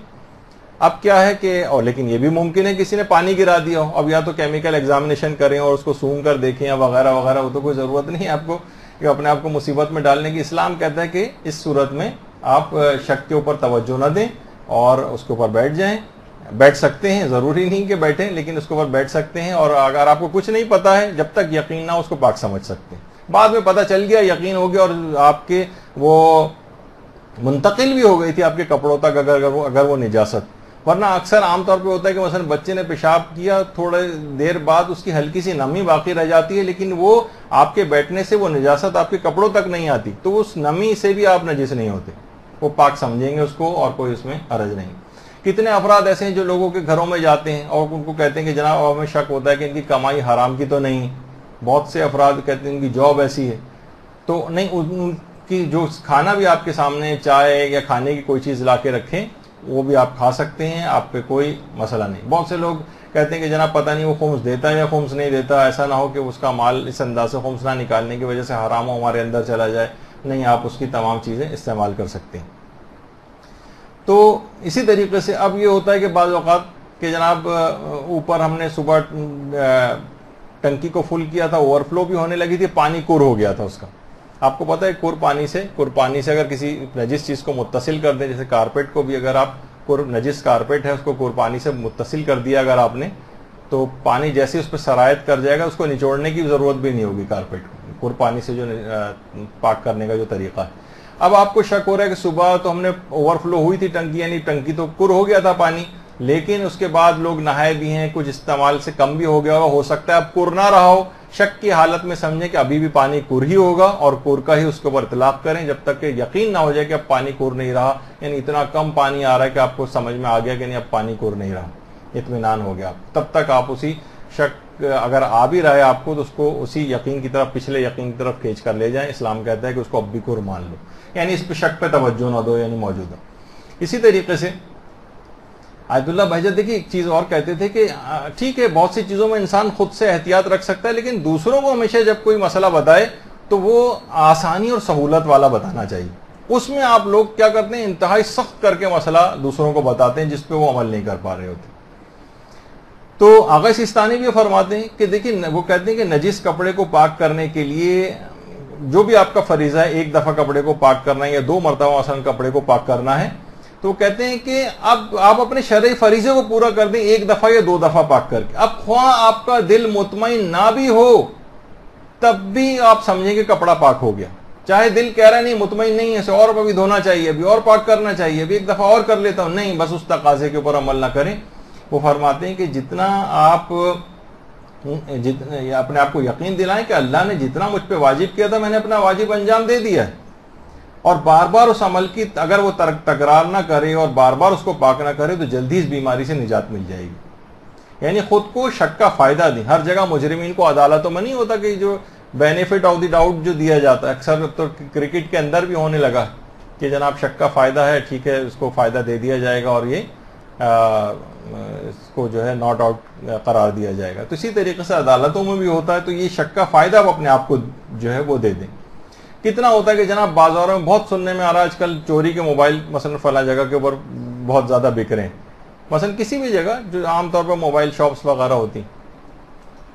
اب کیا ہے کہ اور لیکن یہ بھی ممکن ہے کسی نے پانی گرا دیا ہو. اب یا تو کیمیکل ایگزامینیشن کریں اور اس کو سونگ کر دیکھیں یا وغیرہ وغیرہ، وہ تو کوئی ضرورت نہیں ہے آپ کو کہ اپنے آپ کو مصیبت میں ڈالنے کی. اسلام کہتا ہے کہ اس صورت میں آپ شک کے اوپر توجہ نہ دیں اور اس کے اوپر بیٹھ جائیں. بیٹھ سکتے ہیں، ضروری نہیں کہ بیٹھیں، لیکن اس کے اوپر بیٹھ سکتے ہیں. اور اگر آپ کو کچھ نہیں پتا ہے، جب تک یقین نہ اس کو پاک سمجھ سکتے ہیں. بعد میں پتہ چل گیا، یقین ہو گیا اور آپ کے وہ منتقل بھی ہو گئی تھی آپ کے کپڑوں تک اگر وہ نجاست. ورنہ اکثر عام طور پہ ہوتا ہے کہ مثلا بچے نے پیشاب کیا، تھوڑے دیر بعد اس کی ہلکی سی نمی باقی رہ جاتی ہے، لیکن وہ آپ کے بیٹھنے سے وہ نجاست آپ کے کپڑوں تک نہیں آتی، تو اس نمی سے بھی آپ نجس نہیں ہوتے، وہ پاک سمجھیں گے اس کو اور کوئی اس میں حرج نہیں. کتنے افراد ایسے ہیں جو لوگوں کے گھروں میں جاتے ہیں اور ان کو کہتے ہیں کہ جناب ہمیں شک ہوتا ہے کہ ان کی کمائی حرام کی تو نہیں. بہت سے افراد کہتے ہیں ان کی جاب ایسی ہے، تو نہیں، ان کی جو کھانا بھی آپ کے سامنے، چائے یا کھانے کی کوئی چیز لا کے رکھیں، وہ بھی آپ کھا سکتے ہیں، آپ پہ کوئی مسئلہ نہیں. بہت سے لوگ کہتے ہیں کہ جناب پتہ نہیں وہ خمس دیتا ہے یا خمس نہیں دیتا، ایسا نہ ہو کہ اس کا مال اس انداز سے خمس نہ نکالنے کی وجہ سے حرام ہمارے اندر چلا جائے. نہیں، آپ اس کی تمام چیزیں استعمال کر سکتے ہیں. تو اسی طریقے سے اب یہ ہوتا ہے کہ بعض اوقات کہ جناب اوپر ہم نے صبح ٹنکی کو فل کیا تھا, اوور فلو بھی ہونے لگی تھی, پانی کور ہو گیا تھا اس کا. آپ کو پتا ہے کور پانی سے اگر کسی نجس چیز کو متصل کر دیں, جیسے کارپیٹ کو بھی اگر آپ نجس کارپیٹ ہے اس کو کور پانی سے متصل کر دیا اگر آپ نے, تو پانی جیسے اس پہ سرایت کر جائے گا, اس کو نچوڑنے کی ضرورت بھی نہیں ہوگی کارپیٹ کو, کور پانی سے جو پاک کرنے کا جو طریقہ ہے. اب آپ کو شک ہو رہا ہے کہ صبح تو ہم نے اوور فلو ہوئی تھی ٹنکی, یعنی ٹنکی تو کور ہو گیا تھا پانی, لیکن اس کے بعد لوگ نہائے بھی ہیں, کچھ استعمال سے کم بھی ہو گیا ہوگا, ہو سکتا ہے اب کور نہ رہا ہو. شک کی حالت میں سمجھیں کہ ابھی بھی پانی کور ہی ہوگا اور کور کا ہی اس کے اوپر اطلاق کریں جب تک کہ یقین نہ ہو جائے کہ اب پانی کور نہیں رہا, یعنی اتنا کم پانی آ رہا ہے کہ آپ کو سمجھ میں آ گیا کہ نہیں اب پانی کور نہیں رہا, اطمینان ہو گیا. تب تک آپ اسی شک اگر آ بھی رہا ہے آپ کو تو اس کو اسی یقین کی طرف, پچھلے یقین کی طرف کھینچ کر لے جائیں. اسلام کہتا ہے کہ اس کو اب بھی کور مان لو, یعنی اس پہ شک پہ توجہ نہ دو, یعنی موجودہ. اسی طریقے سے آیت اللہ بہجت دیکھیے ایک چیز اور کہتے تھے کہ ٹھیک ہے بہت سی چیزوں میں انسان خود سے احتیاط رکھ سکتا ہے, لیکن دوسروں کو ہمیشہ جب کوئی مسئلہ بتائے تو وہ آسانی اور سہولت والا بتانا چاہیے. اس میں آپ لوگ کیا کرتے ہیں, انتہائی سخت کر کے مسئلہ دوسروں کو بتاتے ہیں جس پہ وہ عمل نہیں کر پا رہے ہوتے. تو آغا سیستانی بھی فرماتے ہیں کہ دیکھیں, وہ کہتے ہیں کہ نجس کپڑے کو پاک کرنے کے لیے جو بھی آپ کا فریضہ ہے, ایک دفعہ کپڑے کو پاک کرنا ہے یا 2 مرتبہ مثلا کپڑے کو پاک کرنا ہے, تو کہتے ہیں کہ اب آپ اپنے شرعی فریضے کو پورا کر دیں 1 دفعہ یا 2 دفعہ پاک کر کے. اب خواہ آپ کا دل مطمئن نہ بھی ہو تب بھی آپ سمجھیں کہ کپڑا پاک ہو گیا, چاہے دل کہہ رہا نہیں مطمئن نہیں ہے, اور ابھی دھونا چاہیے, ابھی اور پاک کرنا چاہیے, ابھی 1 دفعہ اور کر لیتا ہوں, نہیں, بس اس تقاضے کے اوپر عمل نہ کریں. وہ فرماتے ہیں کہ جتنا آپ اپنے آپ کو یقین دلائیں کہ اللہ نے جتنا مجھ پہ واجب کیا تھا میں نے اپنا واجب انجام دے دیا ہے, اور بار بار اس عمل کی اگر وہ تکرار نہ کرے اور بار بار اس کو پاک نہ کرے تو جلدی اس بیماری سے نجات مل جائے گی. یعنی خود کو شک کا فائدہ دیں. ہر جگہ مجرمین کو عدالتوں میں نہیں ہوتا کہ جو بینیفٹ آف دی ڈاؤٹ جو دیا جاتا ہے, اکثر تو کرکٹ کے اندر بھی ہونے لگا کہ جناب شک کا فائدہ ہے, ٹھیک ہے اس کو فائدہ دے دیا جائے گا اور یہ اس کو جو ہے ناٹ آؤٹ قرار دیا جائے گا. تو اسی طریقے سے عدالتوں میں بھی ہوتا ہے, تو یہ شک کا فائدہ آپ اپنے آپ کو جو ہے وہ دے دیں. کتنا ہوتا ہے کہ جناب بازاروں میں بہت سننے میں آ رہا ہے آج کل چوری کے موبائل مثلا فلاں جگہ کے اوپر بہت زیادہ بک رہے ہیں, مثلا کسی بھی جگہ جو عام طور پر موبائل شاپس وغیرہ ہوتی,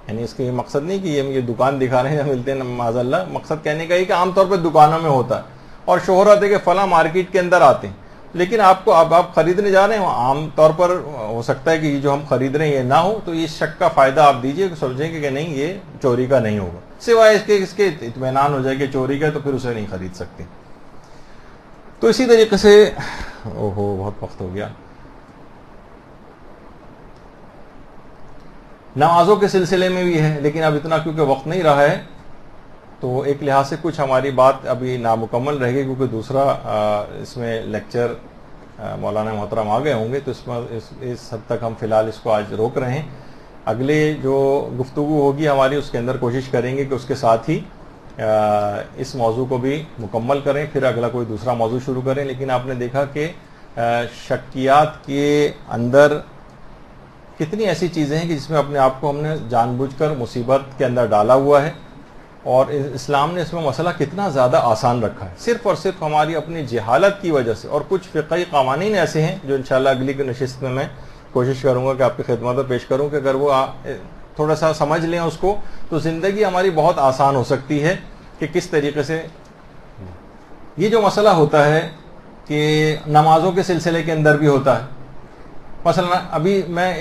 یعنی اس کا یہ مقصد نہیں کہ یہ دکان دکھا رہے ہیں ملتے ہیں معاذ اللہ, مقصد کہنے کا یہ کہ عام طور پر دکانوں میں ہوتا ہے اور شہرت ہے کہ فلاں مارکیٹ کے اندر آتے ہیں, لیکن آپ کو اب آپ خریدنے جا رہے ہیں, عام طور پر ہو سکتا ہے کہ یہ جو ہم خرید رہے ہیں یہ نہ ہو, تو یہ شک کا فائدہ آپ دیجئے کہ سمجھیں کہ نہیں یہ چوری کا نہیں ہوگا, سوائے اس کے اطمینان ہو جائے کہ چوری کا, تو پھر اسے نہیں خرید سکتے. تو اسی طریقے سے بہت وقت ہو گیا. نمازوں کے سلسلے میں بھی ہے, لیکن اب اتنا کیونکہ وقت نہیں رہا ہے تو ایک لحاظ سے کچھ ہماری بات ابھی نامکمل رہ گئی, کیونکہ دوسرا اس میں لیکچر مولانا محترم آ گئے ہوں گے, تو اس حد تک ہم فی الحال اس کو آج روک رہے ہیں. اگلے جو گفتگو ہوگی ہماری اس کے اندر کوشش کریں گے کہ اس کے ساتھ ہی اس موضوع کو بھی مکمل کریں, پھر اگلا کوئی دوسرا موضوع شروع کریں. لیکن آپ نے دیکھا کہ شکیات کے اندر کتنی ایسی چیزیں ہیں کہ جس میں اپنے آپ کو ہم نے جان بوجھ کر مصیبت کے اندر ڈالا ہوا ہے, اور اسلام نے اس میں مسئلہ کتنا زیادہ آسان رکھا ہے, صرف اور صرف ہماری اپنی جہالت کی وجہ سے. اور کچھ فقہی قوانین ایسے ہیں جو انشاءاللہ اگلی کی نشست میں کوشش کروں گا کہ آپ کی خدمت میں پیش کروں, کہ اگر وہ تھوڑا سا سمجھ لیں اس کو تو زندگی ہماری بہت آسان ہو سکتی ہے. کہ کس طریقے سے یہ جو مسئلہ ہوتا ہے کہ نمازوں کے سلسلے کے اندر بھی ہوتا ہے, مثلا ابھی میں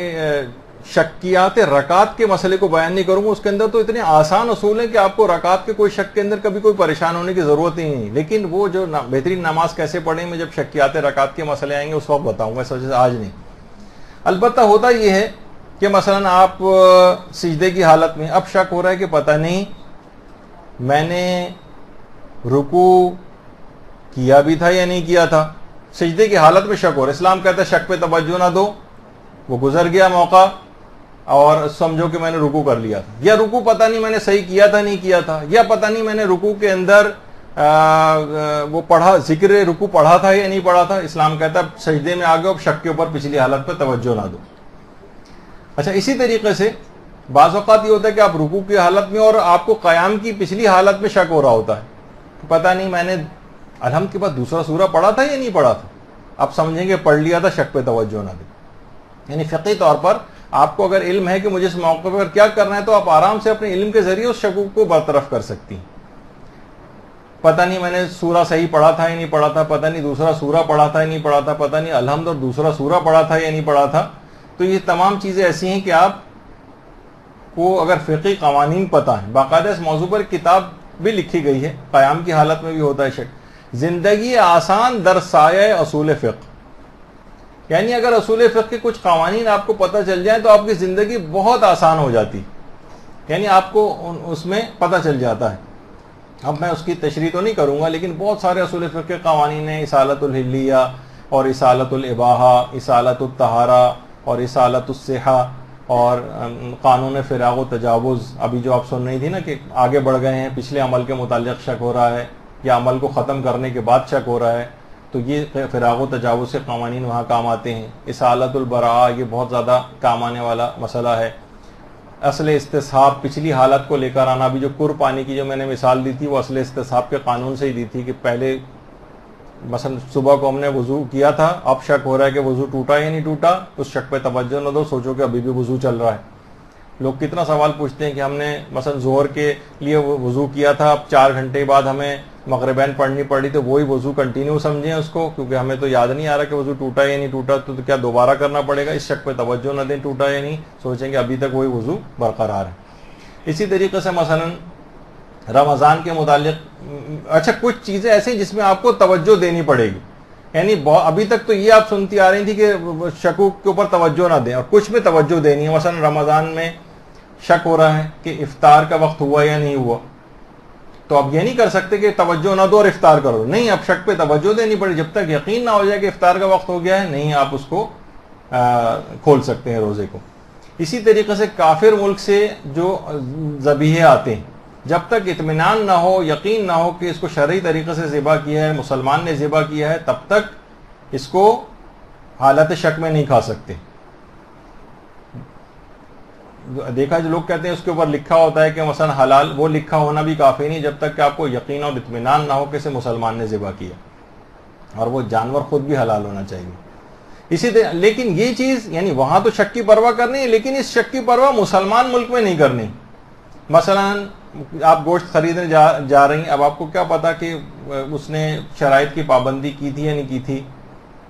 شکیات رکعت کے مسئلے کو بیان نہیں کروں گا, اس کے اندر تو اتنے آسان اصول ہیں کہ آپ کو رکعت کے کوئی شک کے اندر کبھی کوئی پریشان ہونے کی ضرورت ہی نہیں. لیکن وہ جو بہترین نماز کیسے پڑھیں, میں جب شکیات رکعت کے مسئلے آئیں گے اس وقت بتاؤں گا, اس وجہ سے آج نہیں. البتہ ہوتا یہ ہے کہ مثلا آپ سجدے کی حالت میں اب شک ہو رہا ہے کہ پتہ نہیں میں نے رکوع کیا بھی تھا یا نہیں کیا تھا, سجدے کی حالت میں شک ہو رہا ہے. اسلام کہتا ہے شک پہ توجہ نہ دو, وہ گزر گیا موقع اور سمجھو کہ میں نے رکوع کر لیا تھا, یا رکوع پتہ نہیں میں نے صحیح کیا تھا نہیں کیا تھا, یا پتہ نہیں میں نے رکوع کے اندر وہ پڑھا ذکر رکوع پڑھا تھا یا نہیں پڑھا تھا. اسلام کہتا ہے سجدے میں آگے اب شک کے اوپر پچھلی حالت پہ توجہ نہ دو. اچھا, اسی طریقے سے بعض اوقات یہ ہوتا ہے کہ آپ رکوع کی حالت میں اور آپ کو قیام کی پچھلی حالت میں شک ہو رہا ہوتا ہے, پتہ نہیں میں نے الحمد کے بعد دوسرا سورہ پڑھا تھا یا نہیں پڑھا تھا. آپ سمجھیں گے پڑھ لیا تھا, شک پہ توجہ نہ دیں. یعنی فقہی طور پر آپ کو اگر علم ہے کہ مجھے اس موقع پر کیا کرنا ہے تو آپ آرام سے اپنے علم کے ذریعے اس شکوک کو برطرف کر سکتی ہیں. پتہ نہیں میں نے سورہ صحیح پڑھا تھا یا نہیں پڑھا تھا, پتہ نہیں دوسرا سورہ پڑھا تھا یا نہیں پڑھا تھا, پتہ نہیں الحمد اور دوسرا سورہ پڑھا تھا یا نہیں پڑھا تھا. تو یہ تمام چیزیں ایسی ہیں کہ آپ کو اگر فقہی قوانین پتہ ہیں, باقاعدہ اس موضوع پر کتاب بھی لکھی گئی ہے, قیام کی حالت میں بھی ہوتا ہے شک. زندگی آسان در سایہ اصول فقہ, یعنی اگر اصول فقہ کے کچھ قوانین آپ کو پتہ چل جائیں تو آپ کی زندگی بہت آسان ہو جاتی, یعنی آپ کو اس میں پتہ چل جاتا ہے. اب میں اس کی تشریح تو نہیں کروں گا, لیکن بہت سارے اصول فقہ کے قوانین ہیں, اصالۃ الحلیہ اور اصالۃ الاباحہ, اصالۃ الطہارہ اور اصالۃ الصحہ اور قانون فراغ و تجاوز. ابھی جو آپ سن رہی تھی نا کہ آگے بڑھ گئے ہیں, پچھلے عمل کے متعلق شک ہو رہا ہے یا عمل کو ختم کرنے کے بعد شک ہو رہا ہے, تو یہ فراغ و تجاوز کے قوانین وہاں کام آتے ہیں. اصالۃ البراء یہ بہت زیادہ کام آنے والا مسئلہ ہے. اصل استصحاب پچھلی حالت کو لے کر آنا, ابھی جو کر پانی کی جو میں نے مثال دی تھی وہ اصل استصحاب کے قانون سے ہی دی تھی کہ پہلے مثلا صبح کو ہم نے وضو کیا تھا, اب شک ہو رہا ہے کہ وضو ٹوٹا یا نہیں ٹوٹا, اس شک پہ توجہ نہ دو, سوچو کہ ابھی بھی وضو چل رہا ہے. لوگ کتنا سوال پوچھتے ہیں کہ ہم نے مثلا ظہر کے لیے وضو کیا تھا, اب 4 گھنٹے بعد ہمیں مغربین پڑھنی پڑی, تو وہی وضو کنٹینیو سمجھیں اس کو, کیونکہ ہمیں تو یاد نہیں آ رہا کہ وضو ٹوٹا یا نہیں ٹوٹا, تو کیا دوبارہ کرنا پڑے گا. اس شک پہ توجہ نہ دیں ٹوٹا یا نہیں, سوچیں کہ ابھی تک وہی وضو برقرار ہے. اسی طریقے سے مثلا رمضان کے متعلق اچھا کچھ چیزیں ایسی جس میں آپ کو توجہ دینی پڑے گی, یعنی ابھی تک تو یہ آپ سنتی آ رہی تھی کہ شکوک کے اوپر توجہ نہ دیں, اور کچھ میں توجہ دینی ہے. مثلا رمضان میں شک ہو رہا ہے کہ افطار کا وقت ہوا یا نہیں ہوا, تو اب یہ نہیں کر سکتے کہ توجہ نہ دو اور افطار کرو, نہیں, اب شک پہ توجہ دینی پڑے. جب تک یقین نہ ہو جائے کہ افطار کا وقت ہو گیا ہے, نہیں آپ اس کو کھول سکتے ہیں روزے کو. اسی طریقے سے کافر ملک سے جو ذبیحے آتے ہیں, جب تک اطمینان نہ ہو, یقین نہ ہو کہ اس کو شرعی طریقے سے ذبح کیا ہے, مسلمان نے ذبح کیا ہے, تب تک اس کو حالت شک میں نہیں کھا سکتے. دیکھا جو لوگ کہتے ہیں اس کے اوپر لکھا ہوتا ہے کہ مثلا حلال, وہ لکھا ہونا بھی کافی نہیں جب تک کہ آپ کو یقین اور اطمینان نہ ہو کہ اسے مسلمان نے ذبح کیا, اور وہ جانور خود بھی حلال ہونا چاہیے. اسی طرح لیکن یہ چیز یعنی وہاں تو شک کی پرواہ کرنی ہے, لیکن اس شک کی پرواہ مسلمان ملک میں نہیں کرنی. مثلا آپ گوشت خریدنے جا رہی ہیں, اب آپ کو کیا پتا کہ اس نے شرائط کی پابندی کی تھی یا نہیں کی تھی.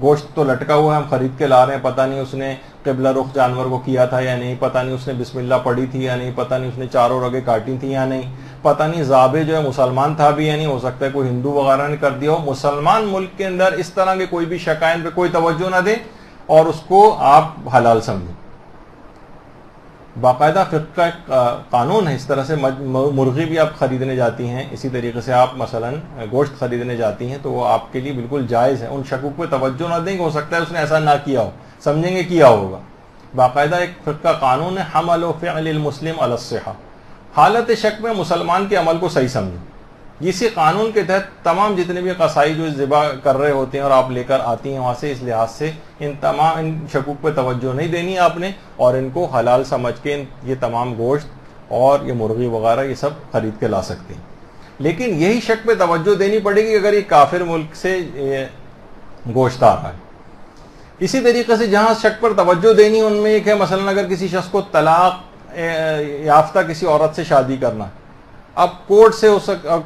گوشت تو لٹکا ہوا ہے, ہم خرید کے لا رہے ہیں, پتہ نہیں اس نے قبلہ رخ جانور کو کیا تھا یا نہیں, پتہ نہیں اس نے بسم اللہ پڑھی تھی یا نہیں, پتہ نہیں اس نے 4 رگیں کاٹی تھی یا نہیں, پتہ نہیں ذابح جو ہے مسلمان تھا بھی یا نہیں, ہو سکتا ہے کوئی ہندو وغیرہ نے کر دیا ہو. مسلمان ملک کے اندر اس طرح کے کوئی بھی شکائن پہ کوئی توجہ نہ دیں اور اس کو آپ حلال سمجھیں. باقاعدہ فقہ کا ایک قانون ہے. اس طرح سے مرغی بھی آپ خریدنے جاتی ہیں, اسی طریقے سے آپ مثلا گوشت خریدنے جاتی ہیں, تو وہ آپ کے لیے بالکل جائز ہے. ان شکوک پہ توجہ نہ دیں کہ ہو سکتا ہے اس نے ایسا نہ کیا ہو, سمجھیں گے کیا ہوگا. باقاعدہ ایک فقہ کا قانون ہے, حمل و فعل المسلم علی الصحہ, حالت شک میں مسلمان کے عمل کو صحیح سمجھیں. اسی قانون کے تحت تمام جتنے بھی قصائی جو ذبح کر رہے ہوتے ہیں اور آپ لے کر آتی ہیں وہاں سے, اس لحاظ سے ان شکوک پہ توجہ نہیں دینی آپ نے, اور ان کو حلال سمجھ کے یہ تمام گوشت اور یہ مرغی وغیرہ یہ سب خرید کے لا سکتے ہیں. لیکن یہی شک پہ توجہ دینی پڑے گی اگر یہ کافر ملک سے گوشت آ رہا ہے. اسی طریقے سے جہاں شک پر توجہ دینی ان میں ایک ہے, مثلا اگر کسی شخص کو طلاق یافتہ کسی عورت سے شادی کرنا, اب کورٹ سے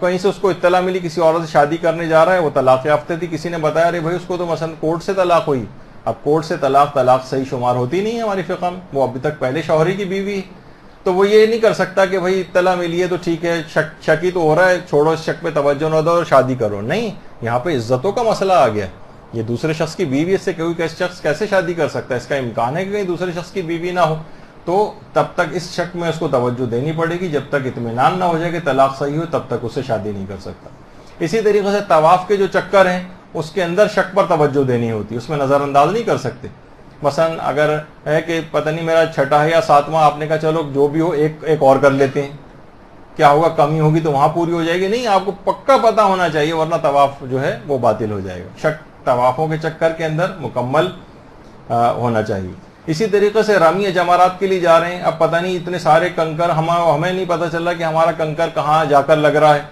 کہیں سے اس کو اطلاع ملی کسی عورت سے شادی کرنے جا رہا ہے, وہ طلاق یافتہ تھی, کسی نے بتایا ارے بھائی اس کو تو مثلا کورٹ سے طلاق ہوئی. اب کورٹ سے طلاق صحیح شمار ہوتی نہیں ہے ہماری فقہ میں, وہ ابھی تک پہلے شوہری کی بیوی, تو وہ یہ نہیں کر سکتا کہ بھائی اطلاع ملی ہے تو ٹھیک ہے, شکی تو ہو رہا ہے, چھوڑو اس شک پہ توجہ نہ دو اور شادی کرو. نہیں, یہاں پہ عزتوں کا مسئلہ آ گیا. یہ دوسرے شخص کی بیوی, اس سے کوئی شخص کیسے شادی کر سکتا ہے؟ اس کا امکان ہے کہ کہیں دوسرے شخص کی بیوی نہ ہو. تو تب تک اس شک میں اس کو توجہ دینی پڑے گی, جب تک اطمینان نہ ہو جائے کہ طلاق صحیح ہو تب تک اسے شادی نہیں کر سکتا. اسی طریقے سے طواف کے جو چکر ہیں اس کے اندر شک پر توجہ دینی ہوتی, اس میں نظر انداز نہیں کر سکتے. مثلا اگر ہے کہ پتہ نہیں میرا 6واں ہے یا 7واں, آپ نے کہا چلو جو بھی ہو ایک اور کر لیتے ہیں, کیا ہوگا کمی ہوگی تو وہاں پوری ہو جائے گی. نہیں, آپ کو پکا پتہ ہونا چاہیے ورنہ طواف جو ہے وہ باطل ہو جائے گا. شک طوافوں کے چکر کے اندر مکمل ہونا چاہیے. اسی طریقے سے رامی جمارات کے لیے جا رہے ہیں, اب پتہ نہیں اتنے سارے کنکر, ہمیں نہیں پتہ چل رہا کہ ہمارا کنکر کہاں جا کر لگ رہا ہے,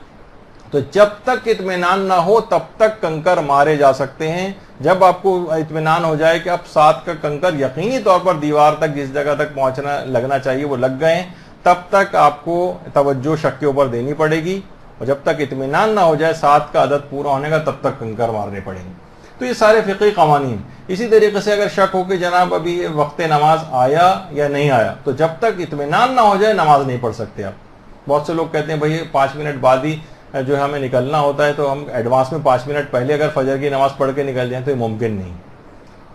تو جب تک اطمینان نہ ہو تب تک کنکر مارے جا سکتے ہیں. جب آپ کو اطمینان ہو جائے کہ اب 7 کا کنکر یقینی طور پر دیوار تک جس جگہ تک پہنچنا لگنا چاہیے وہ لگ گئے ہیں, تب تک آپ کو توجہ شک کے اوپر دینی پڑے گی, اور جب تک اطمینان نہ ہو جائے 7 کا عدد پورا ہونے کا تب تک کنکر مارنے پڑیں گے. تو یہ سارے فقہی قوانین. اسی طریقے سے اگر شک ہو کہ جناب ابھی وقت نماز آیا یا نہیں آیا, تو جب تک اطمینان نہ ہو جائے نماز نہیں پڑھ سکتے آپ. بہت سے لوگ کہتے ہیں بھائی 5 منٹ بعد ہی جو ہمیں نکلنا ہوتا ہے, تو ہم ایڈوانس میں 5 منٹ پہلے اگر فجر کی نماز پڑھ کے نکل جائیں تو یہ ممکن نہیں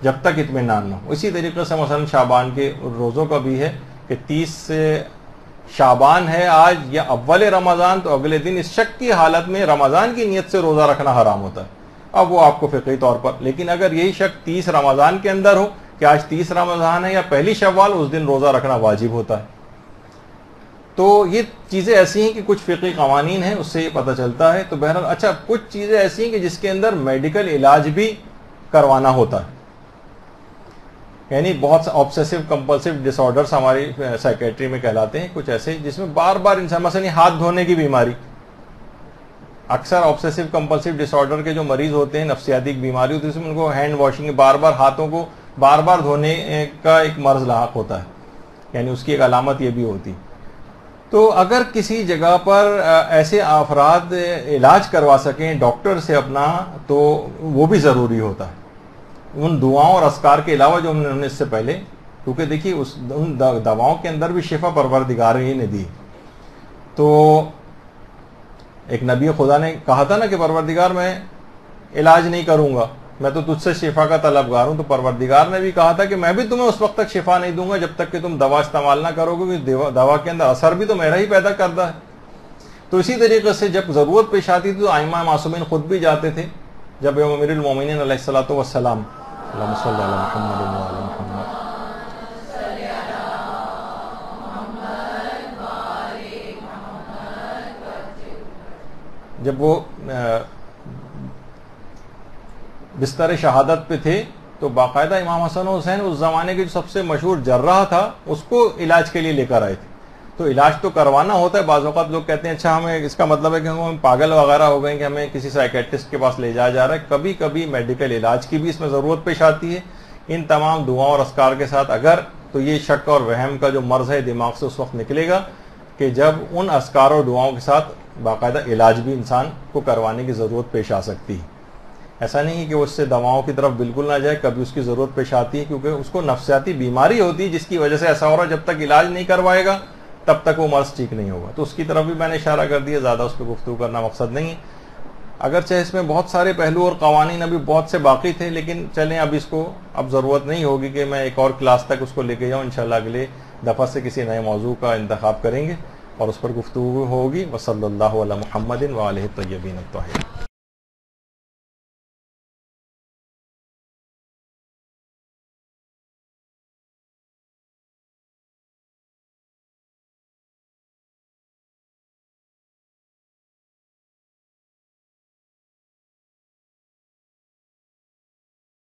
جب تک اطمینان نہ ہو. اسی طریقے سے مثلا شعبان کے روزوں کا بھی ہے کہ 30 سے شعبان ہے آج یا اول رمضان, تو اگلے دن اس شک کی حالت میں رمضان کی نیت سے روزہ رکھنا حرام ہوتا ہے. اب وہ آپ کو فقہی طور پر, لیکن اگر یہی شک 30 رمضان کے اندر ہو کہ آج 30 رمضان ہے یا پہلی شوال, اس دن روزہ رکھنا واجب ہوتا ہے. تو یہ چیزیں ایسی ہیں کہ کچھ فقہی قوانین ہیں, اس سے یہ پتہ چلتا ہے. تو بہرحال اچھا کچھ چیزیں ایسی ہیں کہ جس کے اندر میڈیکل علاج بھی کروانا ہوتا ہے, یعنی بہت سے آبسیسو کمپلسو ڈس آرڈرس ہماری سائیکیٹری میں کہلاتے ہیں, کچھ ایسے جس میں بار بار انسان, مثلا ہاتھ دھونے کی بیماری. اکثر آبسیسو کمپلسو ڈس آرڈر کے جو مریض ہوتے ہیں, نفسیاتی بیماری ہوتی ہے, اس میں ان کو ہینڈ واشنگ, بار بار ہاتھوں کو بار بار دھونے کا ایک مرض لاحق ہوتا ہے, یعنی اس کی ایک علامت یہ بھی ہوتی. تو اگر کسی جگہ پر ایسے افراد علاج کروا سکیں ڈاکٹر سے اپنا, تو وہ بھی ضروری ہوتا ہے. ان دعاؤں اور اذکار کے علاوہ جو ہم نے اس سے پہلے, کیونکہ دیکھیے ان دواؤں کے اندر بھی شفا پروردگار ہی نے دی. تو ایک نبی خدا نے کہا تھا نا کہ پروردگار میں علاج نہیں کروں گا, میں تو تجھ سے شفا کا طلبگار ہوں. تو پروردگار نے بھی کہا تھا کہ میں بھی تمہیں اس وقت تک شفا نہیں دوں گا جب تک کہ تم دوا استعمال نہ کرو گے, کیونکہ دوا کے اندر اثر بھی تو میرا ہی پیدا کرتا ہے. تو اسی طریقے سے جب ضرورت پیش آتی تھی تو ائمہ معصومین خود بھی جاتے تھے. جب امیر المومنین علیہ الصلوۃ والسلام, اللہم صلی علی محمد وعلی محمد, جب وہ بستر شہادت پہ تھے تو باقاعدہ امام حسن و حسین اس زمانے کے جو سب سے مشہور جراح تھا اس کو علاج کے لیے لے کر آئے تھے. تو علاج تو کروانا ہوتا ہے. بعض اوقات لوگ کہتے ہیں اچھا ہمیں اس کا مطلب ہے کہ ہم پاگل وغیرہ ہو گئے کہ ہمیں کسی سائیکیٹرسٹ کے پاس لے جایا جا رہا ہے. کبھی کبھی میڈیکل علاج کی بھی اس میں ضرورت پیش آتی ہے. ان تمام دعاؤں اور اذکار کے ساتھ اگر, تو یہ شک اور وہم کا جو مرض ہے دماغ سے اس وقت نکلے گا کہ جب ان اذکار اور دعاؤں کے ساتھ باقاعدہ علاج بھی انسان کو کروانے کی ضرورت پیش آ سکتی ہے. ایسا نہیں ہے کہ وہ اس سے دواؤں کی طرف بالکل نہ جائے, کبھی اس کی ضرورت پیش آتی ہے کیونکہ اس کو نفسیاتی بیماری ہوتی ہے جس کی وجہ سے ایسا ہو رہا ہے. جب تک علاج نہیں کروائے گا تب تک وہ مرض ٹھیک نہیں ہوگا. تو اس کی طرف بھی میں نے اشارہ کر دیا, زیادہ اس پہ گفتگو کرنا مقصد نہیں ہے. اگرچہ اس میں بہت سارے پہلو اور قوانین ابھی بہت سے باقی تھے, لیکن چلیں اب اس کو اب ضرورت نہیں ہوگی کہ میں ایک اور کلاس تک اس کو لے کے جاؤں. انشاءاللہ اگلے دفعہ سے کسی نئے موضوع کا انتخاب کریں گے اور اس پر گفتگو ہوگی. وصلی اللہ علی محمد وآلہ الطیبین الطاہرین.